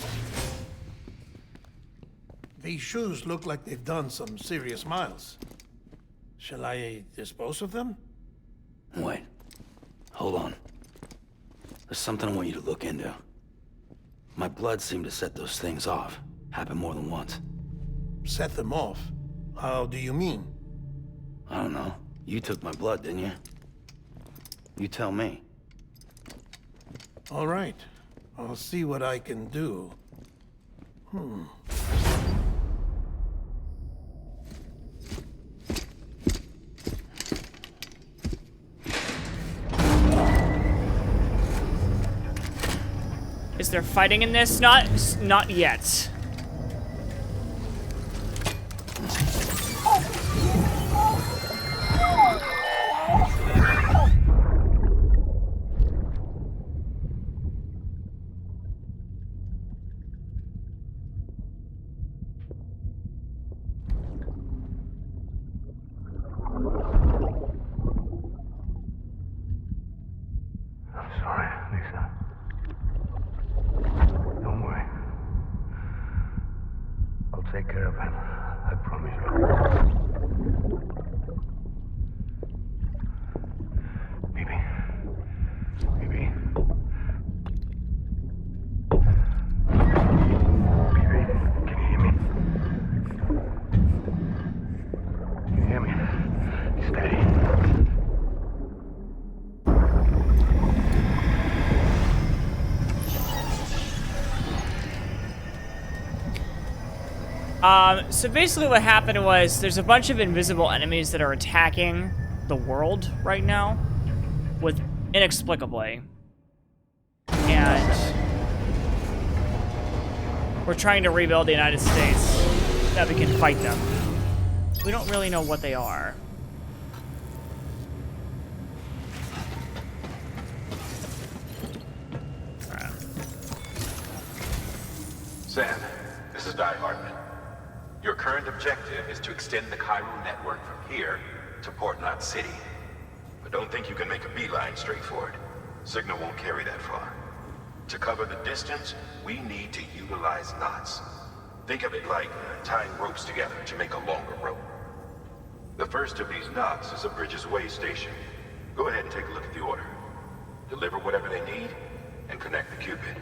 These shoes look like they've done some serious miles. Shall I dispose of them? Wait. Hold on. There's something I want you to look into. My blood seemed to set those things off. Happened more than once. Set them off? How do you mean? I don't know. You took my blood, didn't you? You tell me. All right. I'll see what I can do. Is there fighting in this? Not yet. Take care of him. I promise you. Baby. Baby. Baby, can you hear me? Can you hear me? Steady. So basically what happened was there's a bunch of invisible enemies that are attacking the world right now with inexplicably. And we're trying to rebuild the United States that we can fight them. We don't really know what they are. Sam, this is Di Hartman. Your current objective is to extend the Chiral network from here to Port Knot City. But don't think you can make a beeline straight for it. Signal won't carry that far. To cover the distance, we need to utilize knots. Think of it like tying ropes together to make a longer rope. The first of these knots is a Bridges Way station. Go ahead and take a look at the order. Deliver whatever they need, and connect the Cupid.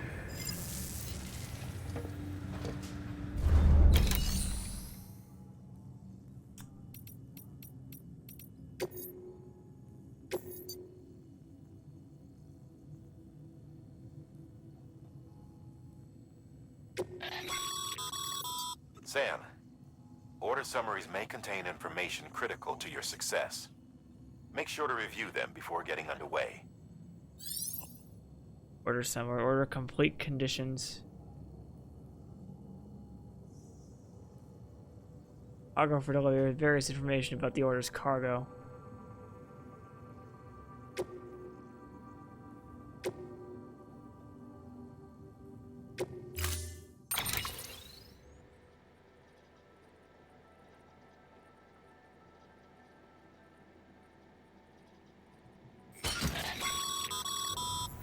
Sam, order summaries may contain information critical to your success. Make sure to review them before getting underway. Order summary. Order complete conditions. Cargo for delivery with various information about the order's cargo.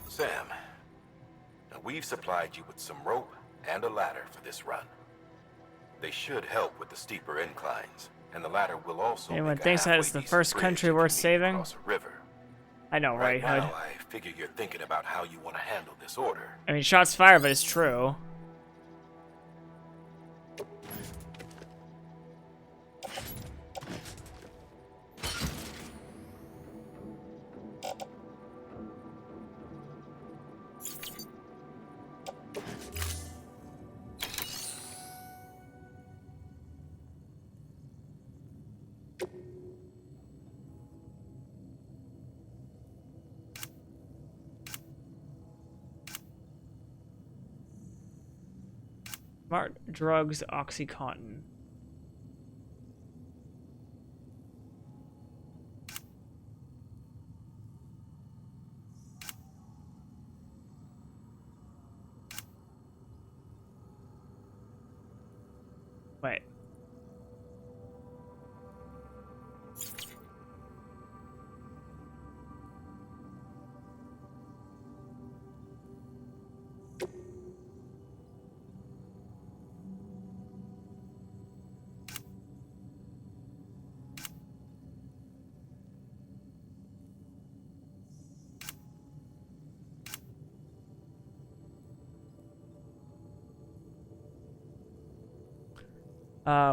Sam, now we've supplied you with some rope and a ladder for this run. They should help with the steeper inclines, and the ladder will also Anyone make a thinks that halfway it's the decent first bridge country if you worth need to saving? cross a river. I know, right, Hood? Now, I figure you're thinking about how you want to handle this order. I mean, shots fired, but it's true. Smart drugs, OxyContin. Wait.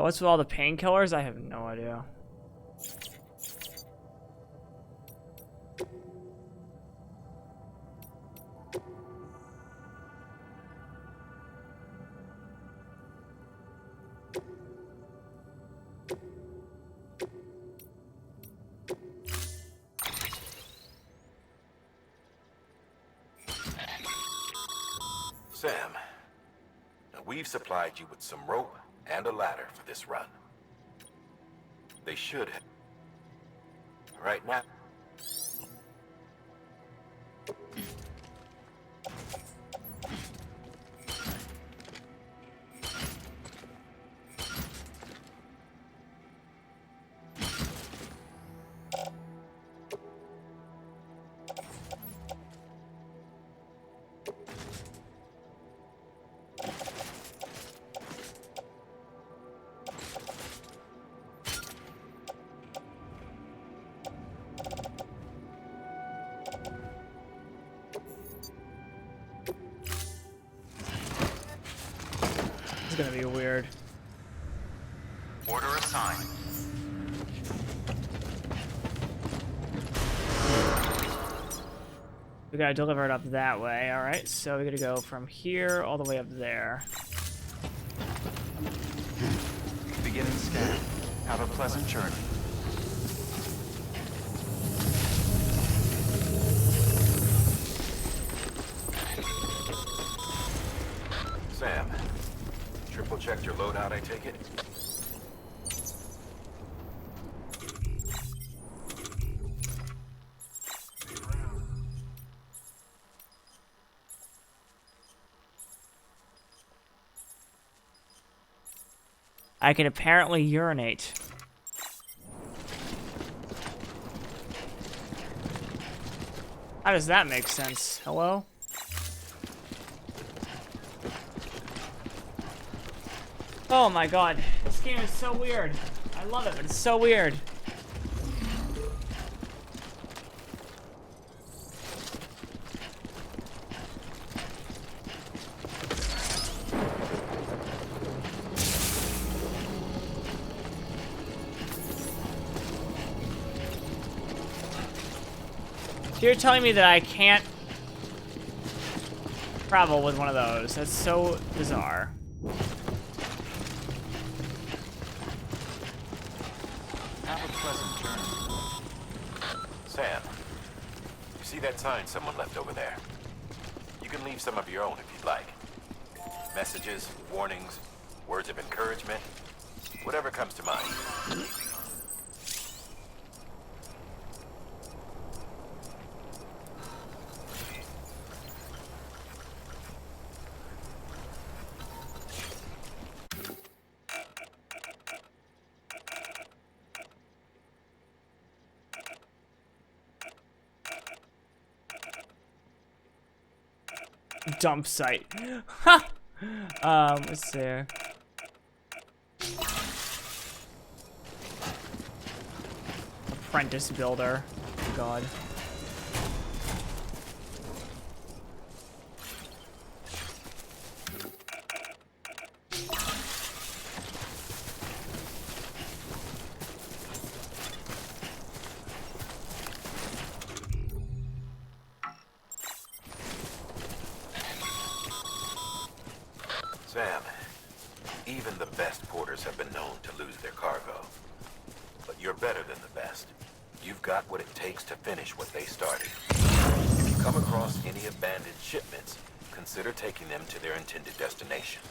What's with all the painkillers? I have no idea. Sam, now we've supplied you with some rope and a ladder for this run. They should have. Right now. It's gonna be weird. Order assigned. We gotta deliver it up that way. All right, so we gotta go from here all the way up there. Beginning scan. Have a pleasant journey. Sam, triple checked your loadout, I take it? I can apparently urinate. How does that make sense? Hello? Oh my god, this game is so weird. I love it, but it's so weird. You're telling me that I can't travel with one of those. That's so bizarre. pleasant journey. Sam, you see that sign someone left over there? You can leave some of your own if you'd like. Messages, warnings, words of encouragement, whatever comes to mind. Dump site. Ha! What's there? Apprentice builder. God. Sam, even the best porters have been known to lose their cargo. But you're better than the best. You've got what it takes to finish what they started. If you come across any abandoned shipments, consider taking them to their intended destination.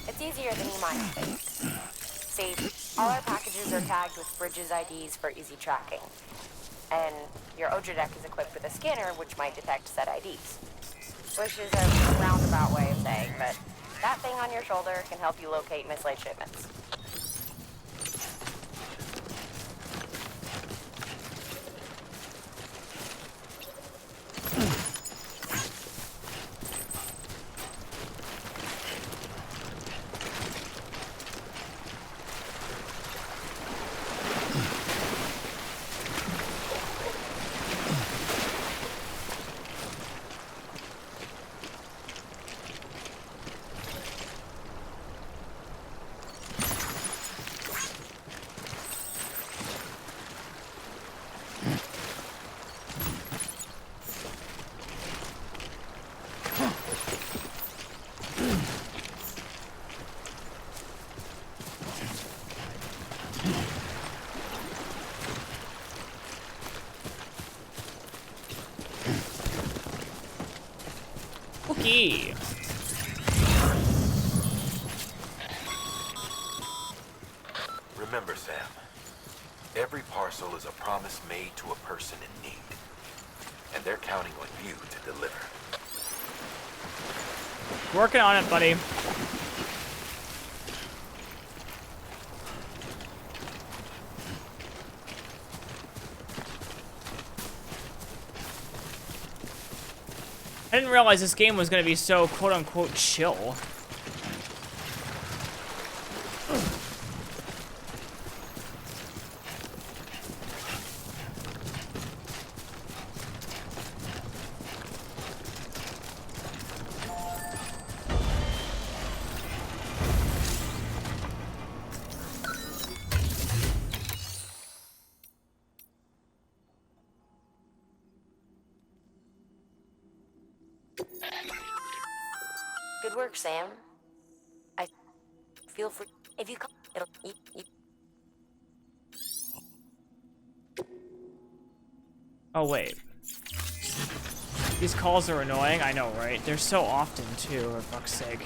It's easier than you might think. See, all our packages are tagged with Bridges IDs for easy tracking. And your Odra deck is equipped with a scanner which might detect said IDs. Which is a roundabout way of saying, but that thing on your shoulder can help you locate mislaid shipments. Okay. Remember, Sam, every parcel is a promise made to a person in need. And they're counting on you to deliver. Working on it, buddy. I didn't realize this game was going to be so quote-unquote chill. Good work, Sam. I feel free. If you come, it'll. Oh, wait. These calls are annoying, I know, right? They're so often, too, for fuck's sake.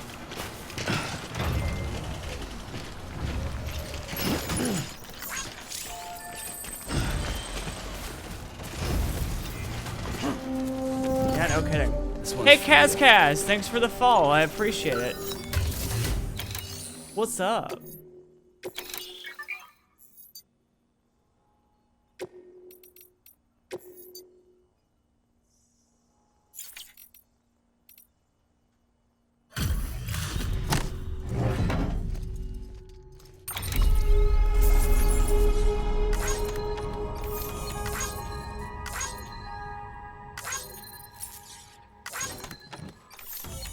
Yeah, no kidding. Hey, Kaz, thanks for the follow. I appreciate it. What's up?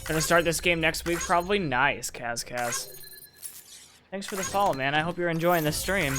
Gonna start this game next week, probably. Nice, Kaz. Thanks for the follow, man. I hope you're enjoying the stream.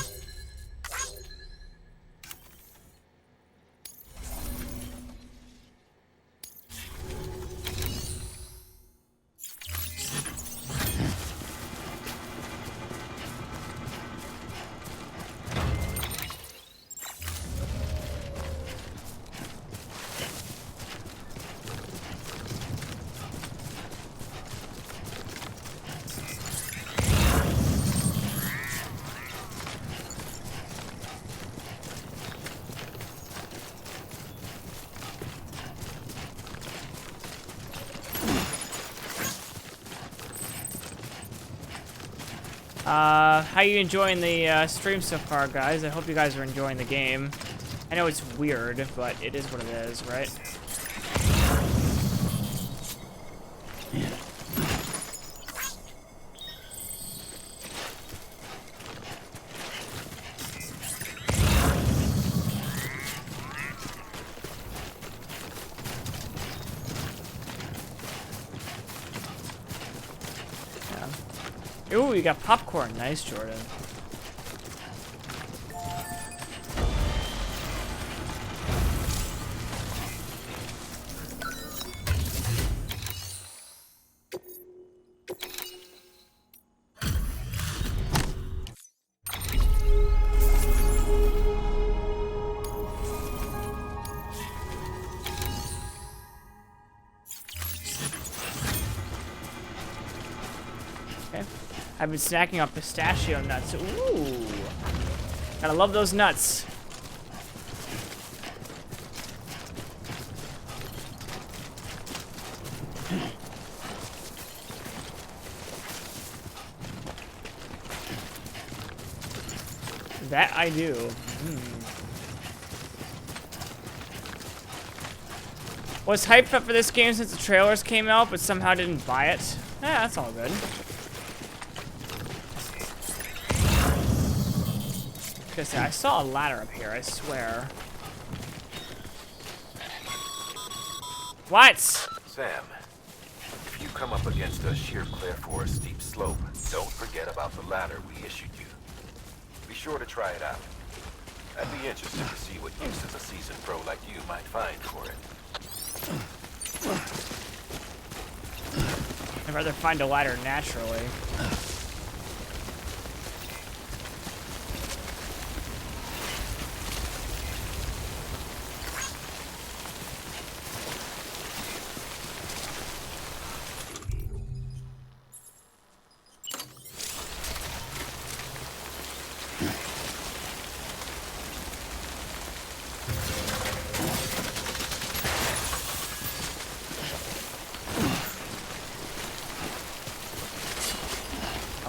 How you enjoying the stream so far, guys? I hope you guys are enjoying the game. I know it's weird, but it is what it is, right? Ooh, you got popcorn. Nice, Jordan. I've been snacking on pistachio nuts. Ooh. Gotta love those nuts. That I do. Was hyped up for this game since the trailers came out, but somehow didn't buy it. Yeah, that's all good. I saw a ladder up here, I swear. What? Sam, if you come up against a sheer cliff or a steep slope, don't forget about the ladder we issued you. Be sure to try it out. I'd be interested to see what uses a seasoned pro like you might find for it. I'd rather find a ladder naturally.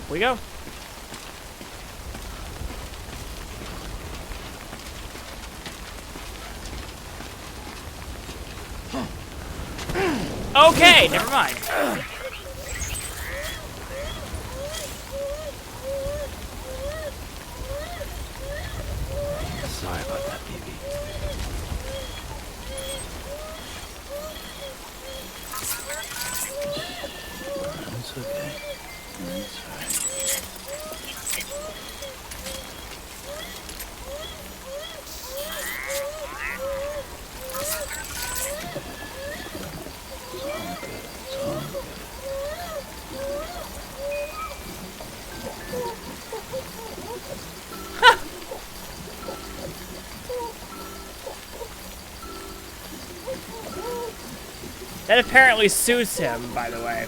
We go. Okay, never mind. Sorry about that, baby. It's okay. It's fine. That apparently suits him, by the way.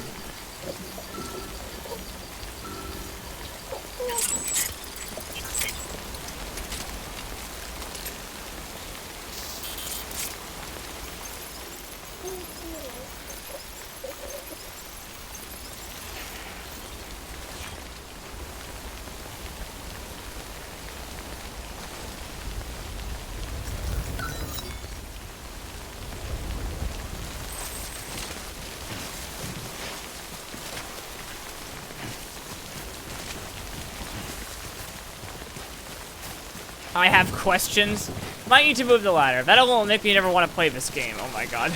I have questions. Might need to move the ladder. That'll make me never want to play this game. Oh my god.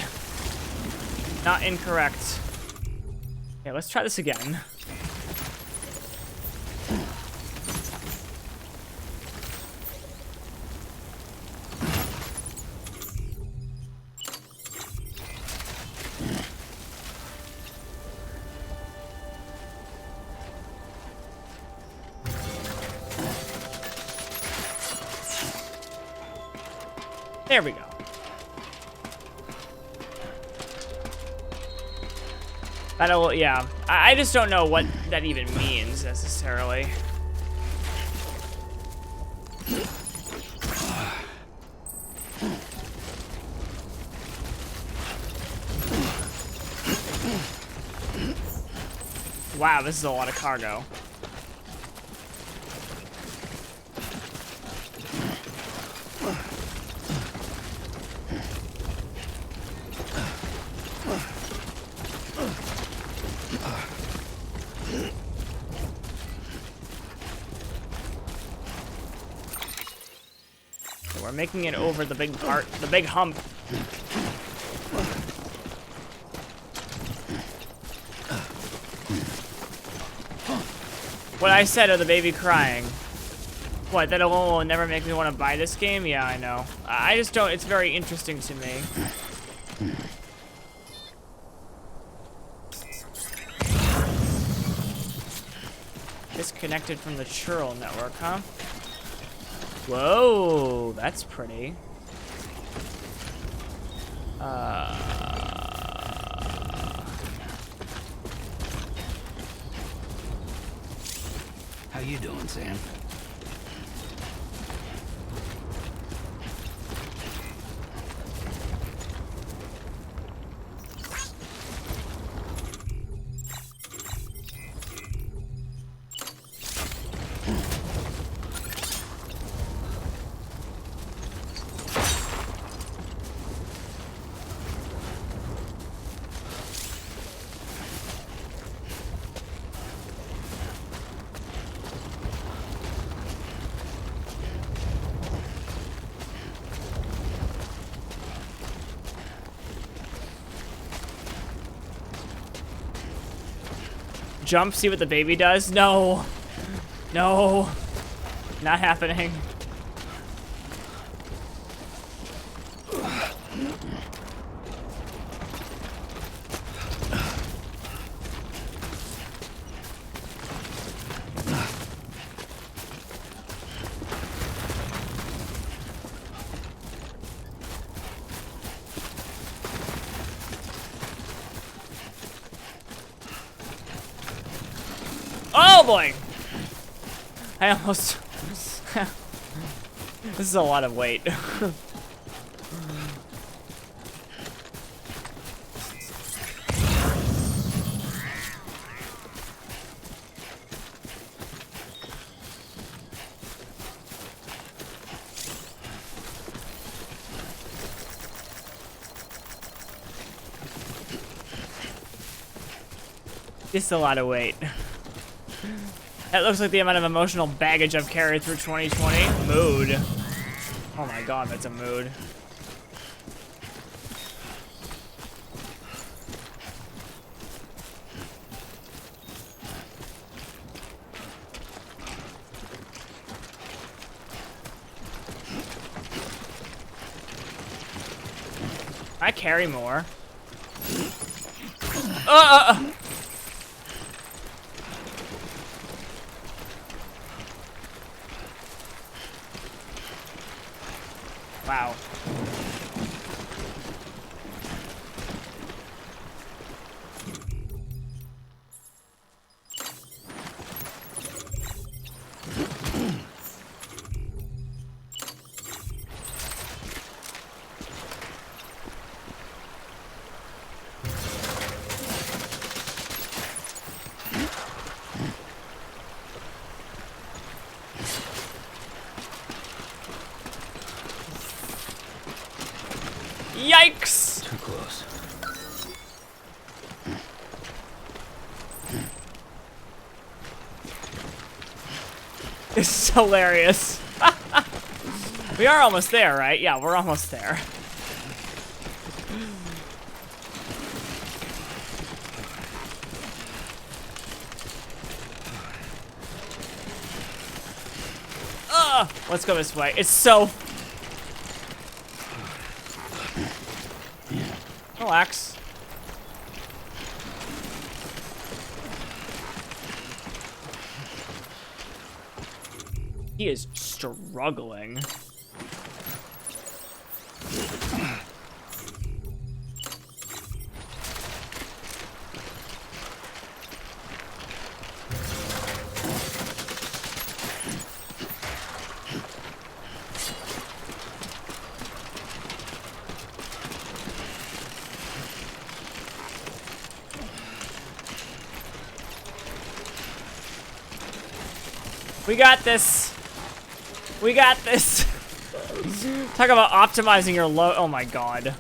Not incorrect. Okay, let's try this again. There we go. That'll, yeah. I just don't know what that even means, necessarily. Wow, this is a lot of cargo. So we're making it over the big part, the big hump. What I said of the baby crying. What, that alone will never make me want to buy this game? Yeah, I know. I just don't, it's very interesting to me. Disconnected from the Churl network, huh? Whoa, that's pretty. How you doing, Sam? Jump, see what the baby does? No. No. Not happening. Oh boy! I almost... This is a lot of weight. It's a lot of weight. That looks like the amount of emotional baggage I've carried through 2020. Mood. Oh my god, that's a mood. I carry more. Wow. Yikes! Too close. This is hilarious. We are almost there, right? Yeah, we're almost there. Let's go this way. It's so... Relax. He is struggling. We got this. We got this. Talk about optimizing your load. Oh my god.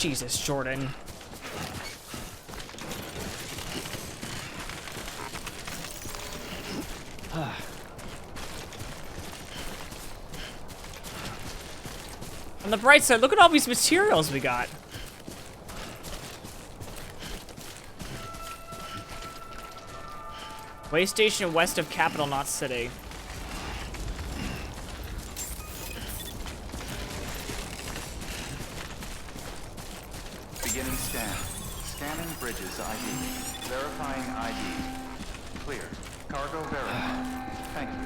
Jesus, Jordan. On the bright side, look at all these materials we got. Way station west of Capital Knot City. Beginning scan. Scanning Bridges ID. Verifying ID. Clear. Cargo verified. Thank you.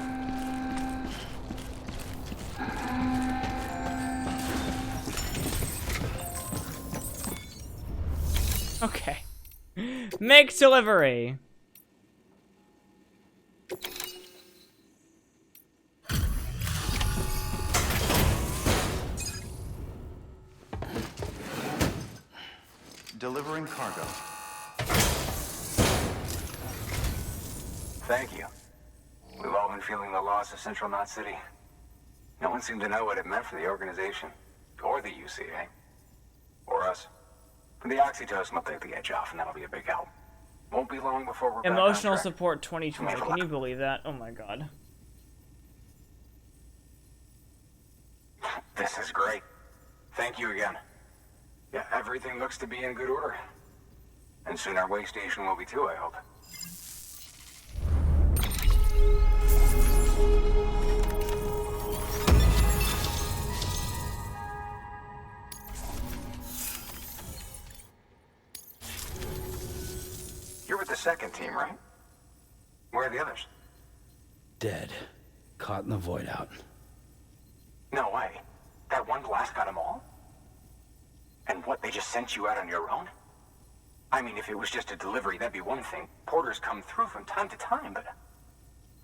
Okay. Make delivery. Delivering cargo. Thank you. We've all been feeling the loss of Central Knot City. No one seemed to know what it meant for the organization, or the UCA, or us. But the oxytocin will take the edge off, and that'll be a big help. Won't be long before we're Emotional back on track. support 2020. Can you believe that? Oh my god. This is great. Thank you again. Yeah, everything looks to be in good order. And soon our way station will be too, I hope. You're with the second team, right? Where are the others? Dead. Caught in the void out. No way. That one blast got them all? And what, they just sent you out on your own? I mean, if it was just a delivery, that'd be one thing. Porters come through from time to time, but...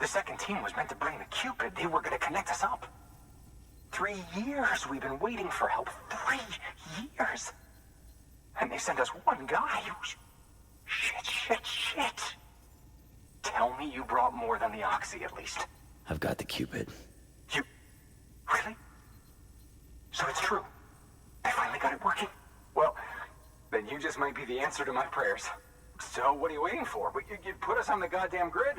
The second team was meant to bring the Cupid. They were gonna connect us up. 3 years we've been waiting for help. 3 years! And they sent us one guy who's... Shit. Tell me you brought more than the Oxy, at least. I've got the Cupid. You... Really? So it's true. They finally got it working. Well, then you just might be the answer to my prayers. So what are you waiting for? You put us on the goddamn grid.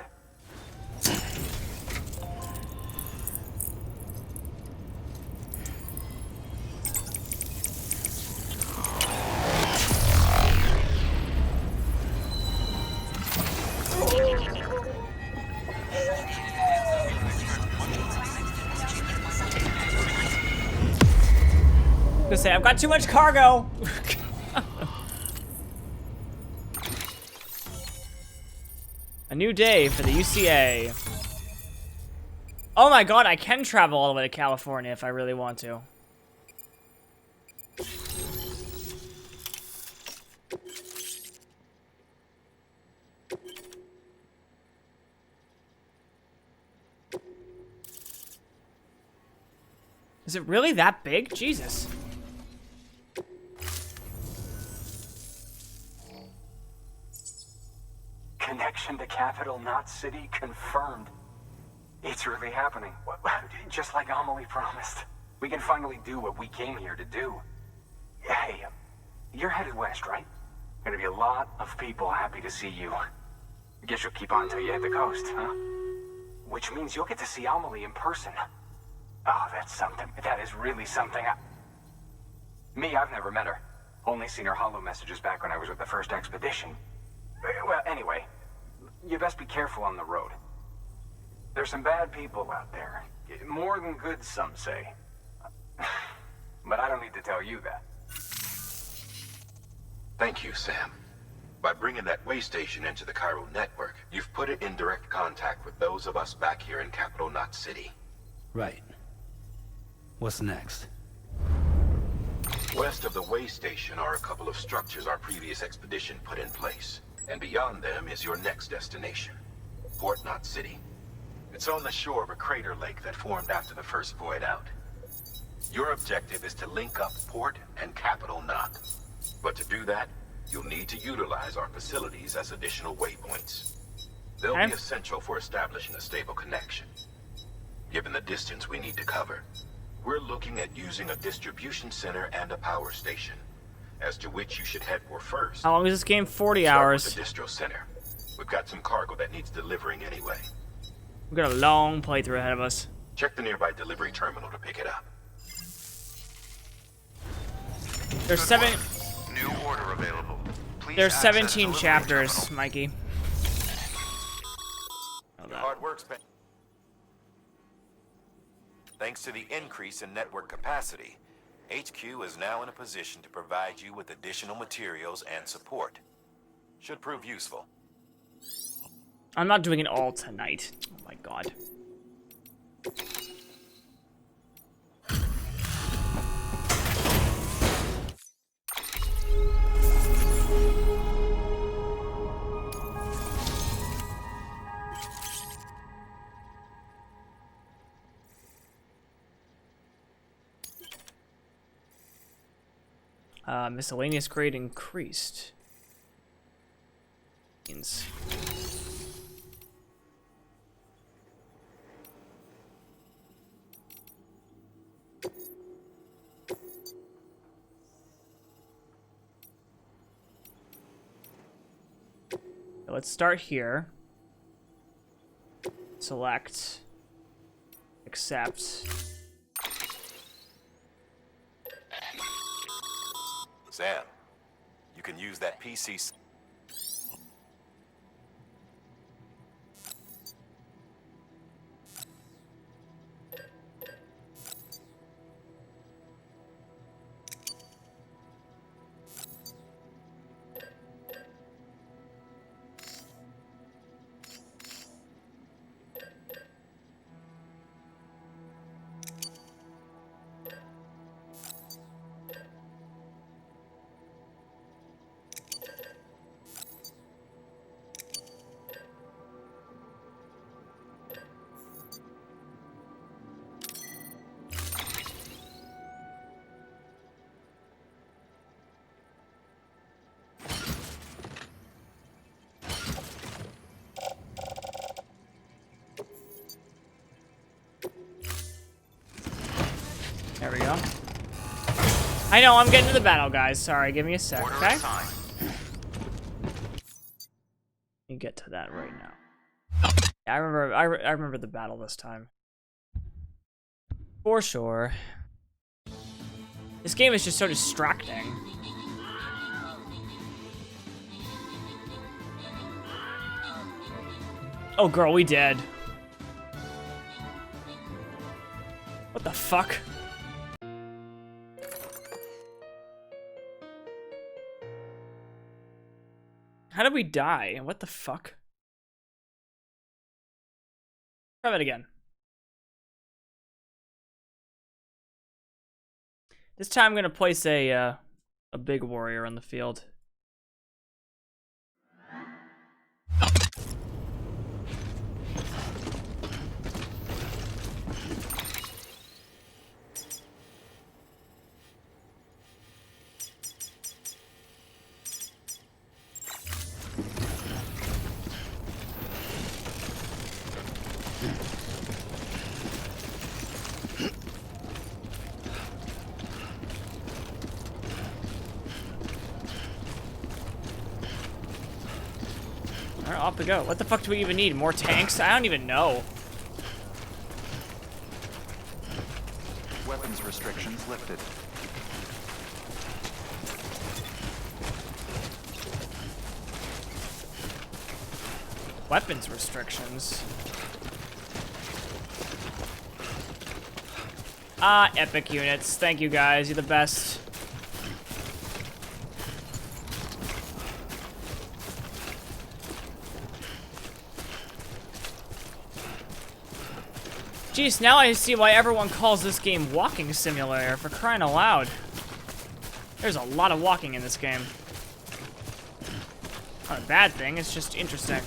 Gonna say, I've got too much cargo. A new day for the UCA. Oh my god, I can travel all the way to California if I really want to. Is it really that big? Jesus. Connection to Capital Knot City confirmed. It's really happening. Just like Amelie promised. We can finally do what we came here to do. Hey, you're headed west, right? Gonna be a lot of people happy to see you. I guess you'll keep on till you hit the coast, huh? Which means you'll get to see Amelie in person. Oh, that's something. That is really something. Me, I've never met her. Only seen her holo messages back when I was with the first expedition. Well, anyway, you best be careful on the road. There's some bad people out there. More than good, some say. But I don't need to tell you that. Thank you, Sam. By bringing that way station into the Cairo network, you've put it in direct contact with those of us back here in Capital Knot City. Right. What's next? West of the way station are a couple of structures our previous expedition put in place. And beyond them is your next destination, Port Knot City. It's on the shore of a crater lake that formed after the first void out. Your objective is to link up Port and Capital Knot. But to do that, you'll need to utilize our facilities as additional waypoints. They'll be essential for establishing a stable connection. Given the distance we need to cover, we're looking at using a distribution center and a power station. as to which you should head for first. How long is this game? 40 Start hours. with the distro center. We've got some cargo that needs delivering anyway. We've got a long playthrough ahead of us. Check the nearby delivery terminal to pick it up. There's seven. New order available. Please There's access 17 delivery chapters, terminal. Mikey. Hard work spent. Thanks to the increase in network capacity, HQ is now in a position to provide you with additional materials and support. Should prove useful. I'm not doing it all tonight. Oh my god. Miscellaneous grade increased. Means. Let's start here. Select. Accept. Sam, you can use that PC. There we go. I know, I'm getting to the battle, guys. Sorry, give me a sec, okay? You get to that right now. Yeah, I remember the battle this time. For sure. This game is just so distracting. Oh, girl, we dead. What the fuck? How did we die? What the fuck? Try that again. This time I'm gonna place a big warrior on the field. Alright, off we go. What the fuck do we even need? More tanks? I don't even know. Weapons restrictions lifted. Weapons restrictions. Ah, epic units. Thank you guys. You're the best. Jeez, now I see why everyone calls this game Walking Simulator, for crying out loud. There's a lot of walking in this game. Not a bad thing, it's just interesting.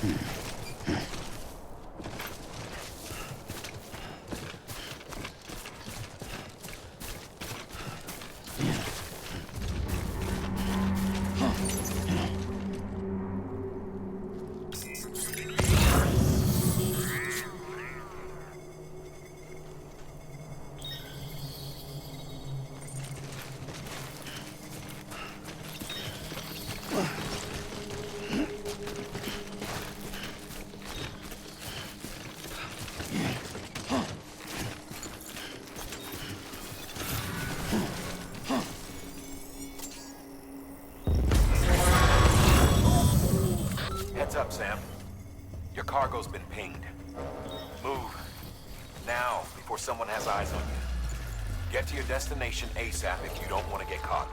Heads up, Sam. Your cargo's been pinged. Move. Now, before someone has eyes on you. Get to your destination ASAP if you don't want to get caught.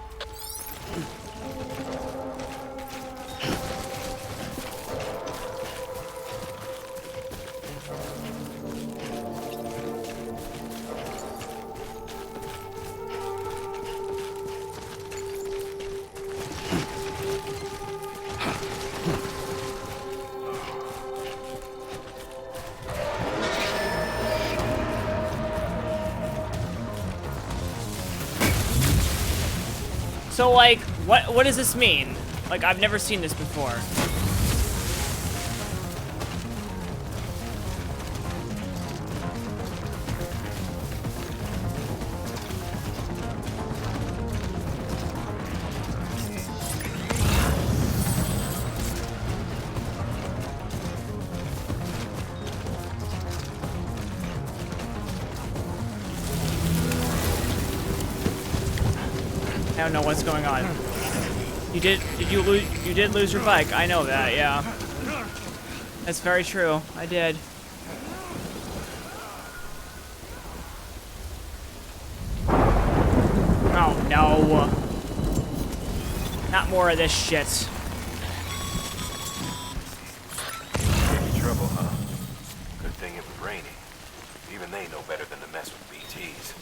So, like, what does this mean? Like, I've never seen this before. I don't know what's going on. You did lose your bike. I know that, yeah. That's very true. I did. Oh no. Not more of this shit. Any trouble, huh? Good thing it was raining. Even they know better than to mess with BTs.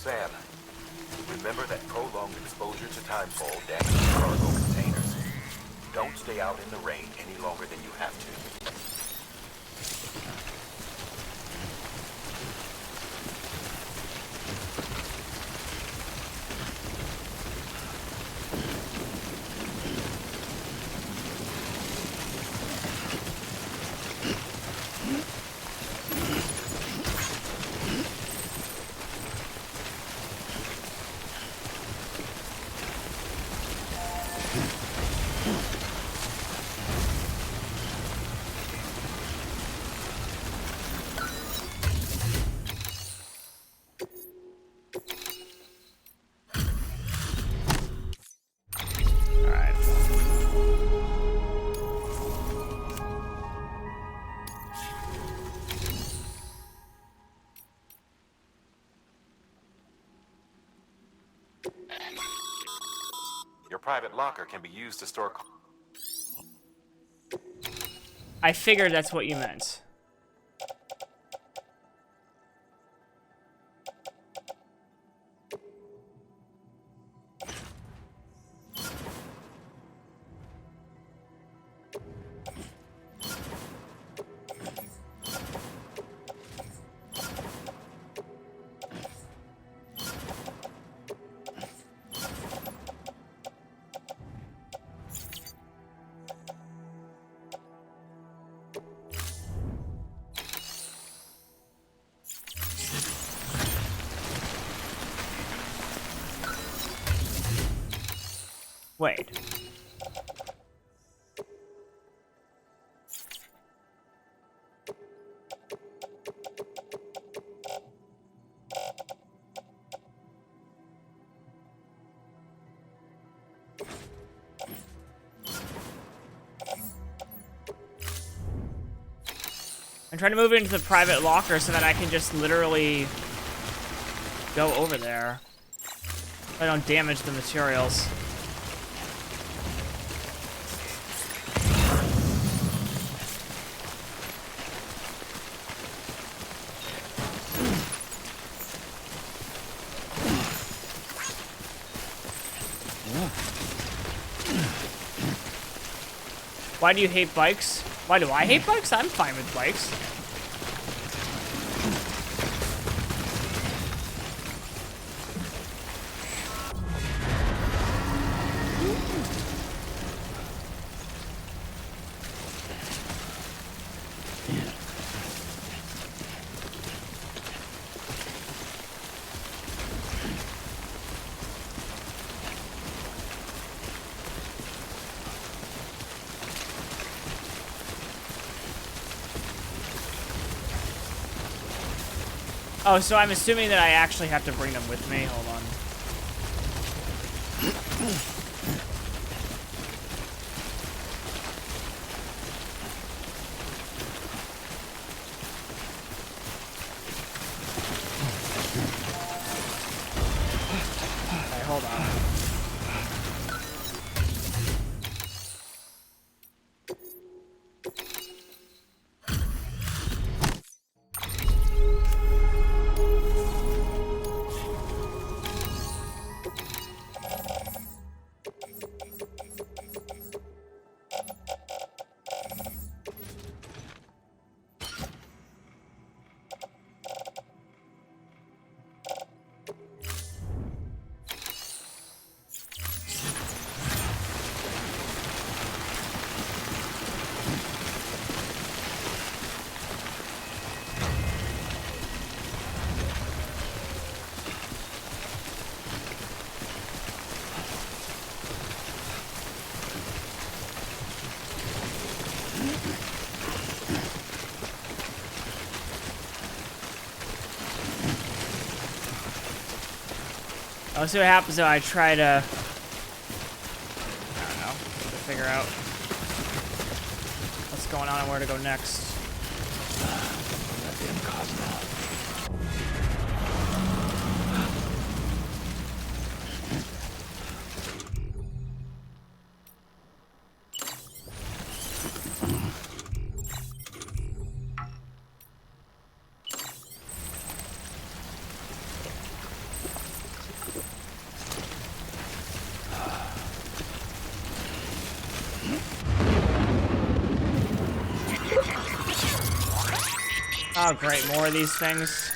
Sam, remember that prolonged exposure to timefall damages cargo containers. Don't stay out in the rain any longer than you have to. Your private locker can be used to store... I figured that's what you meant. Wait. I'm trying to move it into the private locker so that I can just literally go over there. So I don't damage the materials. Why do you hate bikes? Why do I hate bikes? I'm fine with bikes. Oh, so I'm assuming that I actually have to bring them with me. Hold on. Alright, hold on. I'll see what happens if I try to, I don't know, to figure out what's going on and where to go next. Goddamn Cosmo. Oh great, more of these things.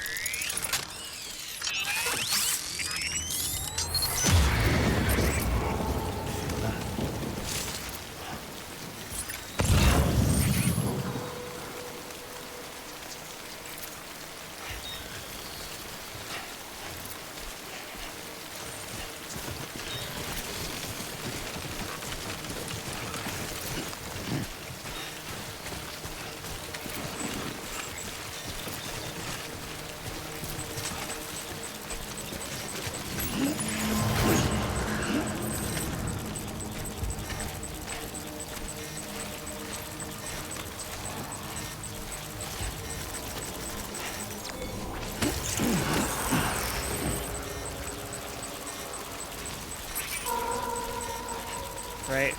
Right.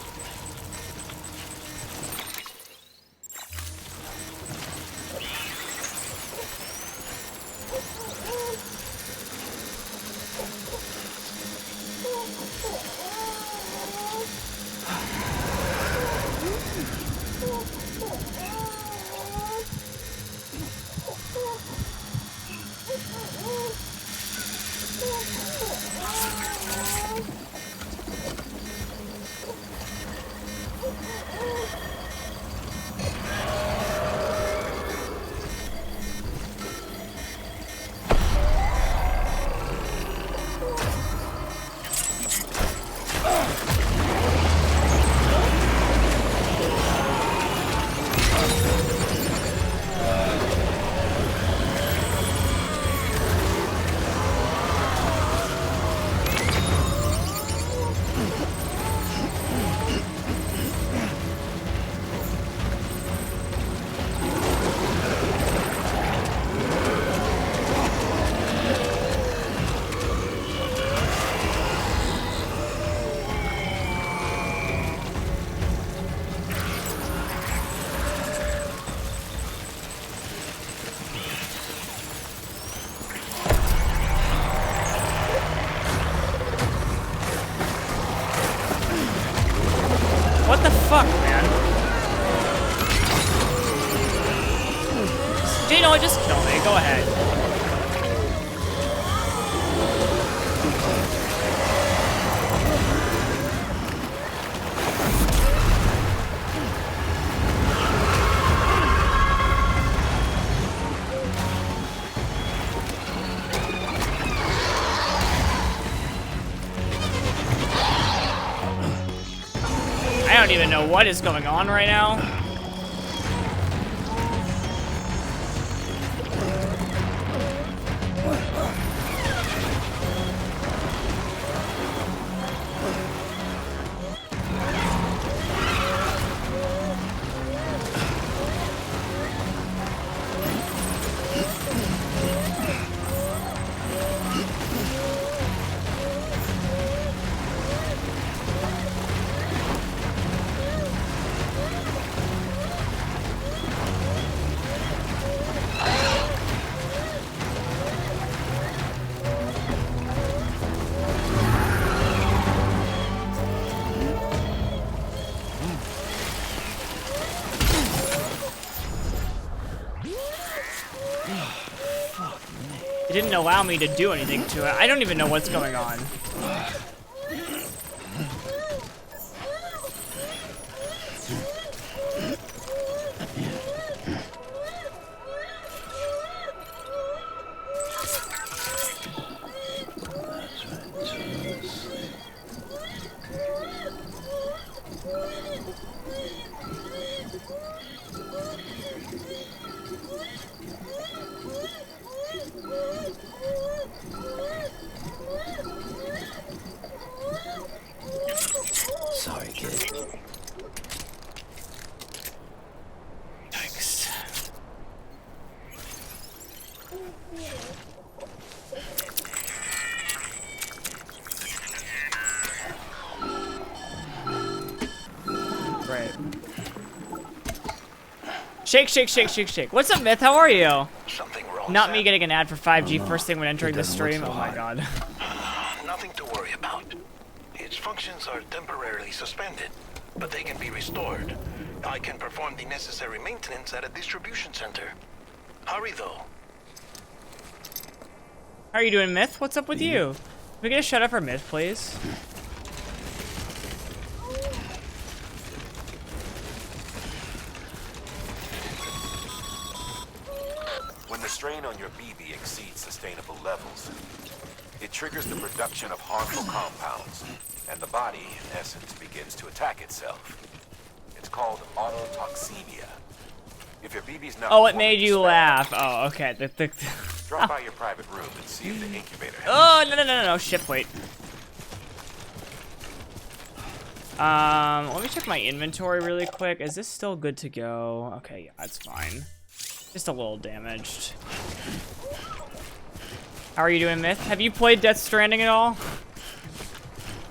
What the fuck, man? Gino, just kill me. Go ahead. I don't even know what is going on right now. It didn't allow me to do anything to it. I don't even know what's going on. Sorry, kid. Yikes. Right. Shake, shake, shake, shake, shake. What's up, Myth? How are you? Something wrong. Not me getting an ad for 5G first thing when entering the stream. Oh my god. Nothing to worry about. Its functions are temporarily suspended, but they can be restored. I can perform the necessary maintenance at a distribution center. Hurry, though. How are you doing, Myth? What's up with you? Can we get a shout out for Myth, please? When the strain on your BB exceeds sustainable levels, it triggers the production of harmful compounds, and the body, in essence, begins to attack itself. It's called autotoxemia. If your BB's not... Oh, it made you laugh. Oh, okay. Drop by your private room and see if the incubator helps. Oh, no. Shit, wait. Let me check my inventory really quick. Is this still good to go? Okay, yeah, that's fine. Just a little damaged. How are you doing, Myth? Have you played Death Stranding at all?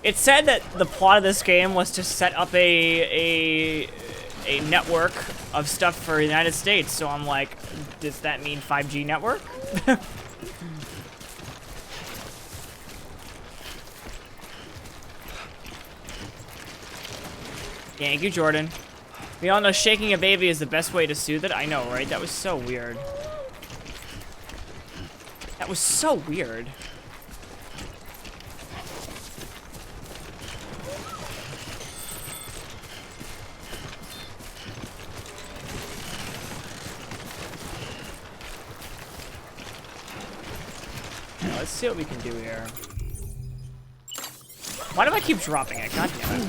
It said that the plot of this game was to set up a network of stuff for the United States. So I'm like, does that mean 5G network? Thank you, Jordan. We all know shaking a baby is the best way to soothe it. I know, right? That was so weird. That was so weird. Now, let's see what we can do here. Why do I keep dropping it? God damn it.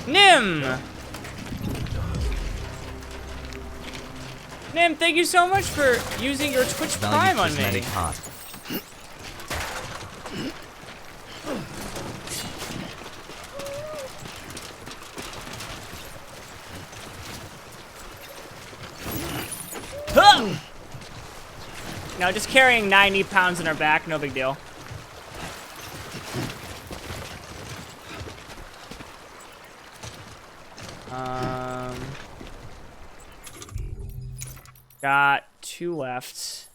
Nim! Nim, thank you so much for using your Twitch Prime on me. Huh! No, just carrying 90 pounds in our back, no big deal. Got 2 left.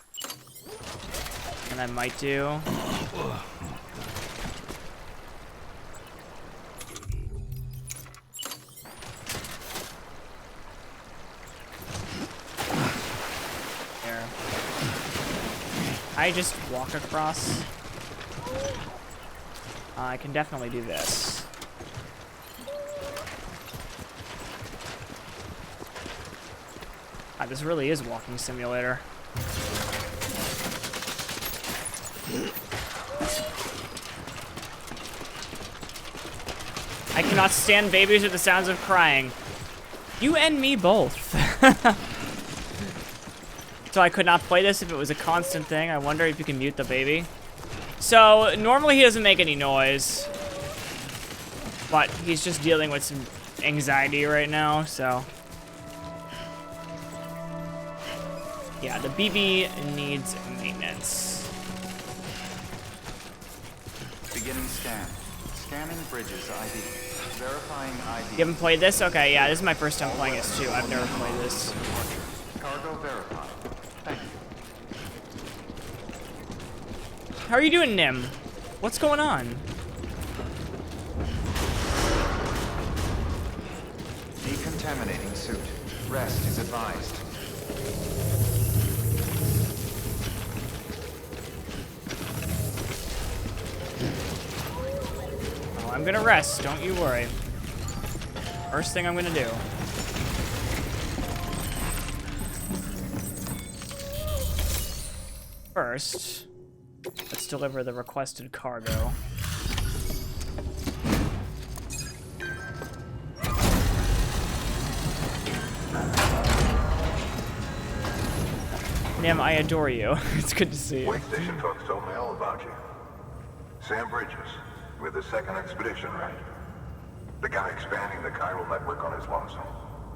And I might do. There. I just walk across. I can definitely do this. This really is walking simulator. I cannot stand babies with the sounds of crying. You and me both. So I could not play this if it was a constant thing. I wonder if you can mute the baby. So normally he doesn't make any noise, but he's just dealing with some anxiety right now, so. Yeah, the BB needs maintenance. Beginning scan. Scanning Bridges ID. Verifying ID. You haven't played this? Okay, yeah, this is my first time playing this too. I've never played this. Cargo verified. Thank you. How are you doing, Nim? What's going on? Decontaminating suit. Rest is advised. Oh, I'm gonna rest, don't you worry. First thing I'm gonna do. First, let's deliver the requested cargo. Nim, I adore you. It's good to see you. Wake Station folks told me all about you. Sam Bridges, with the second expedition, right? The guy expanding the chiral network on his lonesome.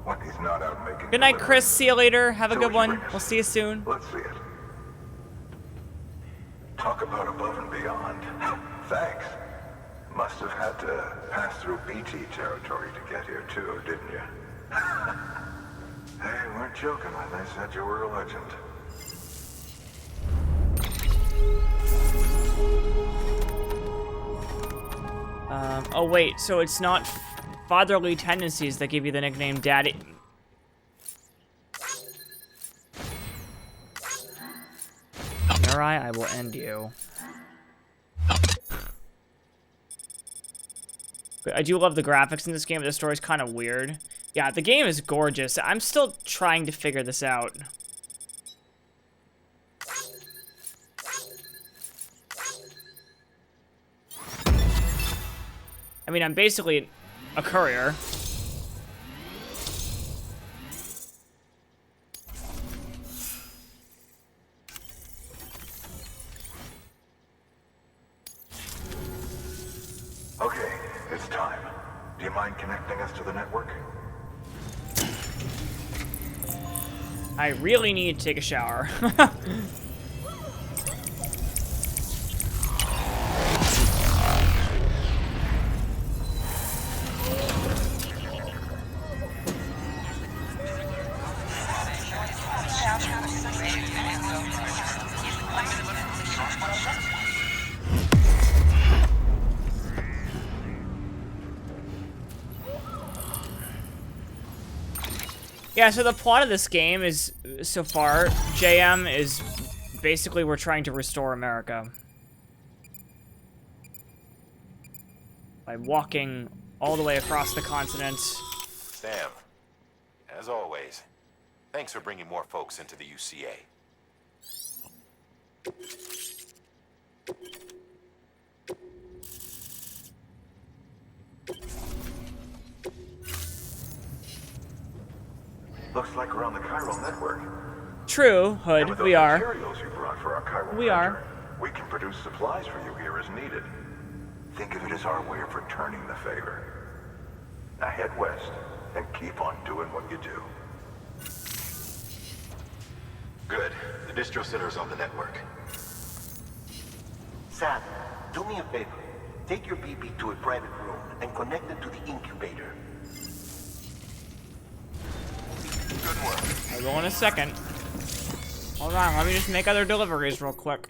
When he's not out making... Good night, Chris. See you later. Have a good one. We'll see you soon. Let's see it. Talk about above and beyond. Thanks. Must have had to pass through BT territory to get here too, didn't you? They weren't joking when they said you were a legend. Oh wait, so it's not fatherly tendencies that give you the nickname Daddy. Mirai, I will end you. I do love the graphics in this game, but the story's kind of weird. Yeah, the game is gorgeous. I'm still trying to figure this out. I mean, I'm basically a courier. Okay, it's time. Do you mind connecting us to the network? I really need to take a shower. Yeah, so the plot of this game is, so far, JM is basically we're trying to restore America. By walking all the way across the continent. Sam, as always, thanks for bringing more folks into the UCA. Looks like we're on the chiral network. True, Hood, with we those are. materials you brought for our chiral We are. venture, we can produce supplies for you here as needed. Think of it as our way of returning the favor. Now head west and keep on doing what you do. Good. The distro center is on the network. Sam, do me a favor. Take your BB to a private room and connect it to the incubator. Good work. I will in a second. Hold on, let me just make other deliveries real quick.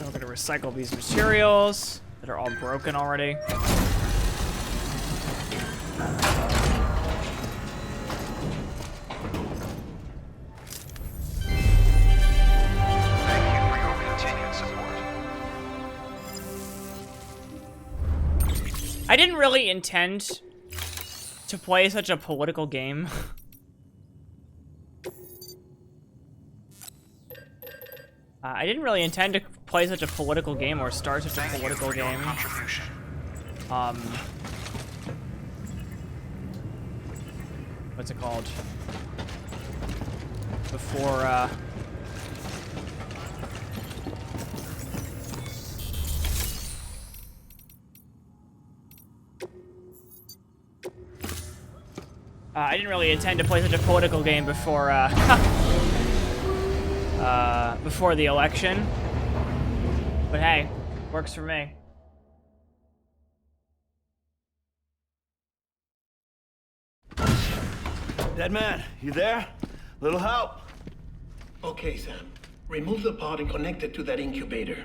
We're gonna recycle these materials that are all broken already. Thank you for your continued support. I didn't really intend to play such a political game. I didn't really intend to play such a political game or start such a political game. What's it called? Before, I didn't really intend to play such a political game before, before the election. But hey, works for me. Dead man, you there? Little help? Okay, Sam. Remove the pod and connect it to that incubator.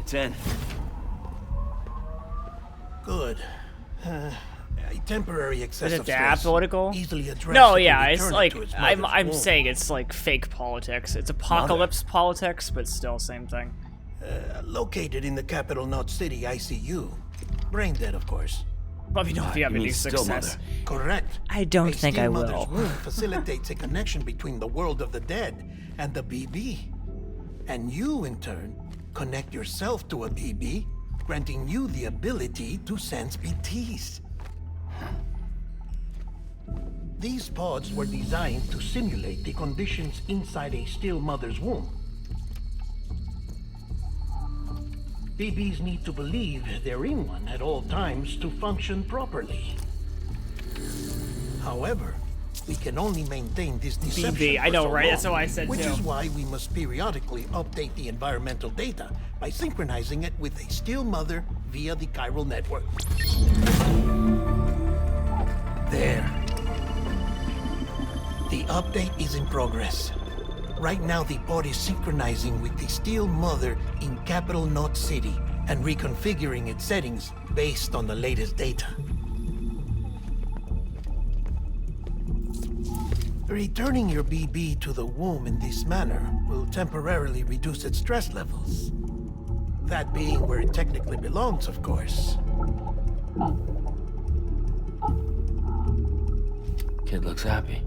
It's in. Good. A temporary excess Is of it that stress political? easily addressed. No, if we yeah, it's return it like to its I'm mother's womb. saying it's like fake politics. It's apocalypse politics, but still same thing. Located in the capital Knot City ICU. Brain dead, of course. Let me know if you have any success. Correct. I don't A think still I mother's will. womb facilitates a connection between the world of the dead and the BB. And you, in turn, connect yourself to a BB, granting you the ability to sense BTs. These pods were designed to simulate the conditions inside a still mother's womb. BBs need to believe they're in one at all times to function properly. However, we can only maintain this deception BB, I for know, so right? long, That's what I said which too. is why we must periodically update the environmental data by synchronizing it with a still mother via the chiral network. There. The update is in progress. Right now, the pod is synchronizing with the still mother in capital Knot City and reconfiguring its settings based on the latest data. Returning your BB to the womb in this manner will temporarily reduce its stress levels. That being where it technically belongs, of course. Kid looks happy.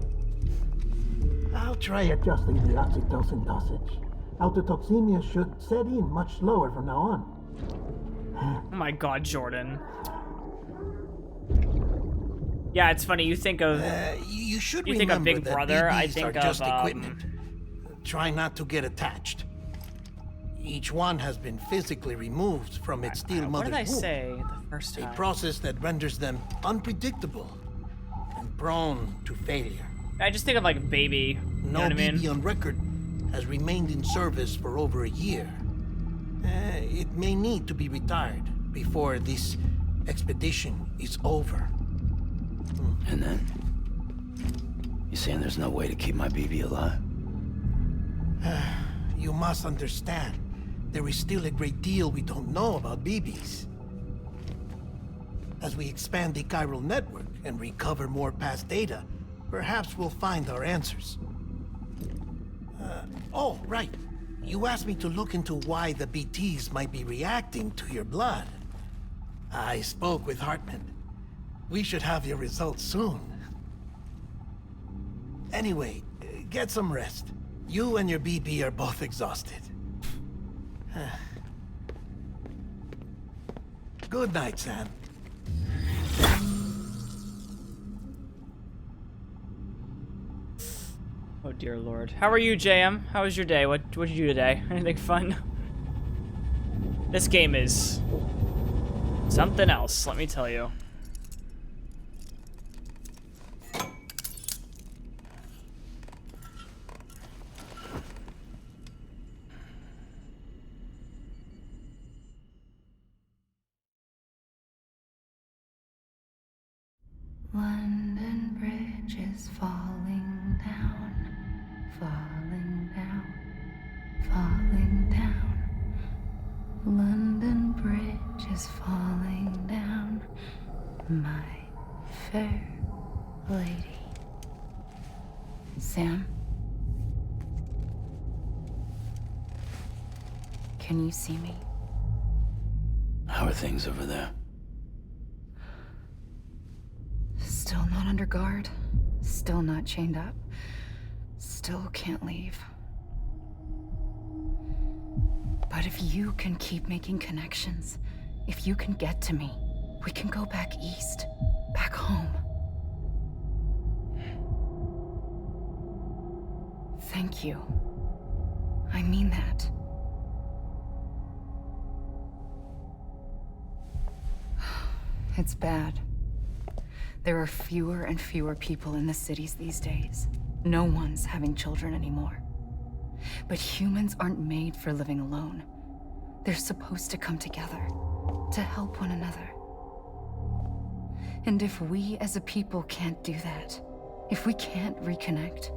I'll try adjusting the oxytocin dosage. Autotoxemia should set in much slower from now on. Oh my god, Jordan. Yeah, it's funny. You think of You should you think of remember Big that Brother. BBs I are think just of equipment. Try not to get attached. Each one has been physically removed from its still what mother's did I womb. say the first A time? process that renders them unpredictable and prone to failure. I just think of like baby. You know No what I mean? BB on record has remained in service for over a year. It may need to be retired before this expedition is over. And then? You saying there's no way to keep my BB alive? You must understand, there is still a great deal we don't know about BBs. As we expand the chiral network and recover more past data, perhaps we'll find our answers. Oh, right. You asked me to look into why the BTs might be reacting to your blood. I spoke with Hartman. We should have your results soon. Anyway, get some rest. You and your BB are both exhausted. Good night, Sam. Oh dear lord. How are you, JM? How was your day? What did you do today? Anything fun? This game is something else, let me tell you. London Bridge is falling down, falling down, falling down. London Bridge is falling down, my fair lady. Sam? Can you see me? How are things over there? Still not under guard. Still not chained up. Still can't leave. But if you can keep making connections, if you can get to me, we can go back east. Back home. Thank you. I mean that. It's bad. There are fewer and fewer people in the cities these days. No one's having children anymore. But humans aren't made for living alone. They're supposed to come together, to help one another. And if we as a people can't do that, if we can't reconnect...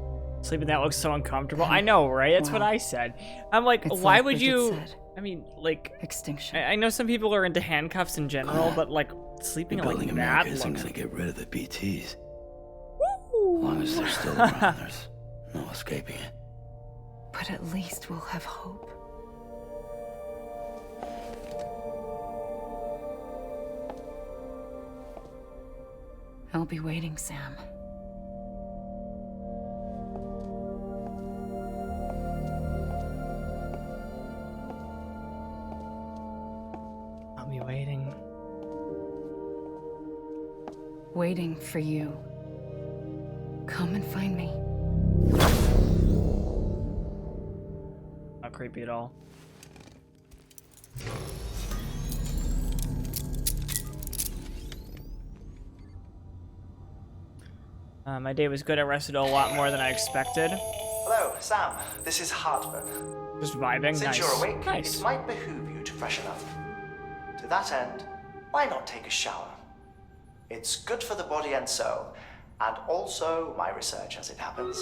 Sleeping that looks so uncomfortable. I know, right? That's what I said. I'm like, why would you... I mean, like... Extinction. I know some people are into handcuffs in general, but like, sleeping like Building that America isn't looks... gonna get rid of the BTs. As long as they're still around, there's no escaping it. But at least we'll have hope. I'll be waiting, Sam. I'll be waiting. Waiting for you. Come and find me. Not creepy at all. My day was good. I rested a lot more than I expected. Hello, Sam. This is Hartman. Just vibing. Since Nice. you're awake, Nice. it might behoove you to freshen up. To that end, why not take a shower? It's good for the body and soul, and also my research as it happens.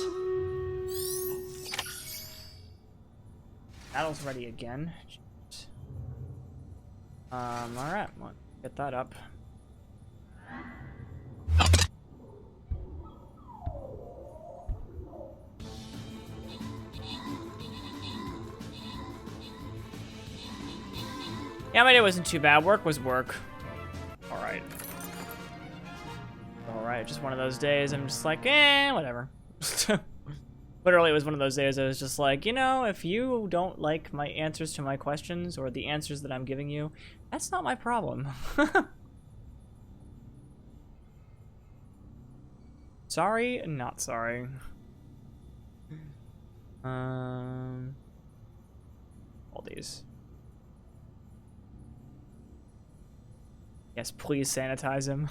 Battle's ready again. Alright, well, get that up. Yeah, my day wasn't too bad. Work was work. Alright. Alright, just one of those days. I'm just like, whatever. Literally, it was one of those days I was just like, you know, if you don't like my answers to my questions or the answers that I'm giving you, that's not my problem. Sorry, not sorry. All these. Yes, please sanitize him.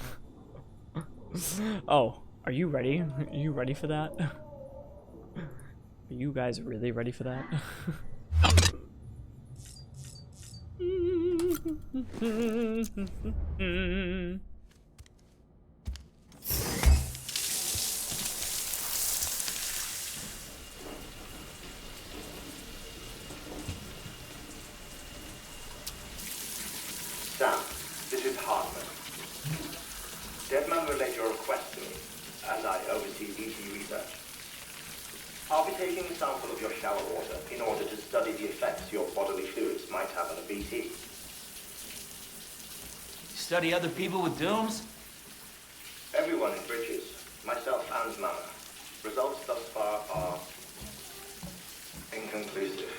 Oh, are you ready? Are you ready for that? Are you guys really ready for that? Sam, this is Hartman. Deadman relayed your request to me, as I oversee BT research. I'll be taking a sample of your shower water in order to study the effects your bodily fluids might have on a BT. Study other people with dooms? Everyone in Bridges, myself and Mama. Results thus far are inconclusive.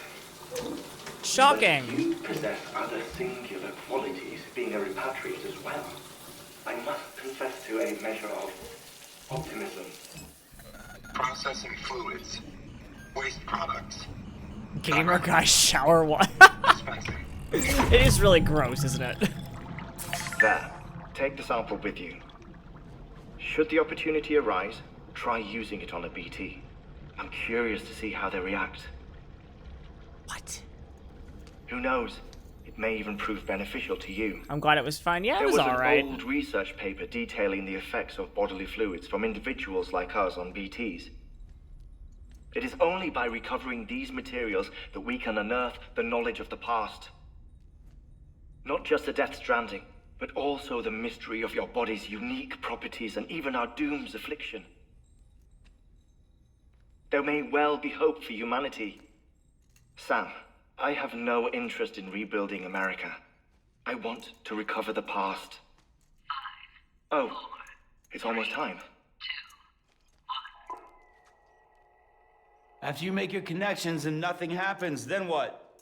Shocking. But you possess other singular qualities, being a repatriate as well. I must confess to a measure of optimism. Processing fluids. Waste products. Gamer guy shower water. It is really gross, isn't it? There. Take the sample with you. Should the opportunity arise, try using it on a BT. I'm curious to see how they react. What? Who knows? It may even prove beneficial to you. I'm glad it was fine. Yeah, it was There was alright. an old research paper detailing the effects of bodily fluids from individuals like us on BTs. It is only by recovering these materials that we can unearth the knowledge of the past. Not just the Death Stranding, but also the mystery of your body's unique properties and even our doom's affliction. There may well be hope for humanity. Sam, I have no interest in rebuilding America. I want to recover the past. Oh, it's almost time. After you make your connections and nothing happens, then what?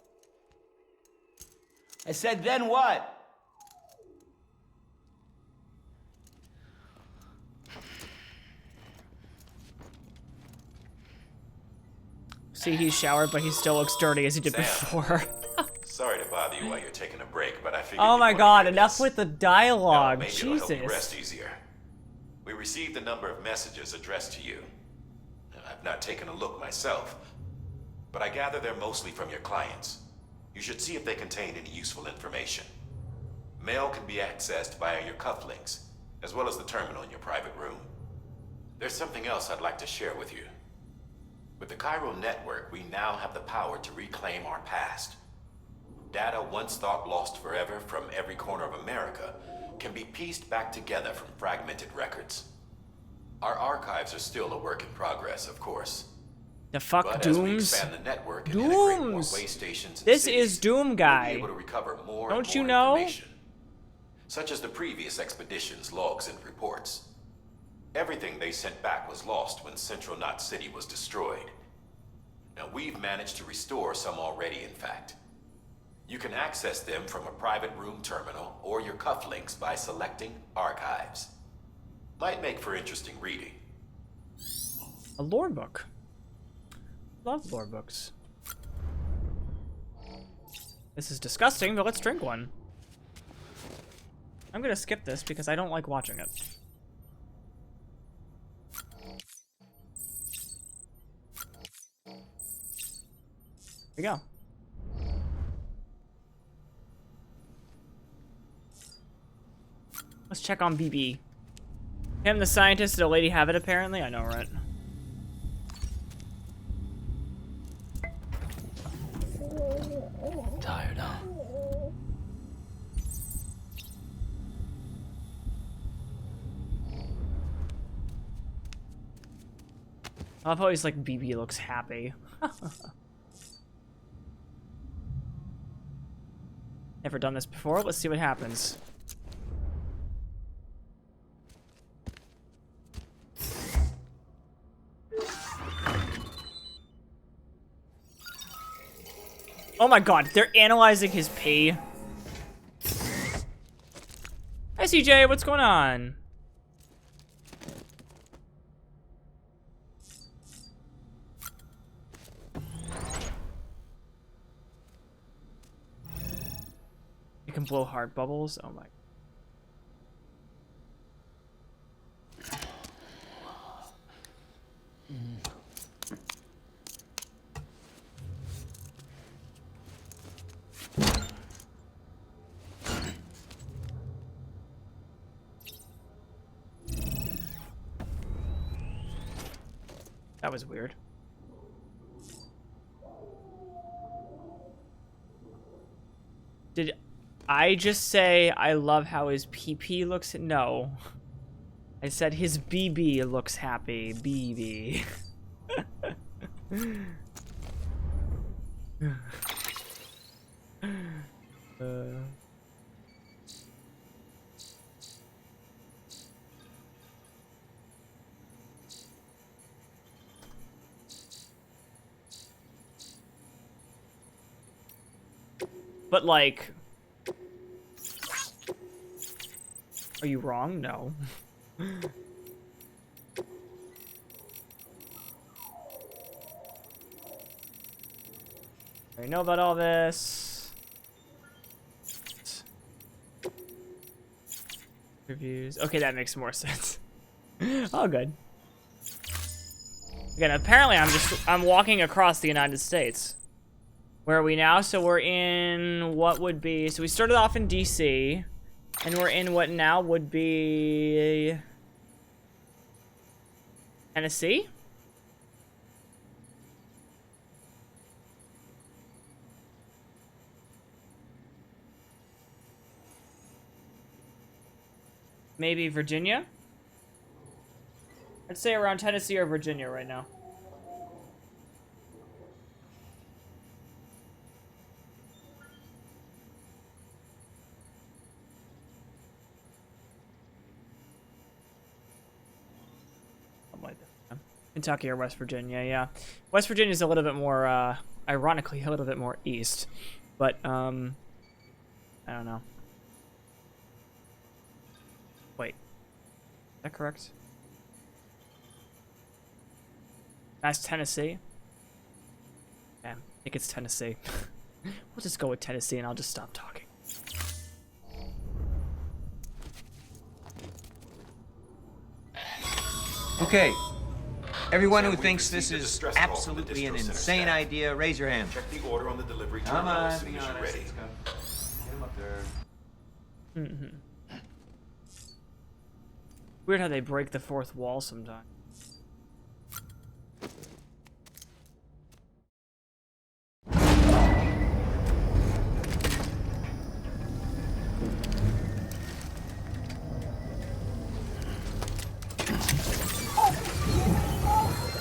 I said, then what? See, he's showered, but he still looks dirty as he did Sam. before. Sorry to bother you while you're taking a break, but I figured Oh you'd my wanna god, hear enough this. with the dialogue. Maybe it'll help you Jesus. rest easier. We received a number of messages addressed to you. I've not taken a look myself, but I gather they're mostly from your clients. You should see if they contain any useful information. Mail can be accessed via your cufflinks, as well as the terminal in your private room. There's something else I'd like to share with you. With the Chiral Network, we now have the power to reclaim our past. Data once thought lost forever from every corner of America can be pieced back together from fragmented records. Our archives are still a work in progress, of course. The fuck, But as we Dooms? expand the network and integrate more Dooms! way stations and This cities, is Doom we'll Guy. be able to recover more Don't and you more know? information, such as the previous expedition's logs and reports. Everything they sent back was lost when Central Knot City was destroyed. Now, we've managed to restore some already, in fact. You can access them from a private room terminal or your cufflinks by selecting Archives. Might make for interesting reading. A lore book. Love lore books. This is disgusting, but let's drink one. I'm gonna skip this because I don't like watching it. Here we go. Let's check on BB. Him, the scientist, and a lady have it apparently? I know, right? Tired, huh? I love how he's like, BB looks happy. Never done this before. Let's see what happens. Oh my god, they're analyzing his pee. Hi CJ, what's going on? You can blow heart bubbles. Oh my. That was weird. Did I just say I love how his PP looks? No. I said his BB looks happy. BB. But like, are you wrong? No. I know about all this. Reviews. Okay, that makes more sense. Oh, good. Again, apparently I'm walking across the United States. Where are we now? So we're in what would be, so we started off in DC, and we're in what now would be Tennessee? Maybe Virginia? I'd say around Tennessee or Virginia right now. Kentucky or West Virginia, yeah. West Virginia is a little bit more, ironically, a little bit more east. But, I don't know. Wait. Is that correct? That's Tennessee? Yeah, I think it's Tennessee. We'll just go with Tennessee and I'll just stop talking. Okay. Everyone who thinks this is absolutely an insane idea, raise your hand. Check the order on the delivery Come terminal on, as soon be as you're honest. ready. Let's go. Get him up there. Weird how they break the fourth wall sometimes.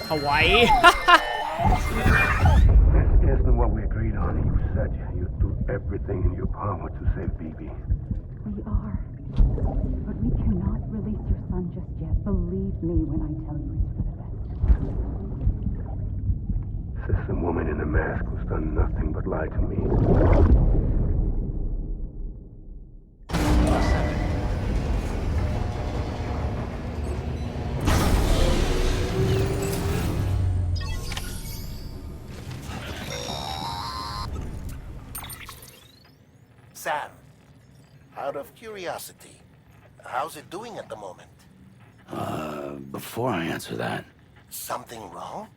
Hawaii? This isn't what we agreed on. You said you'd do everything in your power to save BB. We are. But we cannot release your son just yet. Believe me when I tell you it's for the best. Says the woman in the mask who's done nothing but lie to me. Sam, out of curiosity, how's it doing at the moment? Before I answer that, Something wrong?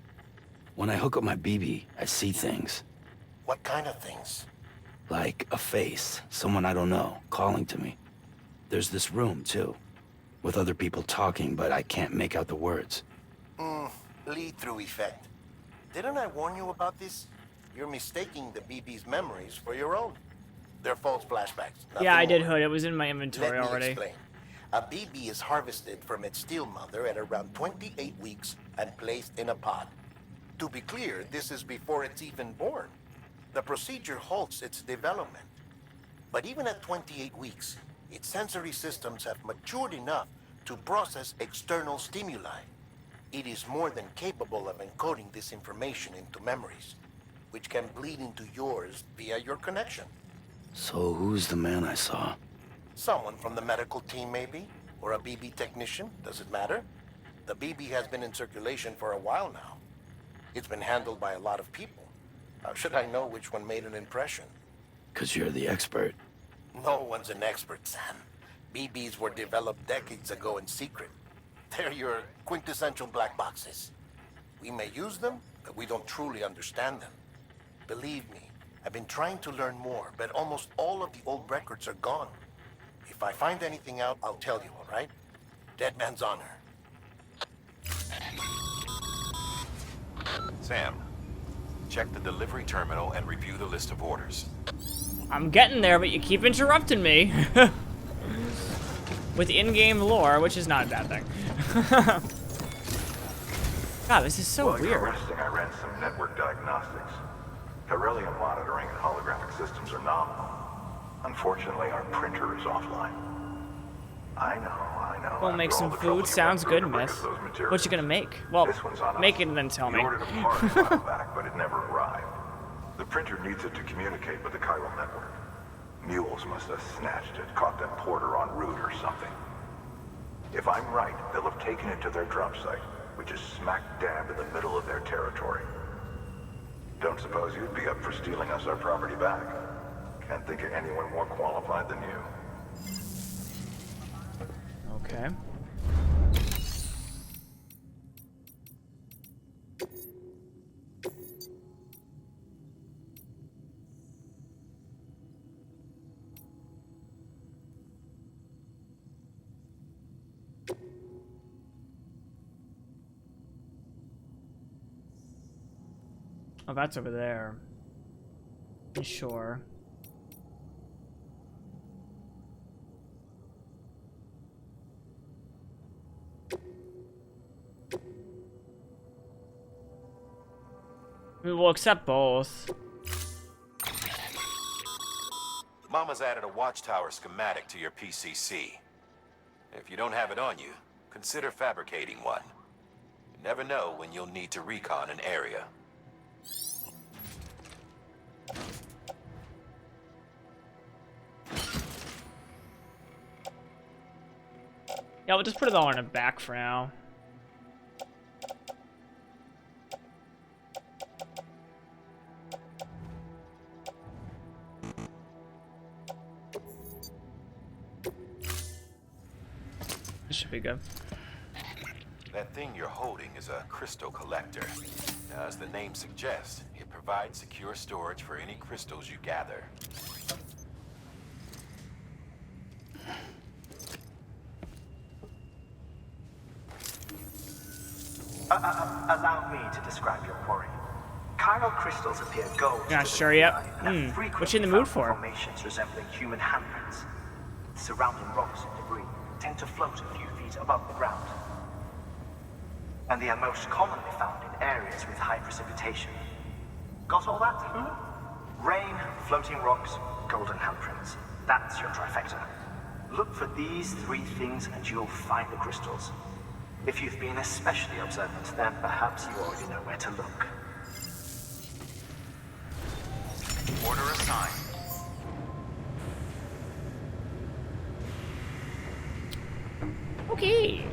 when I hook up my BB, I see things. What kind of things? Like a face, someone I don't know, calling to me. There's this room, too, with other people talking, but I can't make out the words. Lead-through effect. Didn't I warn you about this? You're mistaking the BB's memories for your own. They're false flashbacks. Yeah, I did more. Hood. It was in my inventory Let me already. explain. A BB is harvested from its steel mother at around 28 weeks and placed in a pod. To be clear, this is before it's even born. The procedure halts its development. But even at 28 weeks, its sensory systems have matured enough to process external stimuli. It is more than capable of encoding this information into memories, which can bleed into yours via your connection. So who's the man I saw? Someone from the medical team, maybe? Or a BB technician? Does it matter? The BB has been in circulation for a while now. It's been handled by a lot of people. How should I know which one made an impression? 'Cause you're the expert. No one's an expert, Sam. BBs were developed decades ago in secret. They're your quintessential black boxes. We may use them, but we don't truly understand them. Believe me, I've been trying to learn more, but almost all of the old records are gone. If I find anything out, I'll tell you, all right? Dead man's honor. Sam, check the delivery terminal and review the list of orders. I'm getting there, but you keep interrupting me. With in-game lore, which is not a bad thing. God, this is so While you were weird. resting, I ran some network diagnostics. Beryllium monitoring and holographic systems are nominal. Unfortunately, our printer is offline. I know. We'll make some food. Sounds good, miss. What you gonna make? Well, make it and then tell me. We ordered a part a while back, but it never arrived. The printer needs it to communicate with the chiral network. Mules must have snatched it, caught that porter en route or something. If I'm right, they'll have taken it to their drop site, which is smack dab in the middle of their territory. Don't suppose you'd be up for stealing us our property back? Can't think of anyone more qualified than you. Okay. Oh, that's over there. Sure. We'll accept both. Mama's added a watchtower schematic to your PCC. If you don't have it on you, consider fabricating one. never know when you'll need to recon an area. Yeah, we'll just put it all in the back for now. This should be good. That thing you're holding is a crystal collector. Now, as the name suggests, it provides secure storage for any crystals you gather. Allow me to describe your quarry. Chiral crystals appear gold. Not sure yet. What you in the mood for? Formations resembling human handprints. Surrounding rocks and debris tend to float a few feet above the ground. And they are most commonly found in areas with high precipitation. Got all that? Rain, floating rocks, golden handprints. That's your trifecta. Look for these three things and you'll find the crystals. If you've been especially observant, then perhaps you already know where to look. Order assigned. Okay.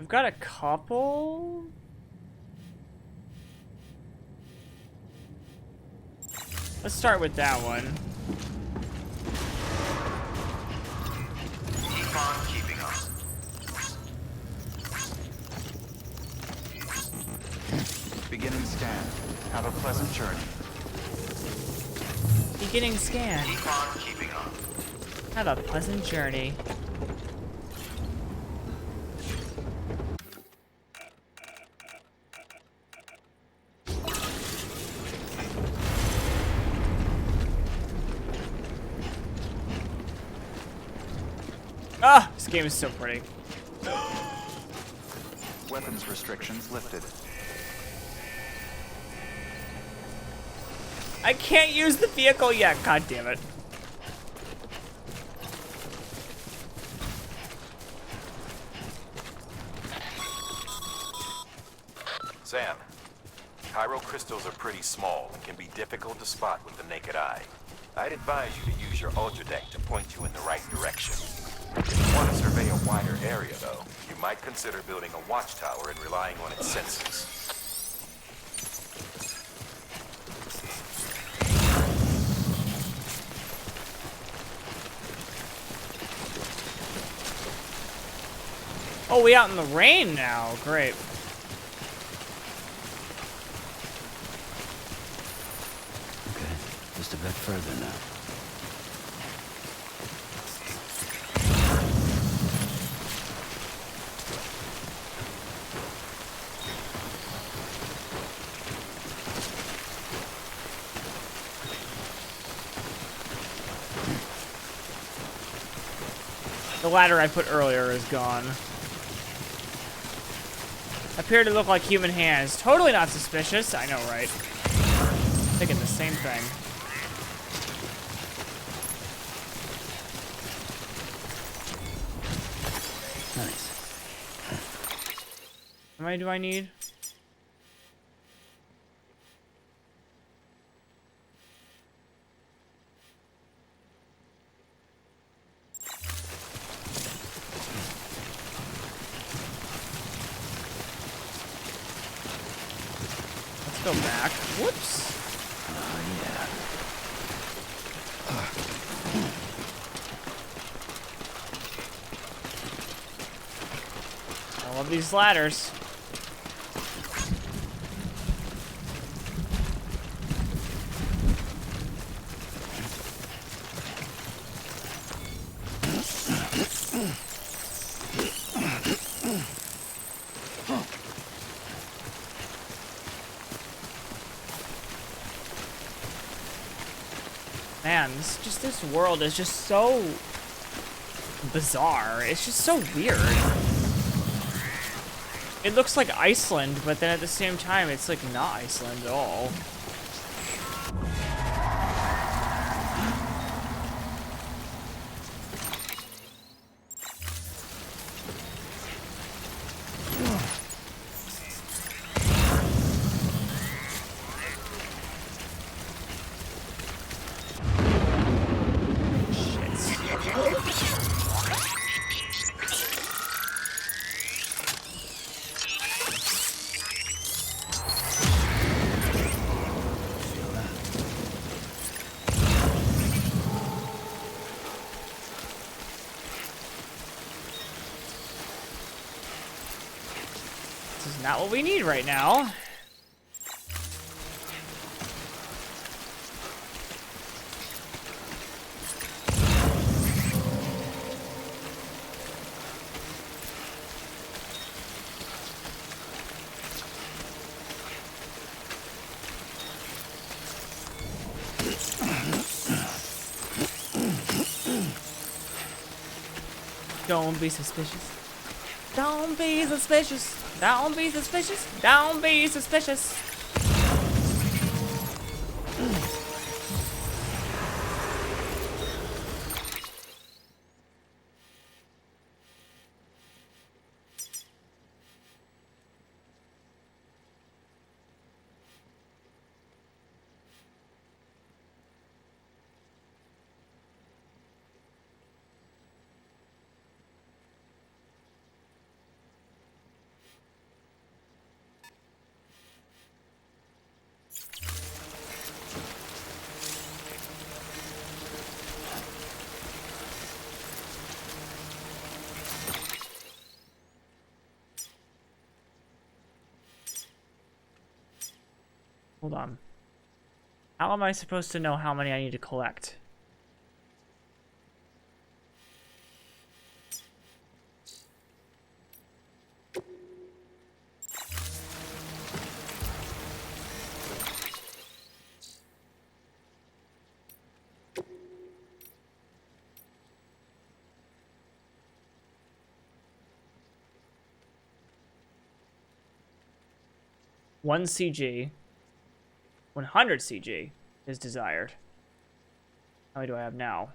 I've got a couple. Let's start with that one. Keep on keeping on. Beginning scan. Have a pleasant journey. Beginning scan. Keep on keeping on. Have a pleasant journey. Ah, this game is so pretty. Weapons restrictions lifted. I can't use the vehicle yet. God damn it. Sam, chiral crystals are pretty small and can be difficult to spot with the naked eye. I'd advise you to use your ultra deck to point you in the right direction. If you want to survey a wider area, though, you might consider building a watchtower and relying on its senses. Oh, we out in the rain now. Great. Okay, just a bit further now. The ladder I put earlier is gone. Appear to look like human hands. Totally not suspicious. I know, right? Thinking the same thing. Nice. How many do I need? Go back. Whoops. Yeah. I love these ladders. Man, this world is just so bizarre. It's just so weird. It looks like Iceland, but then at the same time, it's like not Iceland at all. Not what we need right now. Don't be suspicious. Don't be suspicious. Don't be suspicious. Don't be suspicious. Hold on. How am I supposed to know how many I need to collect? One CG. 100 CG is desired. How many do I have now?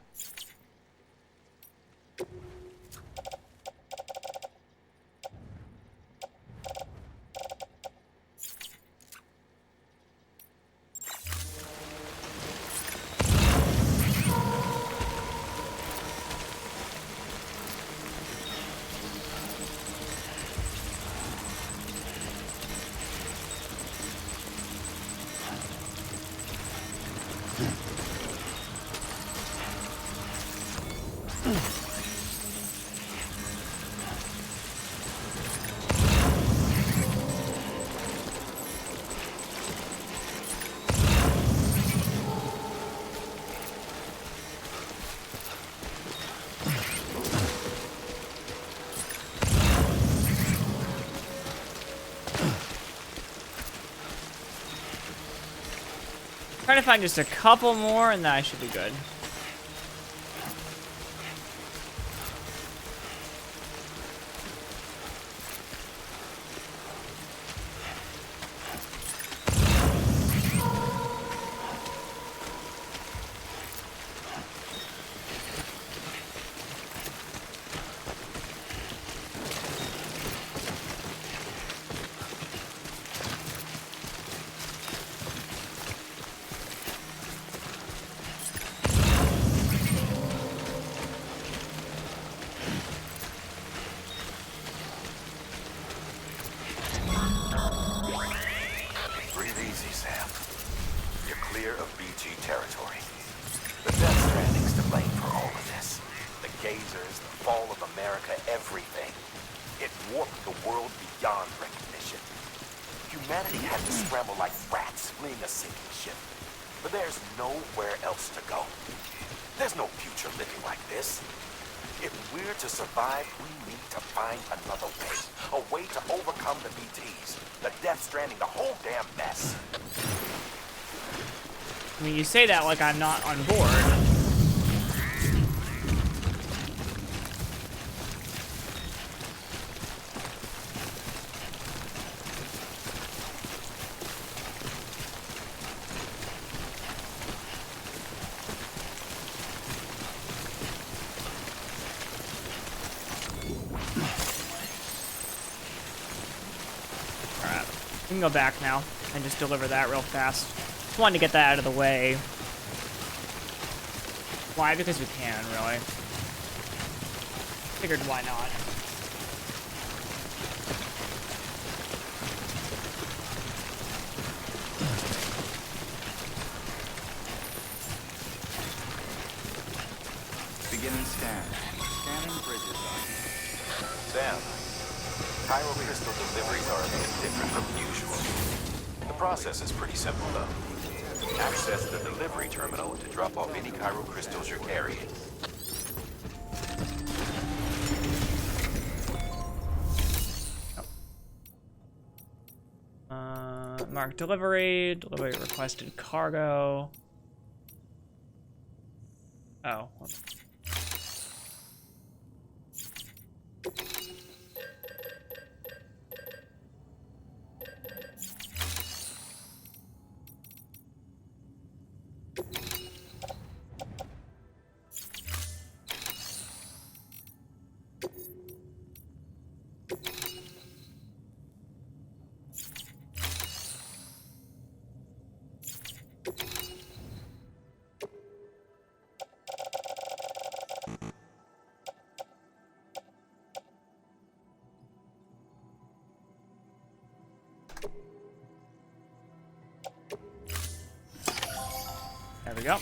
Trying to find just a couple more and then I should be good. Stranding the whole damn mess. I mean, you say that like I'm not on board. We can go back now and just deliver that real fast. Just wanted to get that out of the way. Why? Because we can, really. Figured why not. Begin and scan. Scanning bridges. Sam, Chiral crystal deliveries are a bit different from usual. The process is pretty simple, though. Access the delivery terminal to drop off any chiral crystals you're carrying. Mark delivery requested cargo. Oh. There we go.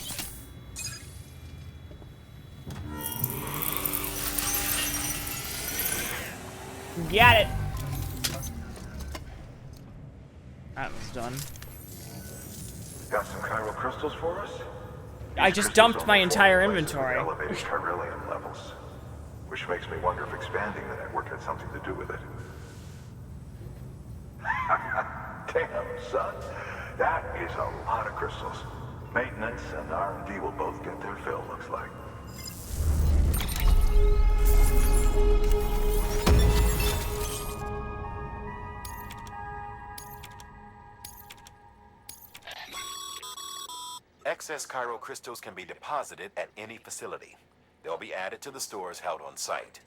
Got it. That was done. Got some chiral crystals for us? I just dumped my entire inventory. Elevated chiralium levels, which makes me wonder if expanding the network had something to do with it. Damn, son. That is a lot of crystals. Maintenance and R&D will both get their fill, looks like. Excess chiral crystals can be deposited at any facility. They'll be added to the stores held on site.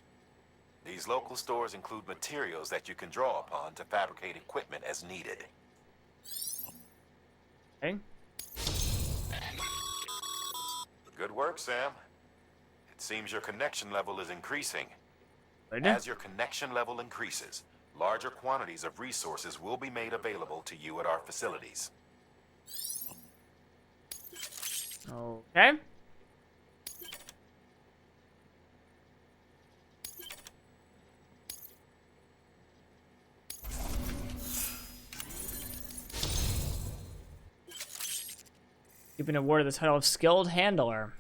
These local stores include materials that you can draw upon to fabricate equipment as needed. Okay. Good work, Sam. It seems your connection level is increasing. Right. As your connection level increases, larger quantities of resources will be made available to you at our facilities. Okay. You've been awarded the title of Skilled Handler.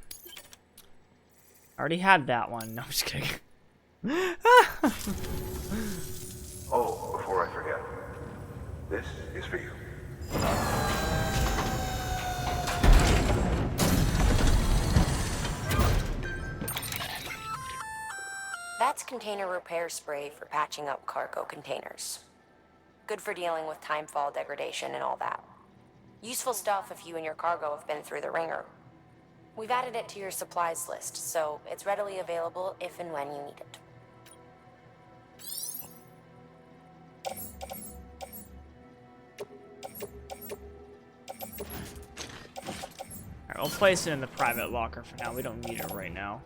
I already had that one. No, I'm just kidding. Oh, before I forget, this is for you. That's container repair spray for patching up cargo containers. Good for dealing with timefall degradation and all that. Useful stuff if you and your cargo have been through the ringer. We've added it to your supplies list, so it's readily available if and when you need it. Alright, we'll place it in the private locker for now. We don't need it right now.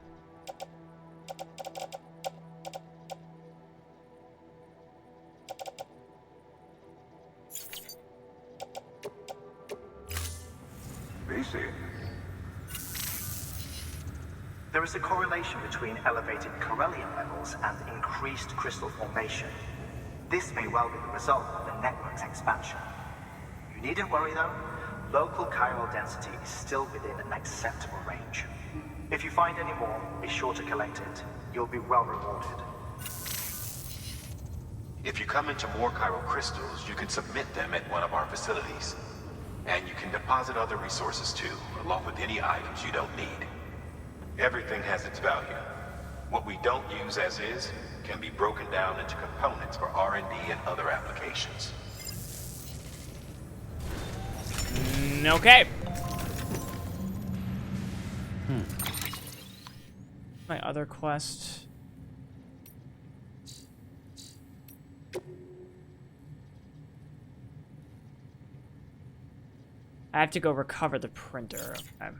There is a correlation between elevated chiralium levels and increased crystal formation. This may well be the result of the network's expansion. You needn't worry though. Local chiral density is still within an acceptable range. If you find any more, be sure to collect it. You'll be well rewarded. If you come into more chiral crystals, you can submit them at one of our facilities. And you can deposit other resources too, along with any items you don't need. Everything has its value. What we don't use as is can be broken down into components for R&D and other applications. Okay. My other quest. I have to go recover the printer. Okay.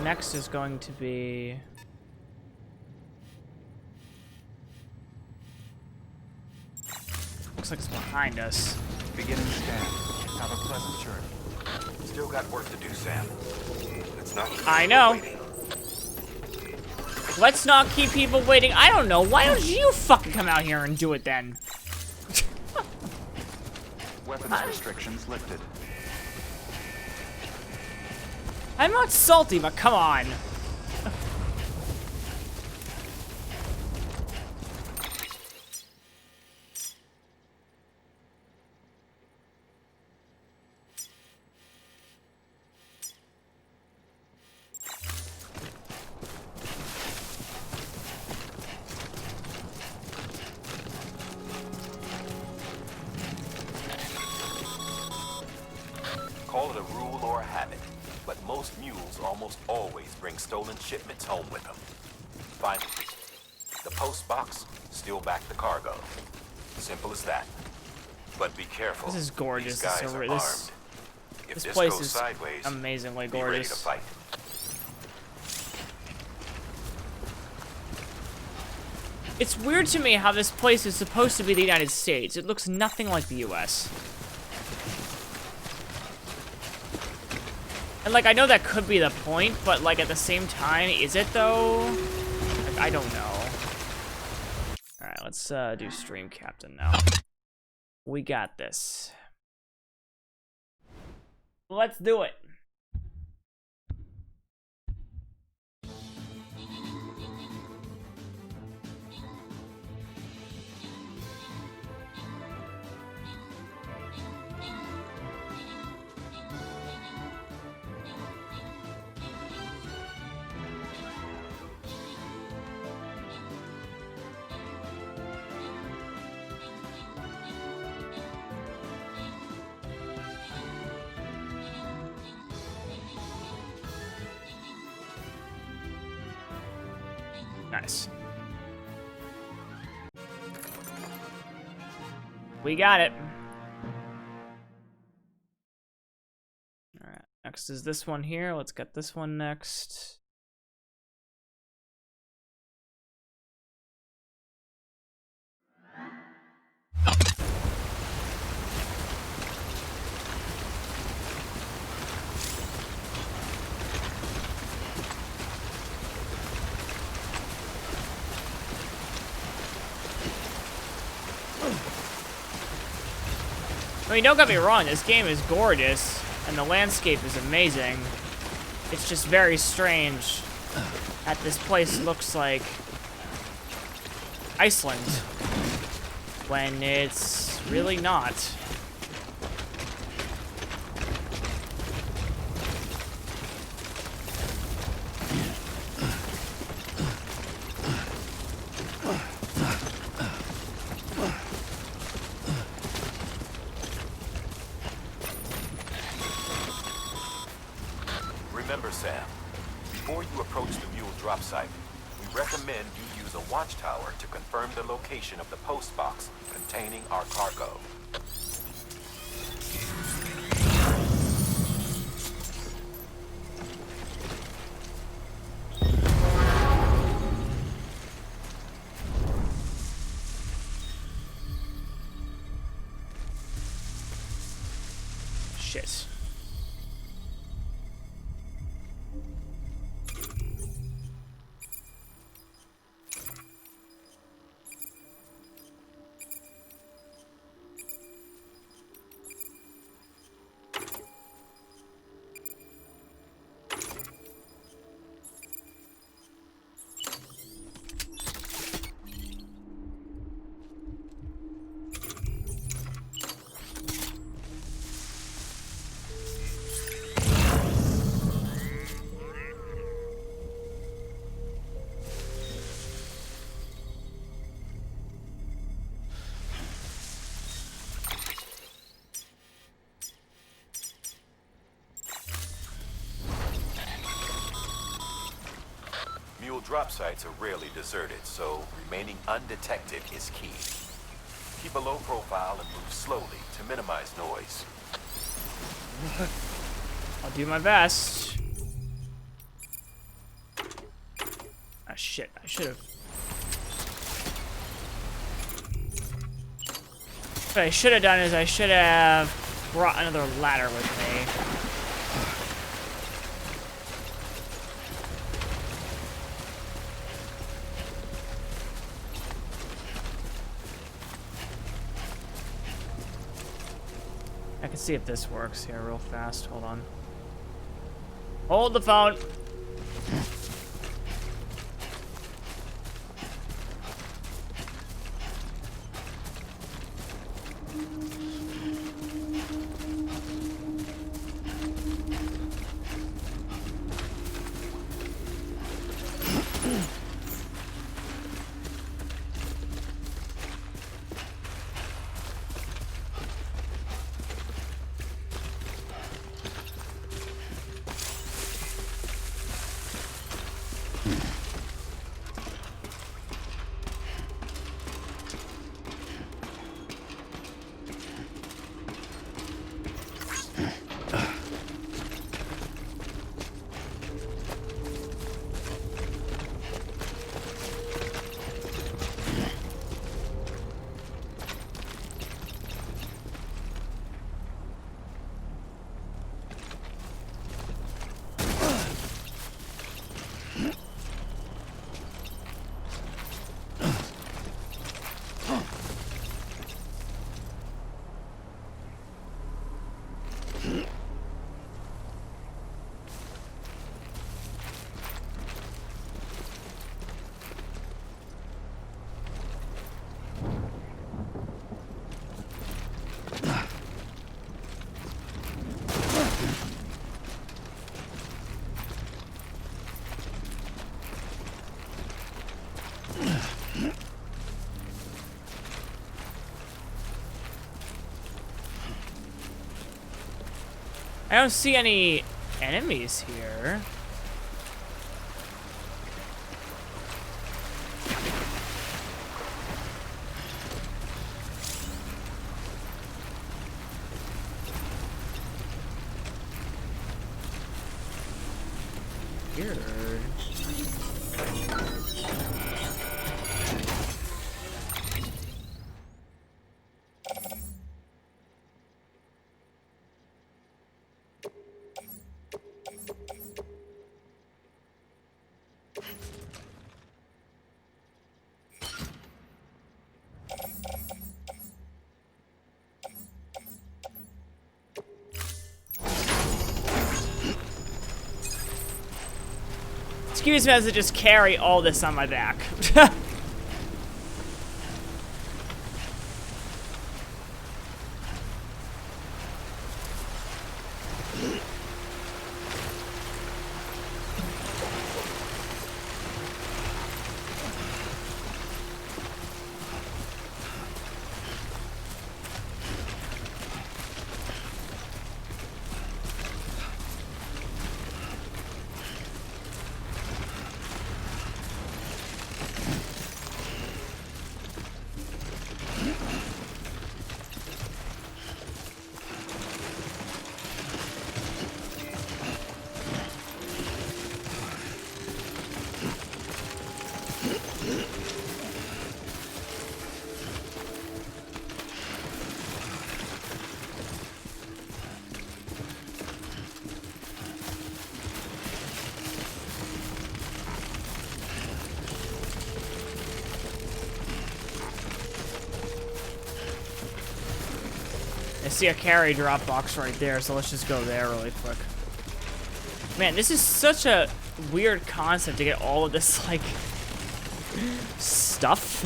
next is going to be... Looks like it's behind us. Beginning scan. Have a pleasant journey. Still got work to do, Sam. Let's not keep I know. waiting. Let's not keep people waiting. I don't know. Why don't you fucking come out here and do it then? Weapons restrictions lifted. I'm not salty, but come on. Call it a rule or a habit, but most mules almost always bring stolen shipments home with them. Finally, the post box, still back the cargo. Simple as that. But be careful. This is gorgeous. These guys This, are this, armed. If this this place goes is sideways, amazingly be ready to gorgeous. fight. It's weird to me how this place is supposed to be the United States. It looks nothing like the US. And, like, I know that could be the point, but, like, at the same time, is it, though? Like, I don't know. Alright, let's, do Stream Captain now. We got this. Let's do it. Nice. We got it. Alright, next is this one here. Let's get this one next. I mean, don't get me wrong, this game is gorgeous, and the landscape is amazing. It's just very strange that this place looks like Iceland, when it's really not. Remember, Sam, before you approach the mule drop site, we recommend you use a watchtower to confirm the location of the post box containing our cargo. Shit. Mule drop sites are rarely deserted, so remaining undetected is key. Keep a low profile and move slowly to minimize noise. I'll do my best. shit. I should have. What I should have done is I should have brought another ladder with me. I can see if this works here real fast. Hold on. Hold the phone. I don't see any enemies here. Weird. Excuse me as I just carry all this on my back. I see a carry drop box right there, so let's just go there really quick. Man, this is such a weird concept to get all of this, like, stuff.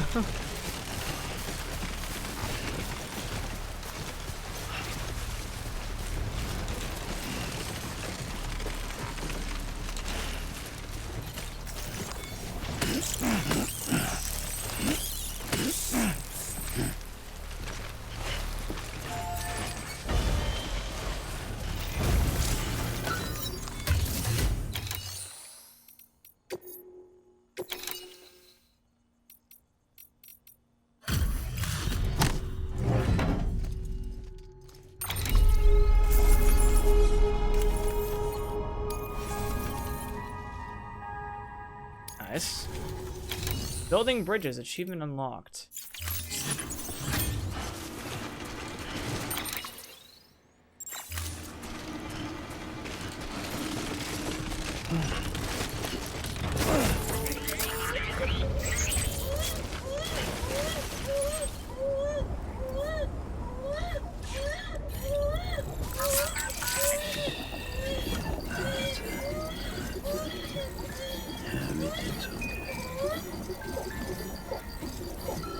Building bridges, achievement unlocked.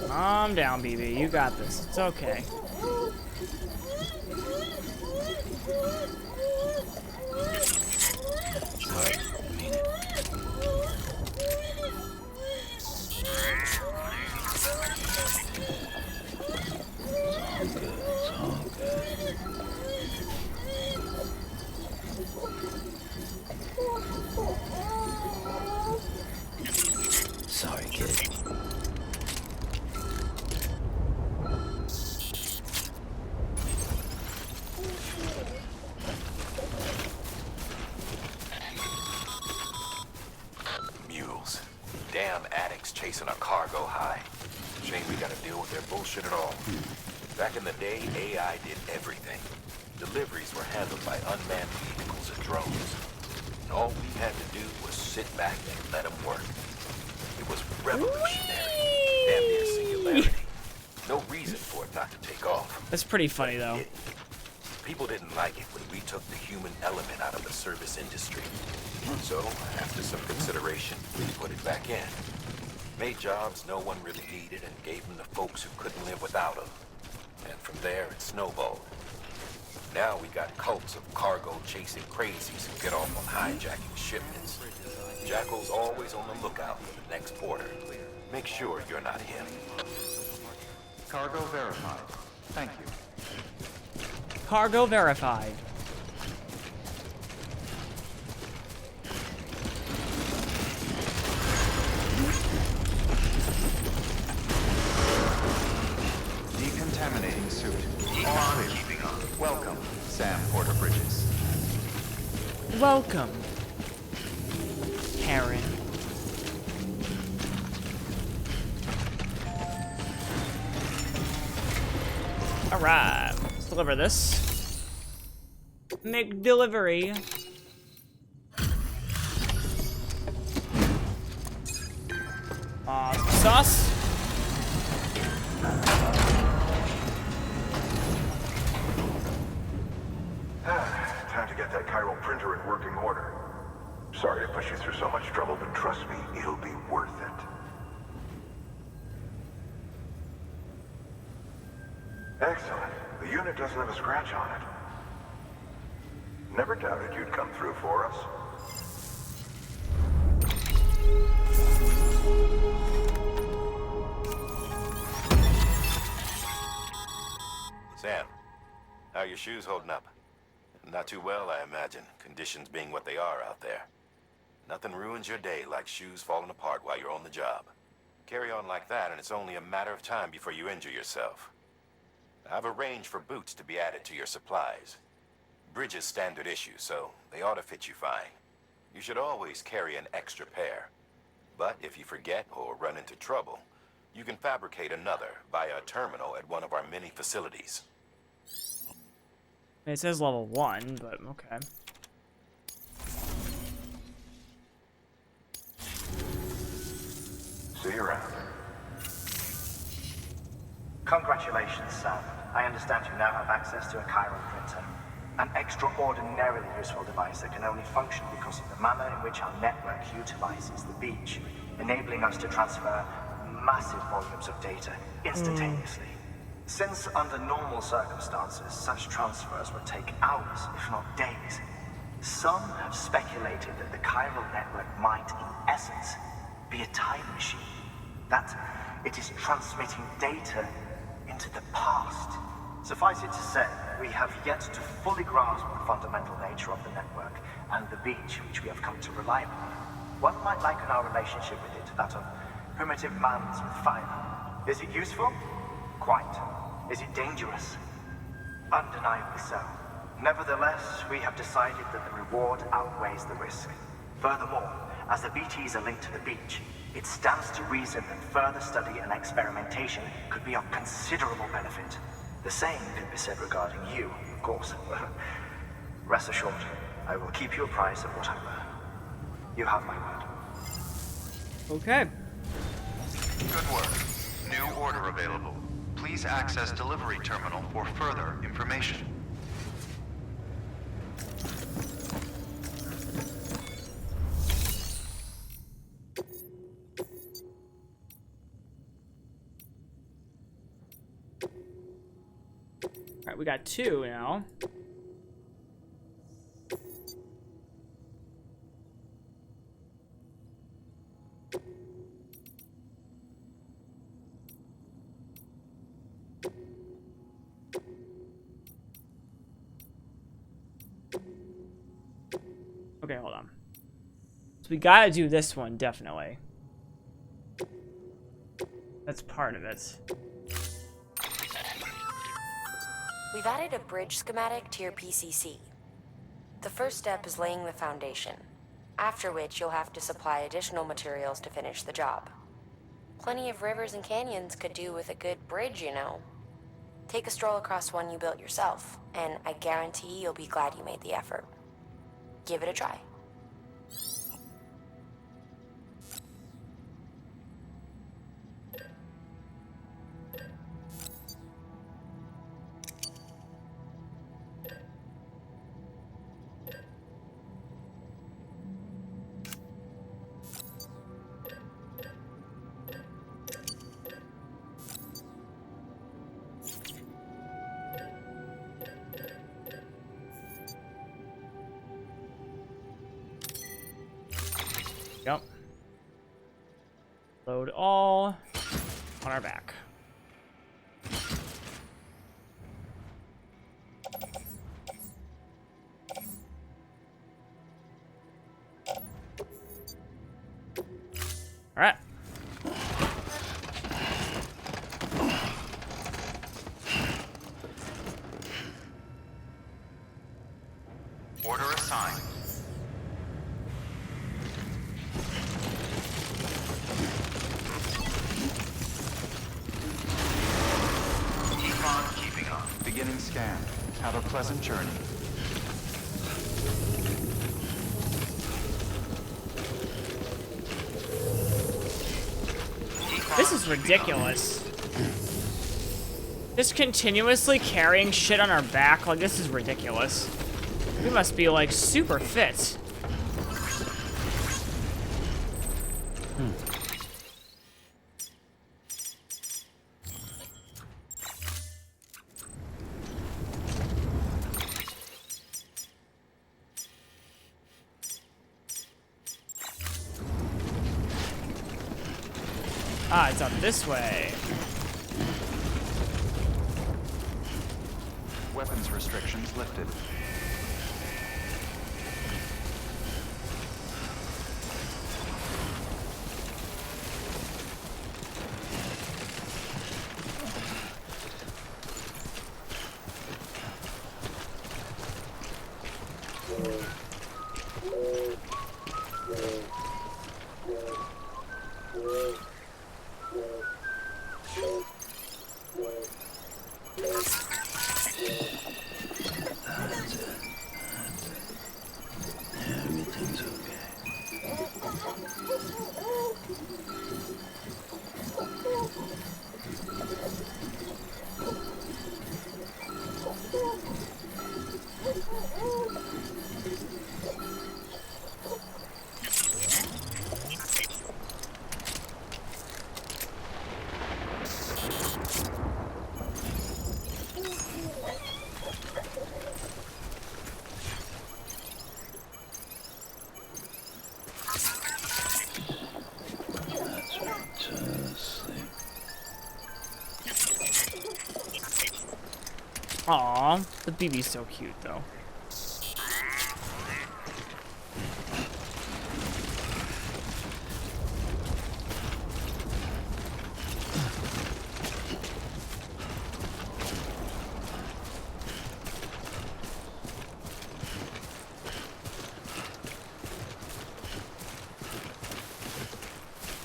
Calm down, BB. You got this. It's okay. Sorry, I mean it. It's all good. It's all good. Sorry, kid. Mules. Damn addicts chasing a cargo high. Shame we gotta deal with their bullshit at all. Back in the day, AI did everything. Deliveries were handled by unmanned vehicles and drones. And all we had to do was sit back and let them work. It was revolutionary. Damn near singularity. No reason for it not to take off. That's pretty funny, though. People didn't like it when we took the human element out of the service industry. So, after some consideration, we put it back in. Made jobs no one really needed and gave them to folks who couldn't live without them. And from there, it snowballed. Now we got cults of cargo-chasing crazies who get off on hijacking shipments. Jackal's always on the lookout for the next order. Make sure you're not him. Cargo verified. Thank you. Cargo verified. Decontaminating suit. All clear. Welcome, Sam Porter Bridges. Welcome, Karen. Alright, let's deliver this. Make delivery. Sauce. Time to get that chiral printer in working order. Sorry to push you through so much trouble, but trust me, it'll be worth it. Excellent. The unit doesn't have a scratch on it. Never doubted you'd come through for us. Sam, how are your shoes holding up? Not too well, I imagine, conditions being what they are out there. Nothing ruins your day like shoes falling apart while you're on the job. Carry on like that, and it's only a matter of time before you injure yourself. I've arranged for boots to be added to your supplies. Bridges standard issue, so they ought to fit you fine. You should always carry an extra pair. But if you forget or run into trouble, you can fabricate another via a terminal at one of our many facilities. It says level 1, but okay. See you around. Congratulations, Sam. I understand you now have access to a chiral printer. An extraordinarily useful device that can only function because of the manner in which our network utilizes the beach, enabling us to transfer massive volumes of data instantaneously. Since under normal circumstances, such transfers would take hours, if not days, some have speculated that the chiral network might, in essence, be a time machine. That it is transmitting data into the past. Suffice it to say, we have yet to fully grasp the fundamental nature of the network and the beach which we have come to rely upon. One might liken our relationship with it to that of primitive mans with fire. Is it useful? Quite. Is it dangerous? Undeniably so. Nevertheless, we have decided that the reward outweighs the risk. Furthermore, as the BTs are linked to the beach, It stands to reason that further study and experimentation could be of considerable benefit. The same could be said regarding you, of course. Rest assured, I will keep you apprised of what I learn. You have my word. Okay. Good work. New order available. Please access delivery terminal for further information. Alright, we got 2 now. Okay, hold on. So we gotta do this one, definitely. That's part of it. We've added a bridge schematic to your PCC. The first step is laying the foundation, after which you'll have to supply additional materials to finish the job. Plenty of rivers and canyons could do with a good bridge, you know. Take a stroll across one you built yourself, and I guarantee you'll be glad you made the effort. Give it a try. Yep. Load all on our back. All right. Order assigned. Keeping up. Beginning scan. Have a pleasant journey. This is ridiculous. Just continuously carrying shit on our back, like this is ridiculous. We must be like super fit. Ah, it's up this way. Weapons restrictions lifted. Aw, the BB's so cute though.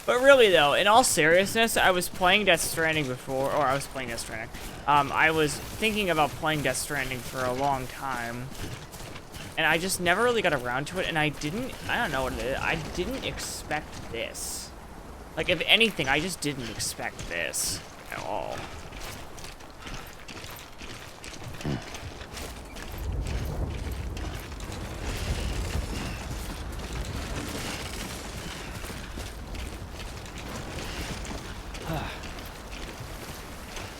But really, though, in all seriousness, I was playing Death Stranding before, or I was playing Death Stranding. I was thinking about playing Death Stranding for a long time, and I just never really got around to it, and I don't know what it is, I didn't expect this. Like, if anything, I just didn't expect this at all.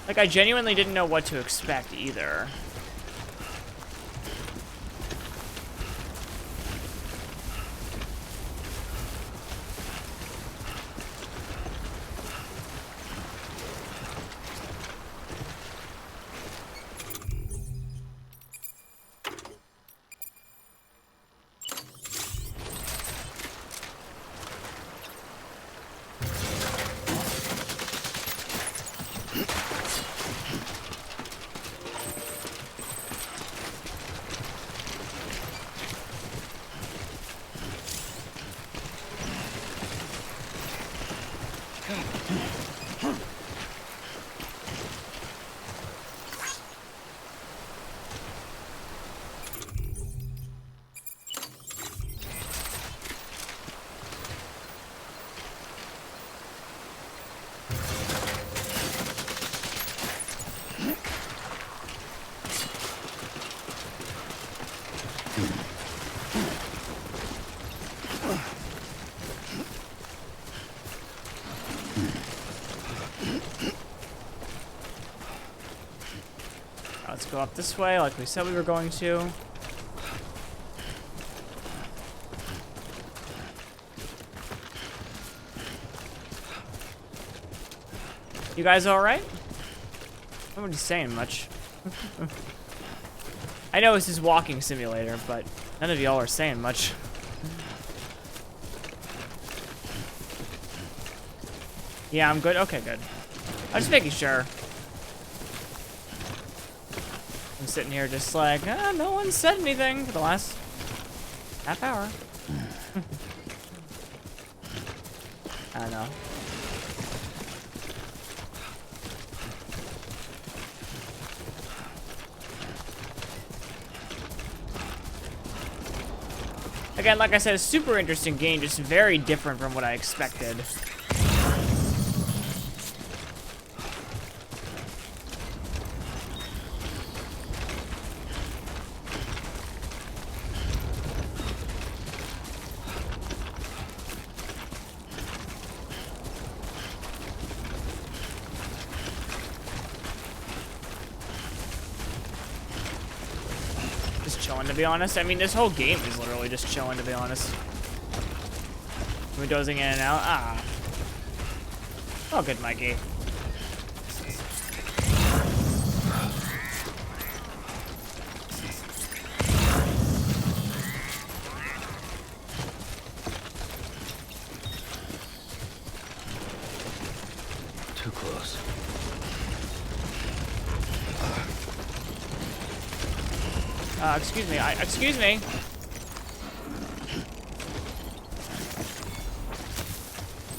Like, I genuinely didn't know what to expect either. Let's go up this way like we said we were going to. You guys alright? Nobody's saying much. I know this is walking simulator, but none of y'all are saying much. Yeah, I'm good? Okay, good. I'm just making sure. I'm sitting here just like, no one said anything for the last half hour. I don't know. Again, like I said, a super interesting game, just very different from what I expected. To be honest, I mean, this whole game is literally just chilling, to be honest. We're dozing in and out. Ah. Oh, good, Mikey. Too close. Excuse me. Excuse me.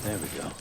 There we go.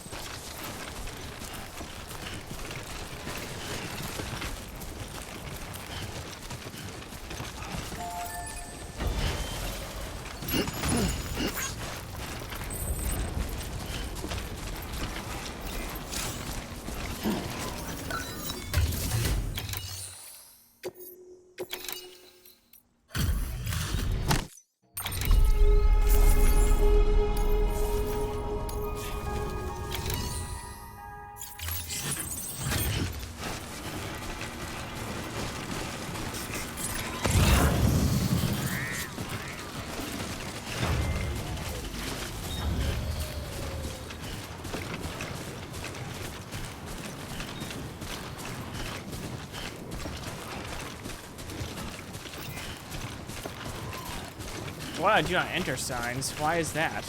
Why do not enter signs? Why is that?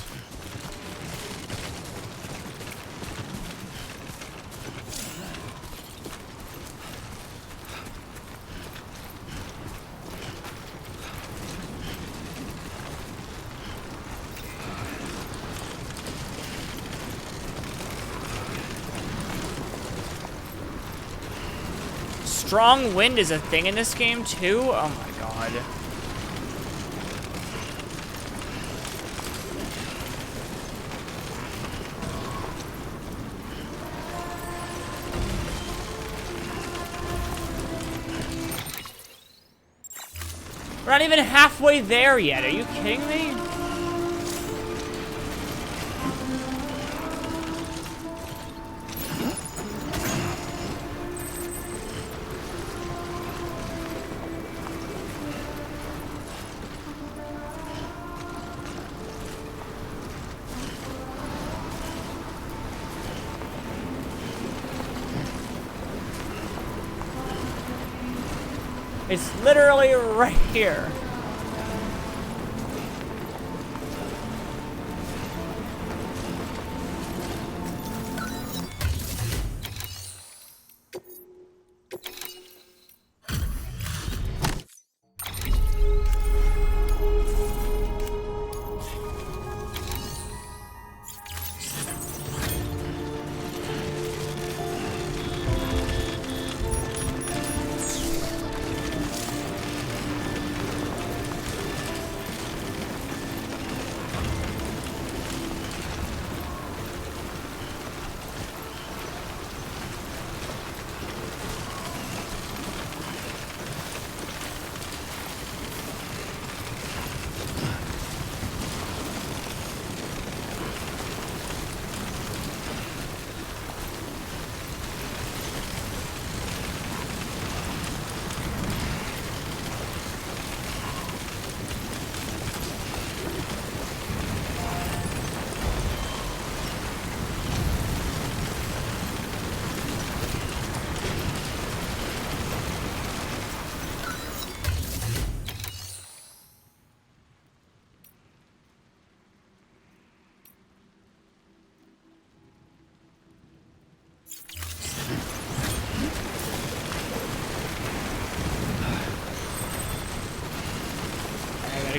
strong wind is a thing in this game too? Oh my god. We're not even halfway there yet. Are you kidding me? It's literally right here.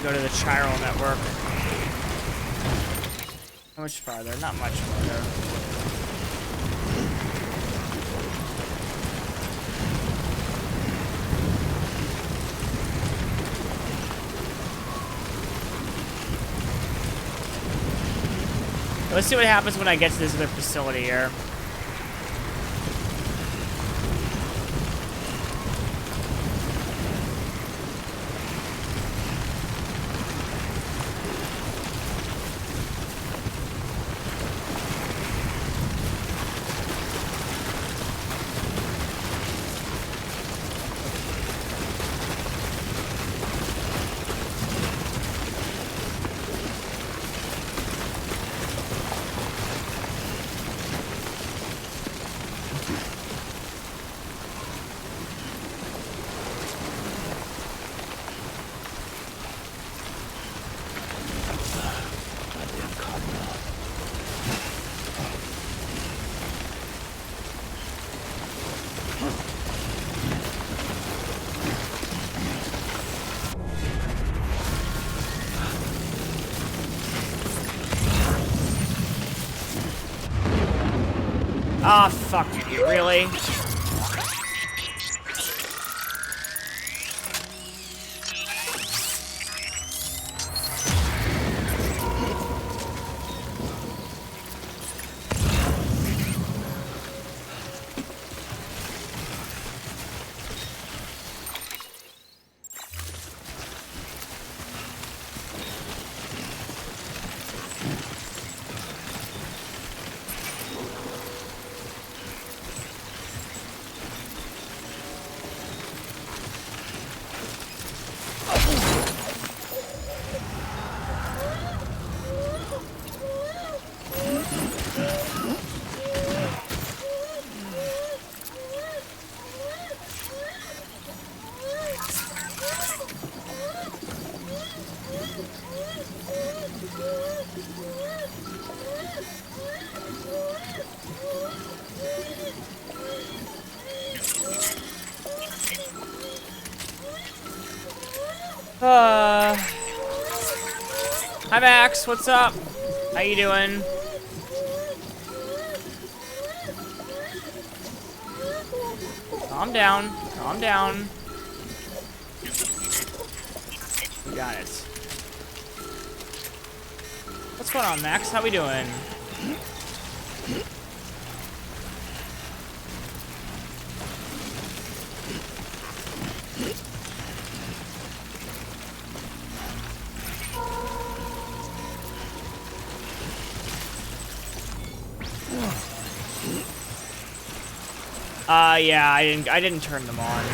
Go to the chiral network. How much farther? Not much farther. Let's see what happens when I get to this other facility here. Ah, fuck you, really? Hi Max, what's up? How you doing? Calm down. Calm down. We got it. What's going on, Max? How we doing? Yeah, I didn't turn them on.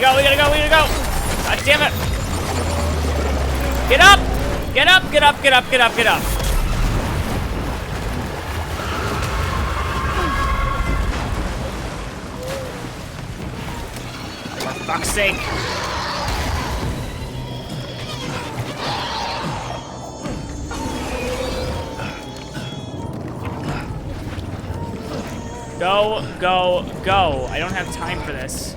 We gotta go! God damn it! Get up! Get up! For fuck's sake. Go. I don't have time for this.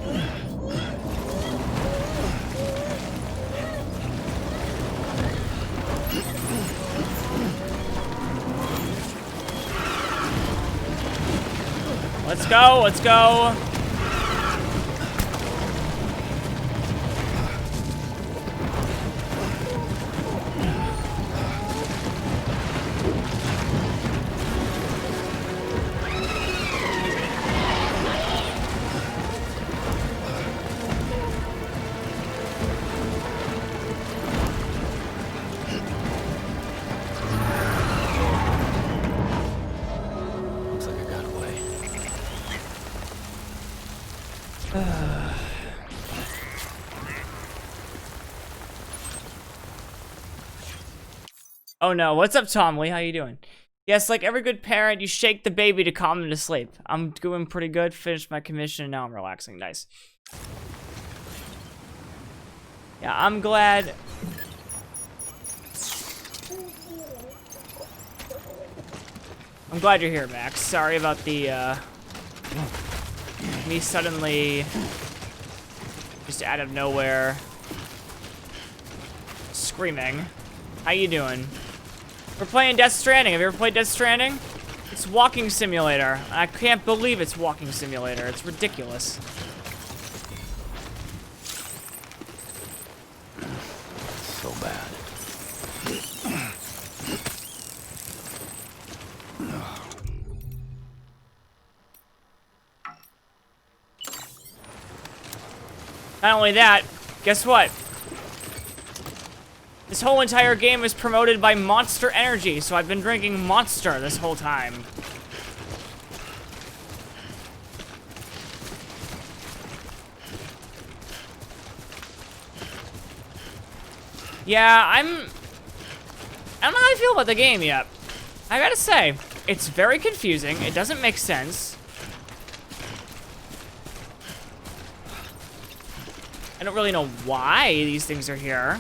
Let's go. Looks like I got away. Oh no, what's up, Tom Lee? How you doing? Yes, like every good parent, you shake the baby to calm him to sleep. I'm doing pretty good, finished my commission, and now I'm relaxing. Nice. Yeah, I'm glad. I'm glad you're here, Max. Sorry about the, me suddenly, just out of nowhere, screaming. How you doing? We're playing Death Stranding. Have you ever played Death Stranding? It's walking simulator. I can't believe it's walking simulator. It's ridiculous. So bad. Not only that, guess what? This whole entire game is promoted by Monster Energy, so I've been drinking Monster this whole time. Yeah, I don't know how I feel about the game yet. I gotta say, it's very confusing. It doesn't make sense. I don't really know why these things are here.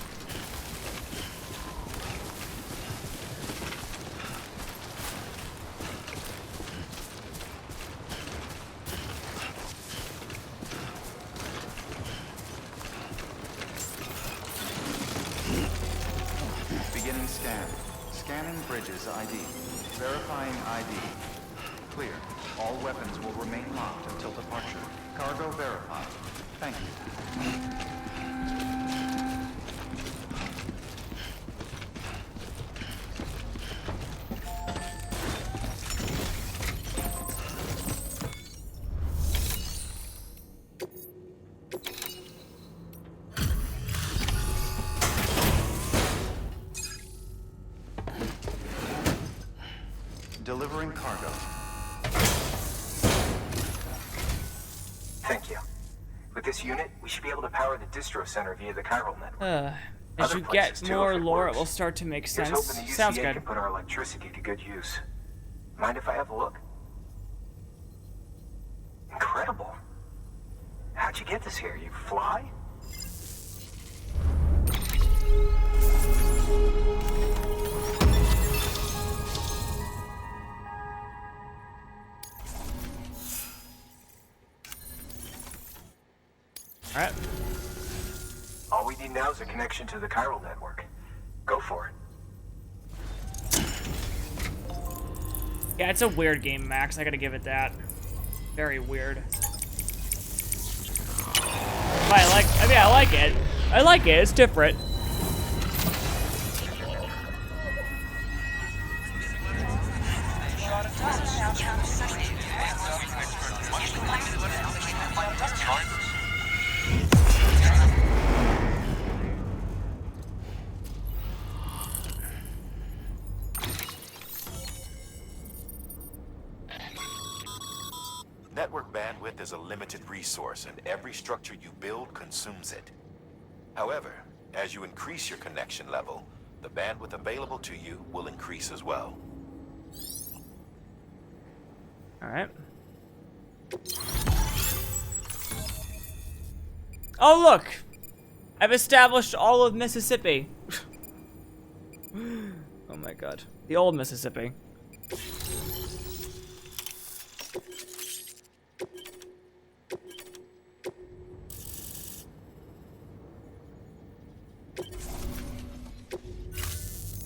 Beginning scan. Scanning bridges ID. Verifying ID. Clear. All weapons will remain locked until departure. Cargo verified. Thank you. Delivering cargo. Thank you. With this unit, we should be able to power the distro center via the chiral network. As Other you places, get too, more if it lore, it works. will start to make Here's sense. hoping the UCA Sounds good. can put our electricity to good use. Mind if I have a look? Incredible. How'd you get this here? You fly? Alright. All we need now is a connection to the chiral network. Go for it. Yeah, it's a weird game, Max. I gotta give it that. Very weird. But I like it. I like it. It's different. Network bandwidth is a limited resource, and every structure you build consumes it. However, as you increase your connection level, the bandwidth available to you will increase as well. Alright. Oh, look! I've established all of Mississippi. Oh my god. The old Mississippi.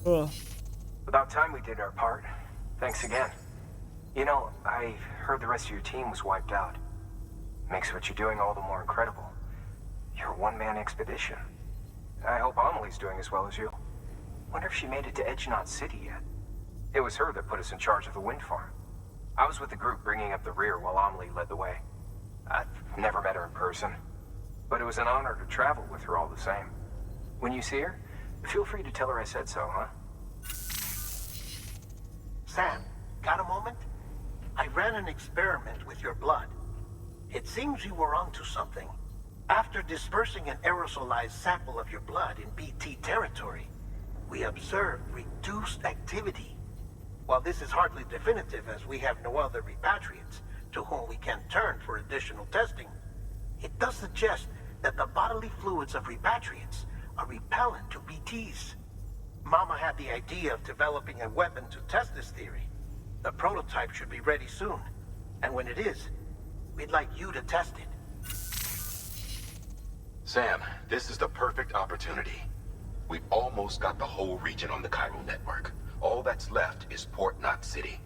Ugh. About time we did our part. Thanks again. You know, I heard the rest of your team was wiped out. Makes what you're doing all the more incredible. You're a one-man expedition. I hope Amelie's doing as well as you. Wonder if she made it to Edge Knot City yet. It was her that put us in charge of the wind farm. I was with the group bringing up the rear while Amelie led the way. I've never met her in person, but it was an honor to travel with her all the same. When you see her, feel free to tell her I said so, huh? Sam, got a moment? I ran an experiment with your blood. It seems you were onto something. After dispersing an aerosolized sample of your blood in BT territory, we observed reduced activity. While this is hardly definitive, as we have no other repatriates to whom we can turn for additional testing, it does suggest that the bodily fluids of repatriates are repellent to BTs. Mama had the idea of developing a weapon to test this theory. The prototype should be ready soon, and when it is, we'd like you to test it. Sam, this is the perfect opportunity. We've almost got the whole region on the chiral network. All that's left is Port Knot City.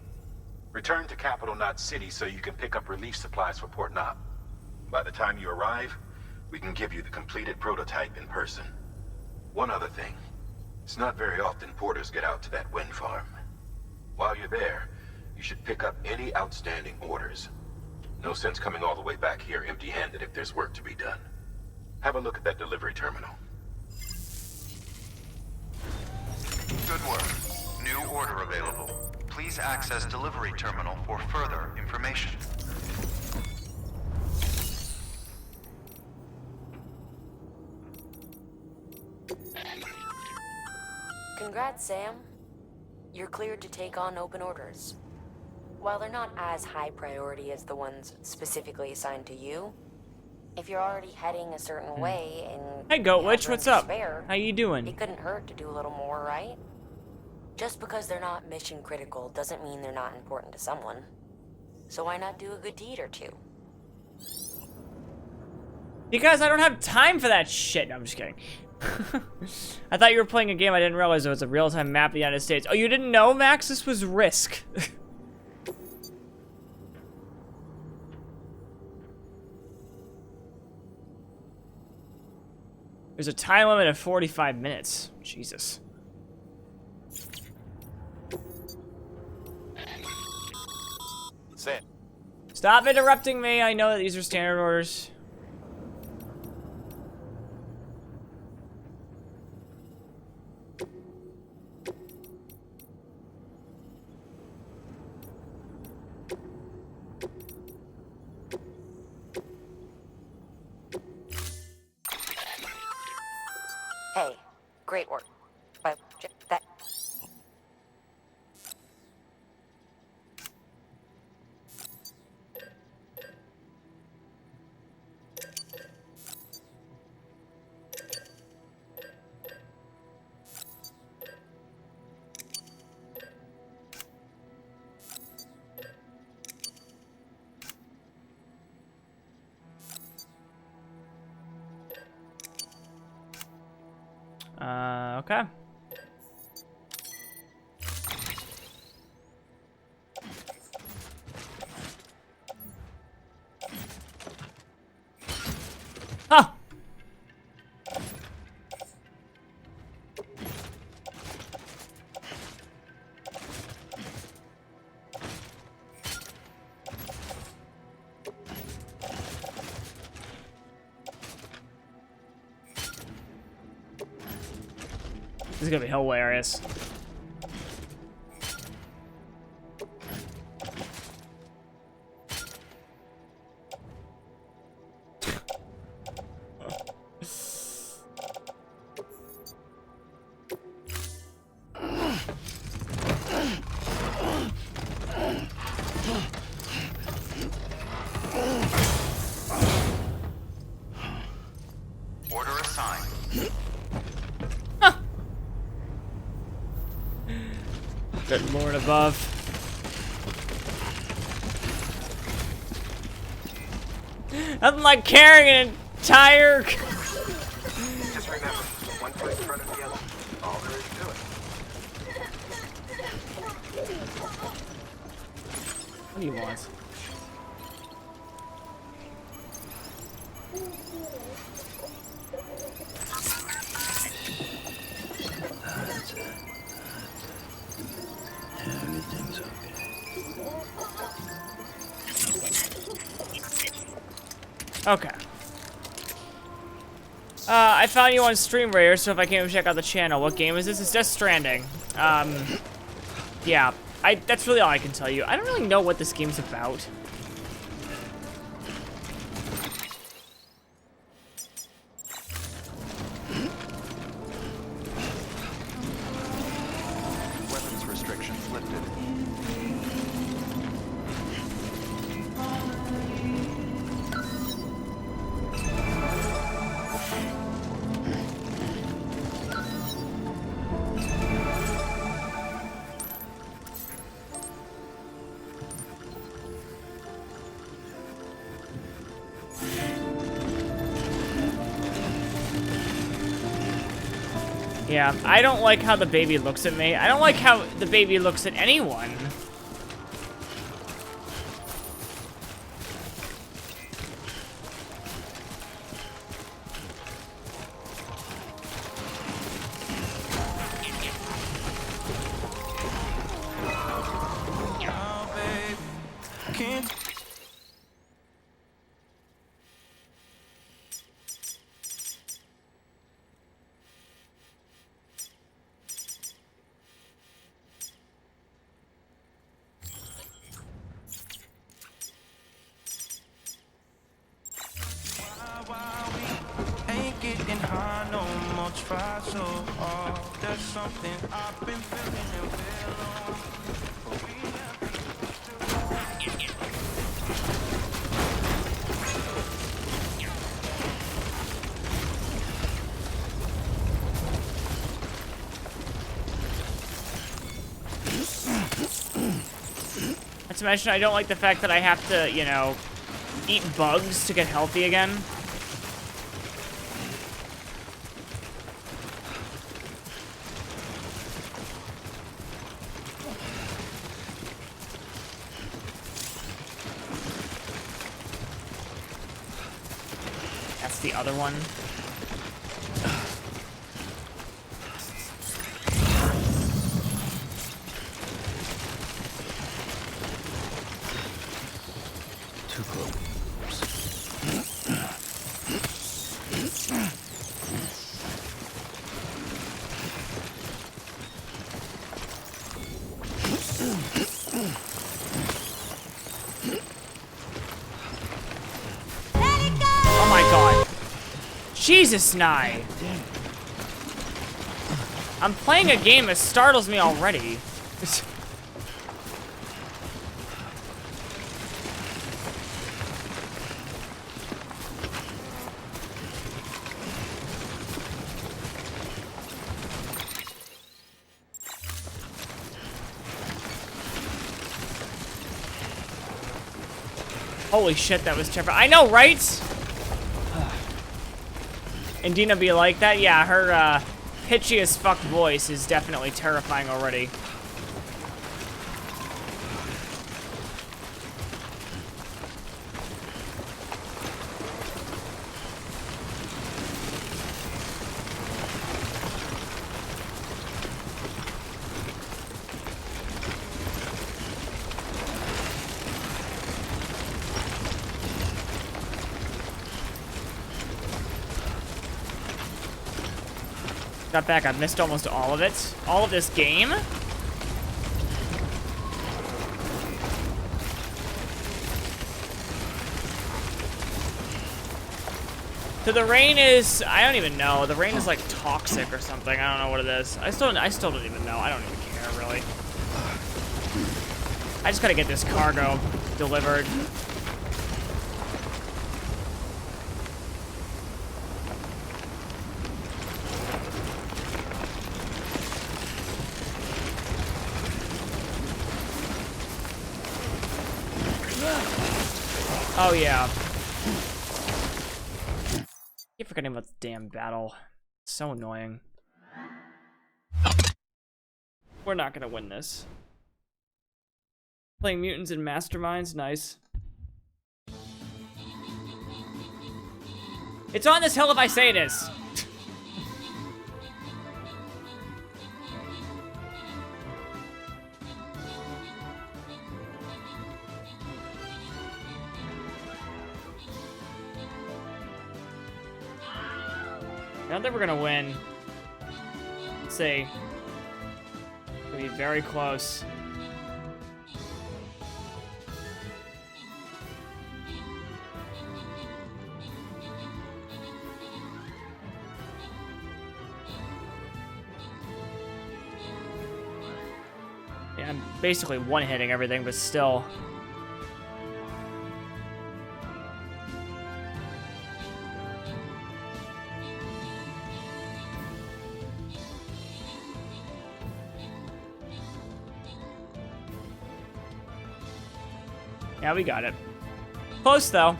Return to Capital Knot City so you can pick up relief supplies for Port Knot. By the time you arrive, we can give you the completed prototype in person. One other thing. It's not very often porters get out to that wind farm. While you're there, you should pick up any outstanding orders. No sense coming all the way back here empty-handed if there's work to be done. Have a look at that delivery terminal. Good work. New order available. Please access delivery terminal for further information. Congrats, Sam. You're cleared to take on open orders. While they're not as high priority as the ones specifically assigned to you, if you're already heading a certain way and Hey, Goat Witch, what's up? Spare, How you doing? it couldn't hurt to do a little more, right? Just because they're not mission critical doesn't mean they're not important to someone. So why not do a good deed or two? Because I don't have time for that shit. No, I'm just kidding. I thought you were playing a game. I didn't realize it was a real-time map of the United States. Oh, you didn't know, Max? This was Risk. There's a time limit of 45 minutes. Jesus. Sam. Stop interrupting me. I know that these are standard orders. Hey, great work. But that... Okay. Huh. This is gonna be hilarious. Order assigned. Good lord above. Nothing like carrying an entire... Just remember, one foot in front of the other. All there is to it. What do you want? That's it. Everything's okay. Okay. I found you on Stream Raider, so if I came to check out the channel, what game is this? It's just Stranding. Yeah, that's really all I can tell you. I don't really know what this game's about. Weapons restrictions lifted. Yeah, I don't like how the baby looks at me. I don't like how the baby looks at anyone. Ain't getting high no more, try so hard. There's something I've been feeling and will on. But we Not to mention, I don't like the fact that I have to, you know, eat bugs to get healthy again. That's the other one. Too close. Oh my god. Jesus, Nye. I'm playing a game that startles me already. Holy shit, that was terrifying. I know, right? And Dina be like that? Yeah, her pitchy as fuck voice is definitely terrifying already. Got back, I've missed almost all of it. All of this game? So the rain is, I don't even know. The rain is like toxic or something. I don't know what it is. I still don't even know. I don't even care really. I just gotta get this cargo delivered. Oh, yeah. Keep forgetting about the damn battle. It's so annoying. We're not gonna win this. Playing mutants and masterminds, nice. It's on this hill if I say it is. I don't think we're gonna win. Let's see. It's gonna be very close. Yeah, I'm basically one-hitting everything, but still. Yeah, we got it. Close, though.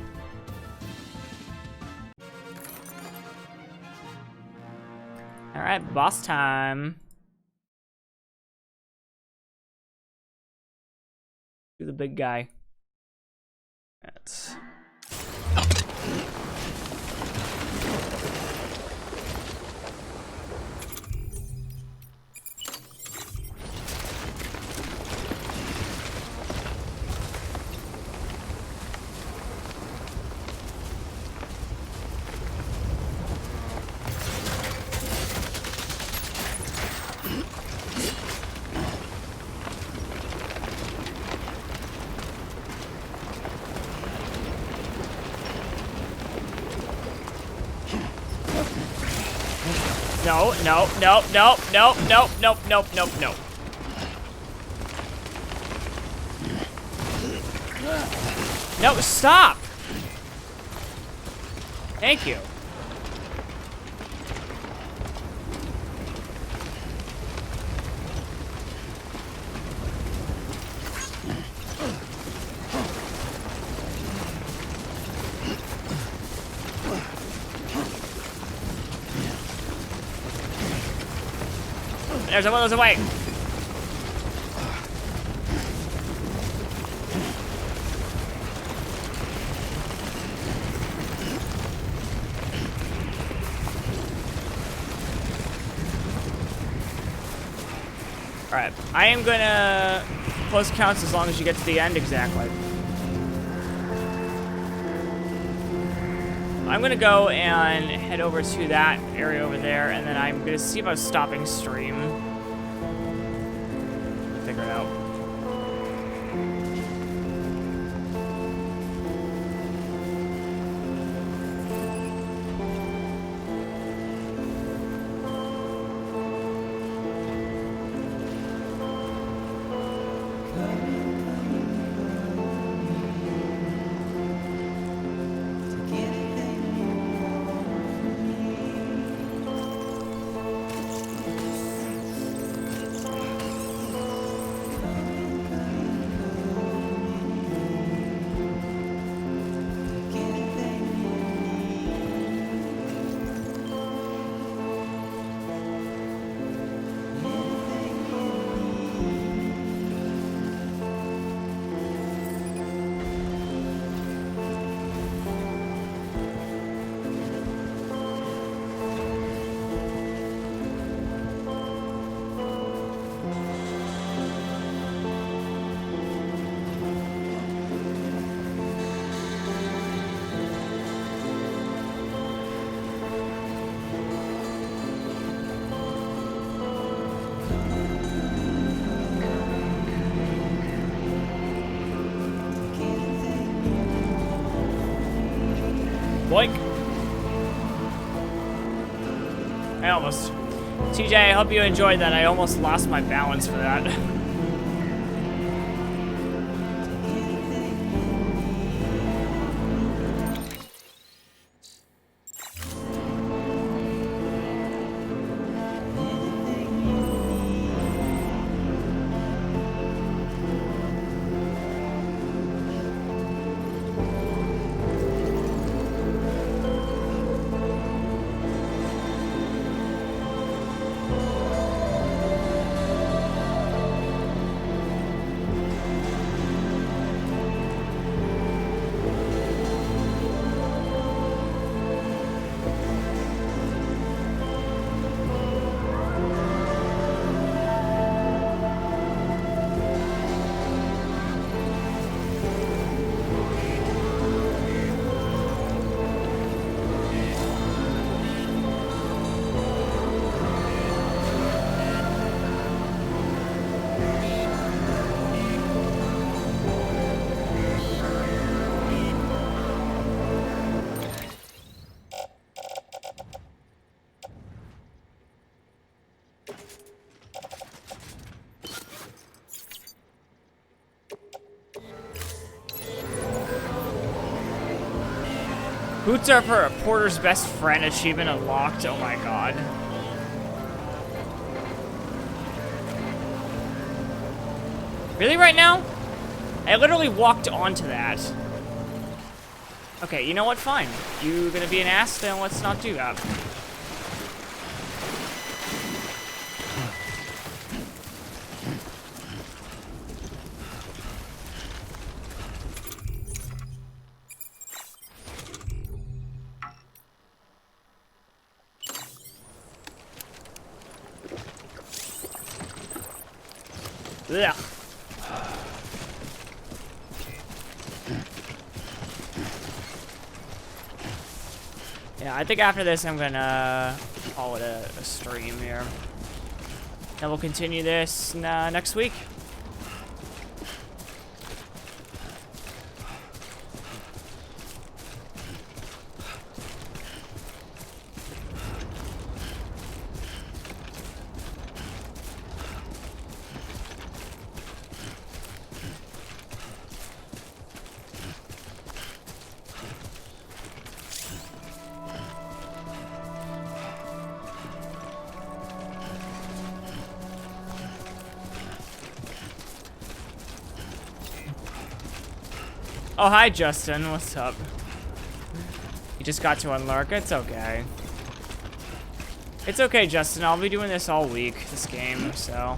Alright, boss time. Do the big guy. That's... No, no, no, no, no, no, no, no, no, no. No, stop! Thank you. There's one of those away. Alright, I am gonna close counts as long as you get to the end exactly. I'm gonna go and head over to that area over there, and then I'm gonna see about stopping stream. Figure it out. Boink. I almost... TJ, I hope you enjoyed that. I almost lost my balance for that. Boots are for a Porter's best friend achievement unlocked. Oh my god. Really right now? I literally walked onto that. Okay, you know what? Fine. You gonna be an ass? Then let's not do that. Yeah. Yeah, I think after this I'm gonna call it a stream here. And we'll continue this next week. Oh, hi, Justin. What's up? You just got to unlurk. It's okay. It's okay, Justin. I'll be doing this all week, this game, so.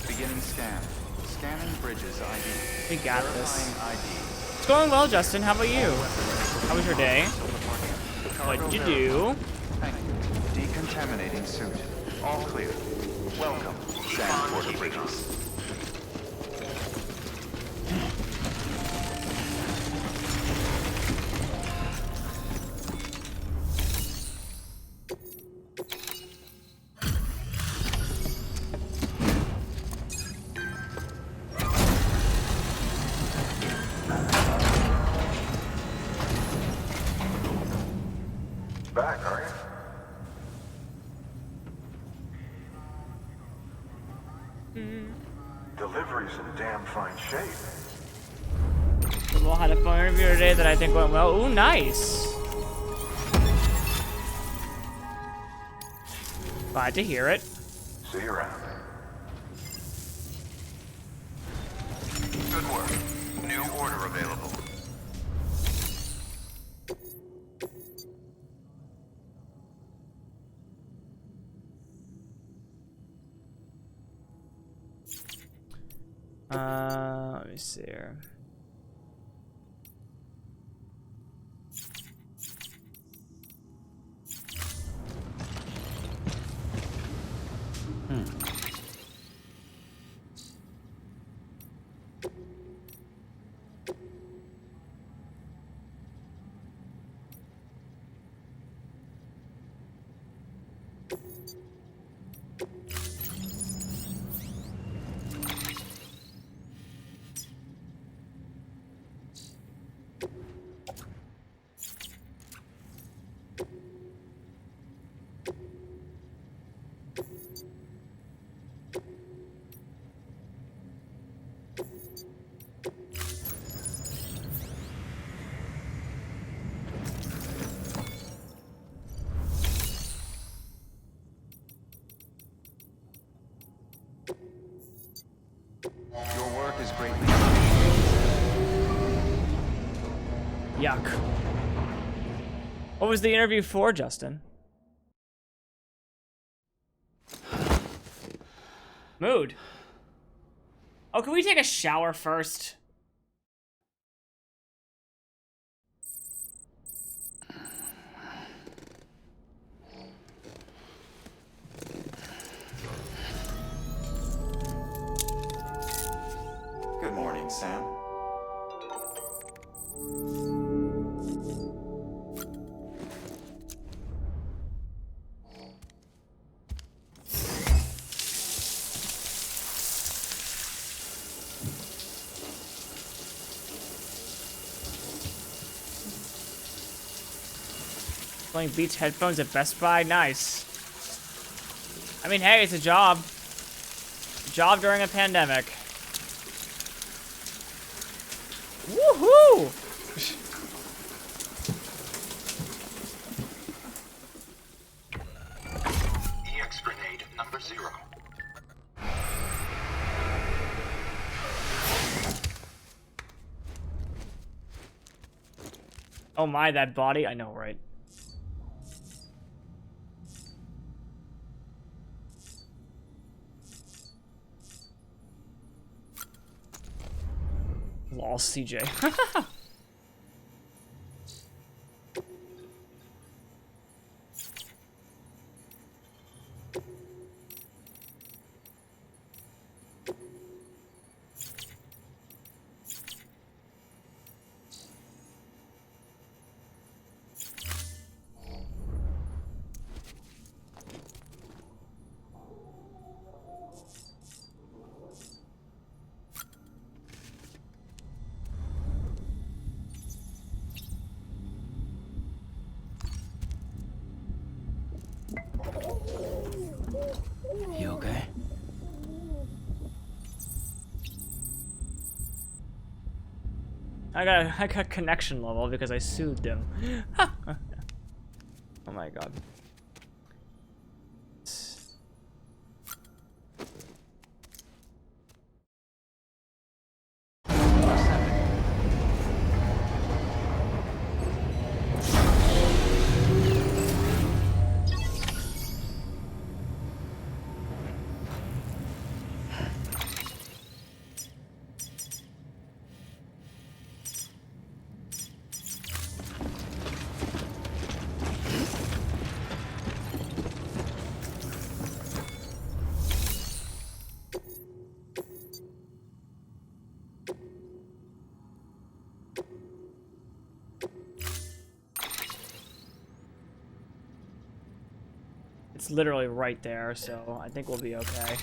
Beginning scan. Scanning bridges ID. We got this. Verifying ID. It's going well, Justin. How about you? How was your day? What'd you do? Thank you. Decontaminating suit. All clear. Welcome, Sand Porter Bridges. Back, are you? Delivery's in damn fine shape. We all had a fun interview today that I think went well. Ooh, nice. Glad to hear it. See you around. Good work. New order available. Let me see here. Yuck. What was the interview for, Justin? Mood. Oh, can we take a shower first? Good morning, Sam. Playing Beats headphones at Best Buy? Nice. I mean, hey, it's a job. Job during a pandemic. Woohoo! EX grenade number 0. Oh my, that body. I know, right? Lol, CJ. You okay? I got connection level because I soothed him. Oh my god. It's literally right there, so I think we'll be okay.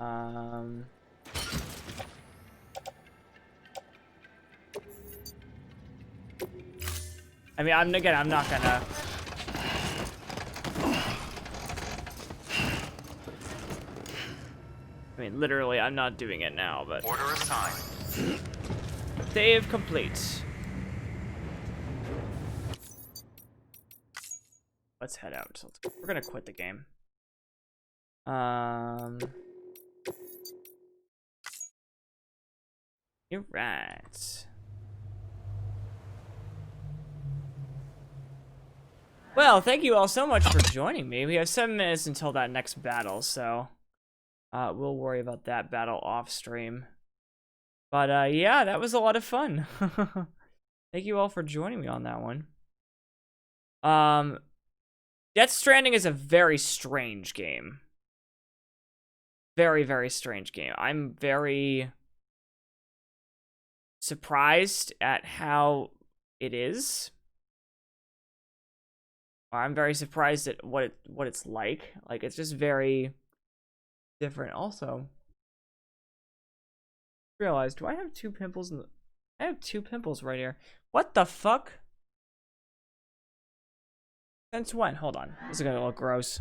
I mean, I'm not gonna. I mean, literally, I'm not doing it now, but. Order assigned. Save complete. Let's head out. We're gonna quit the game. You're right. Well, thank you all so much for joining me. We have 7 minutes until that next battle, so we'll worry about that battle off stream. But yeah, that was a lot of fun. Thank you all for joining me on that one. Death Stranding is a very strange game. Very, very strange game. I'm very surprised at how it is. I'm very surprised at what it's like. Like, it's just very different. Also, realized, do I have 2 pimples in the... I have 2 pimples right here. What the fuck? Since when? Hold on. This is gonna look gross.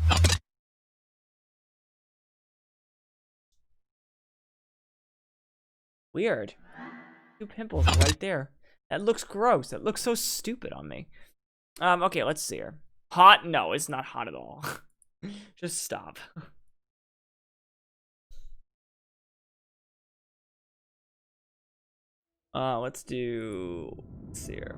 Weird. 2 pimples right there. That looks gross. That looks so stupid on me. Okay, let's see here. Hot? No, it's not hot at all. Just stop. Let's see here.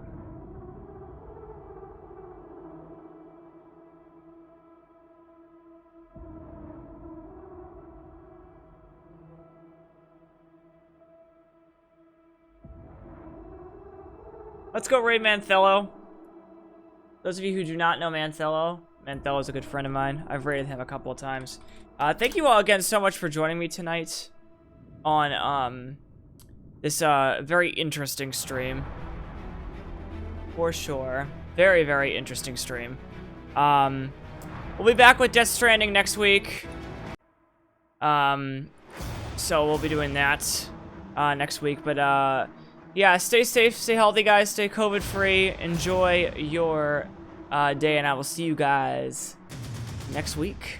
Let's go raid Manthello. Those of you who do not know Manthello is a good friend of mine. I've raided him a couple of times. Thank you all again so much for joining me tonight on this very interesting stream. For sure. Very, very interesting stream. We'll be back with Death Stranding next week. So we'll be doing that next week. But yeah, stay safe, stay healthy, guys. Stay COVID-free. Enjoy your day, and I will see you guys next week.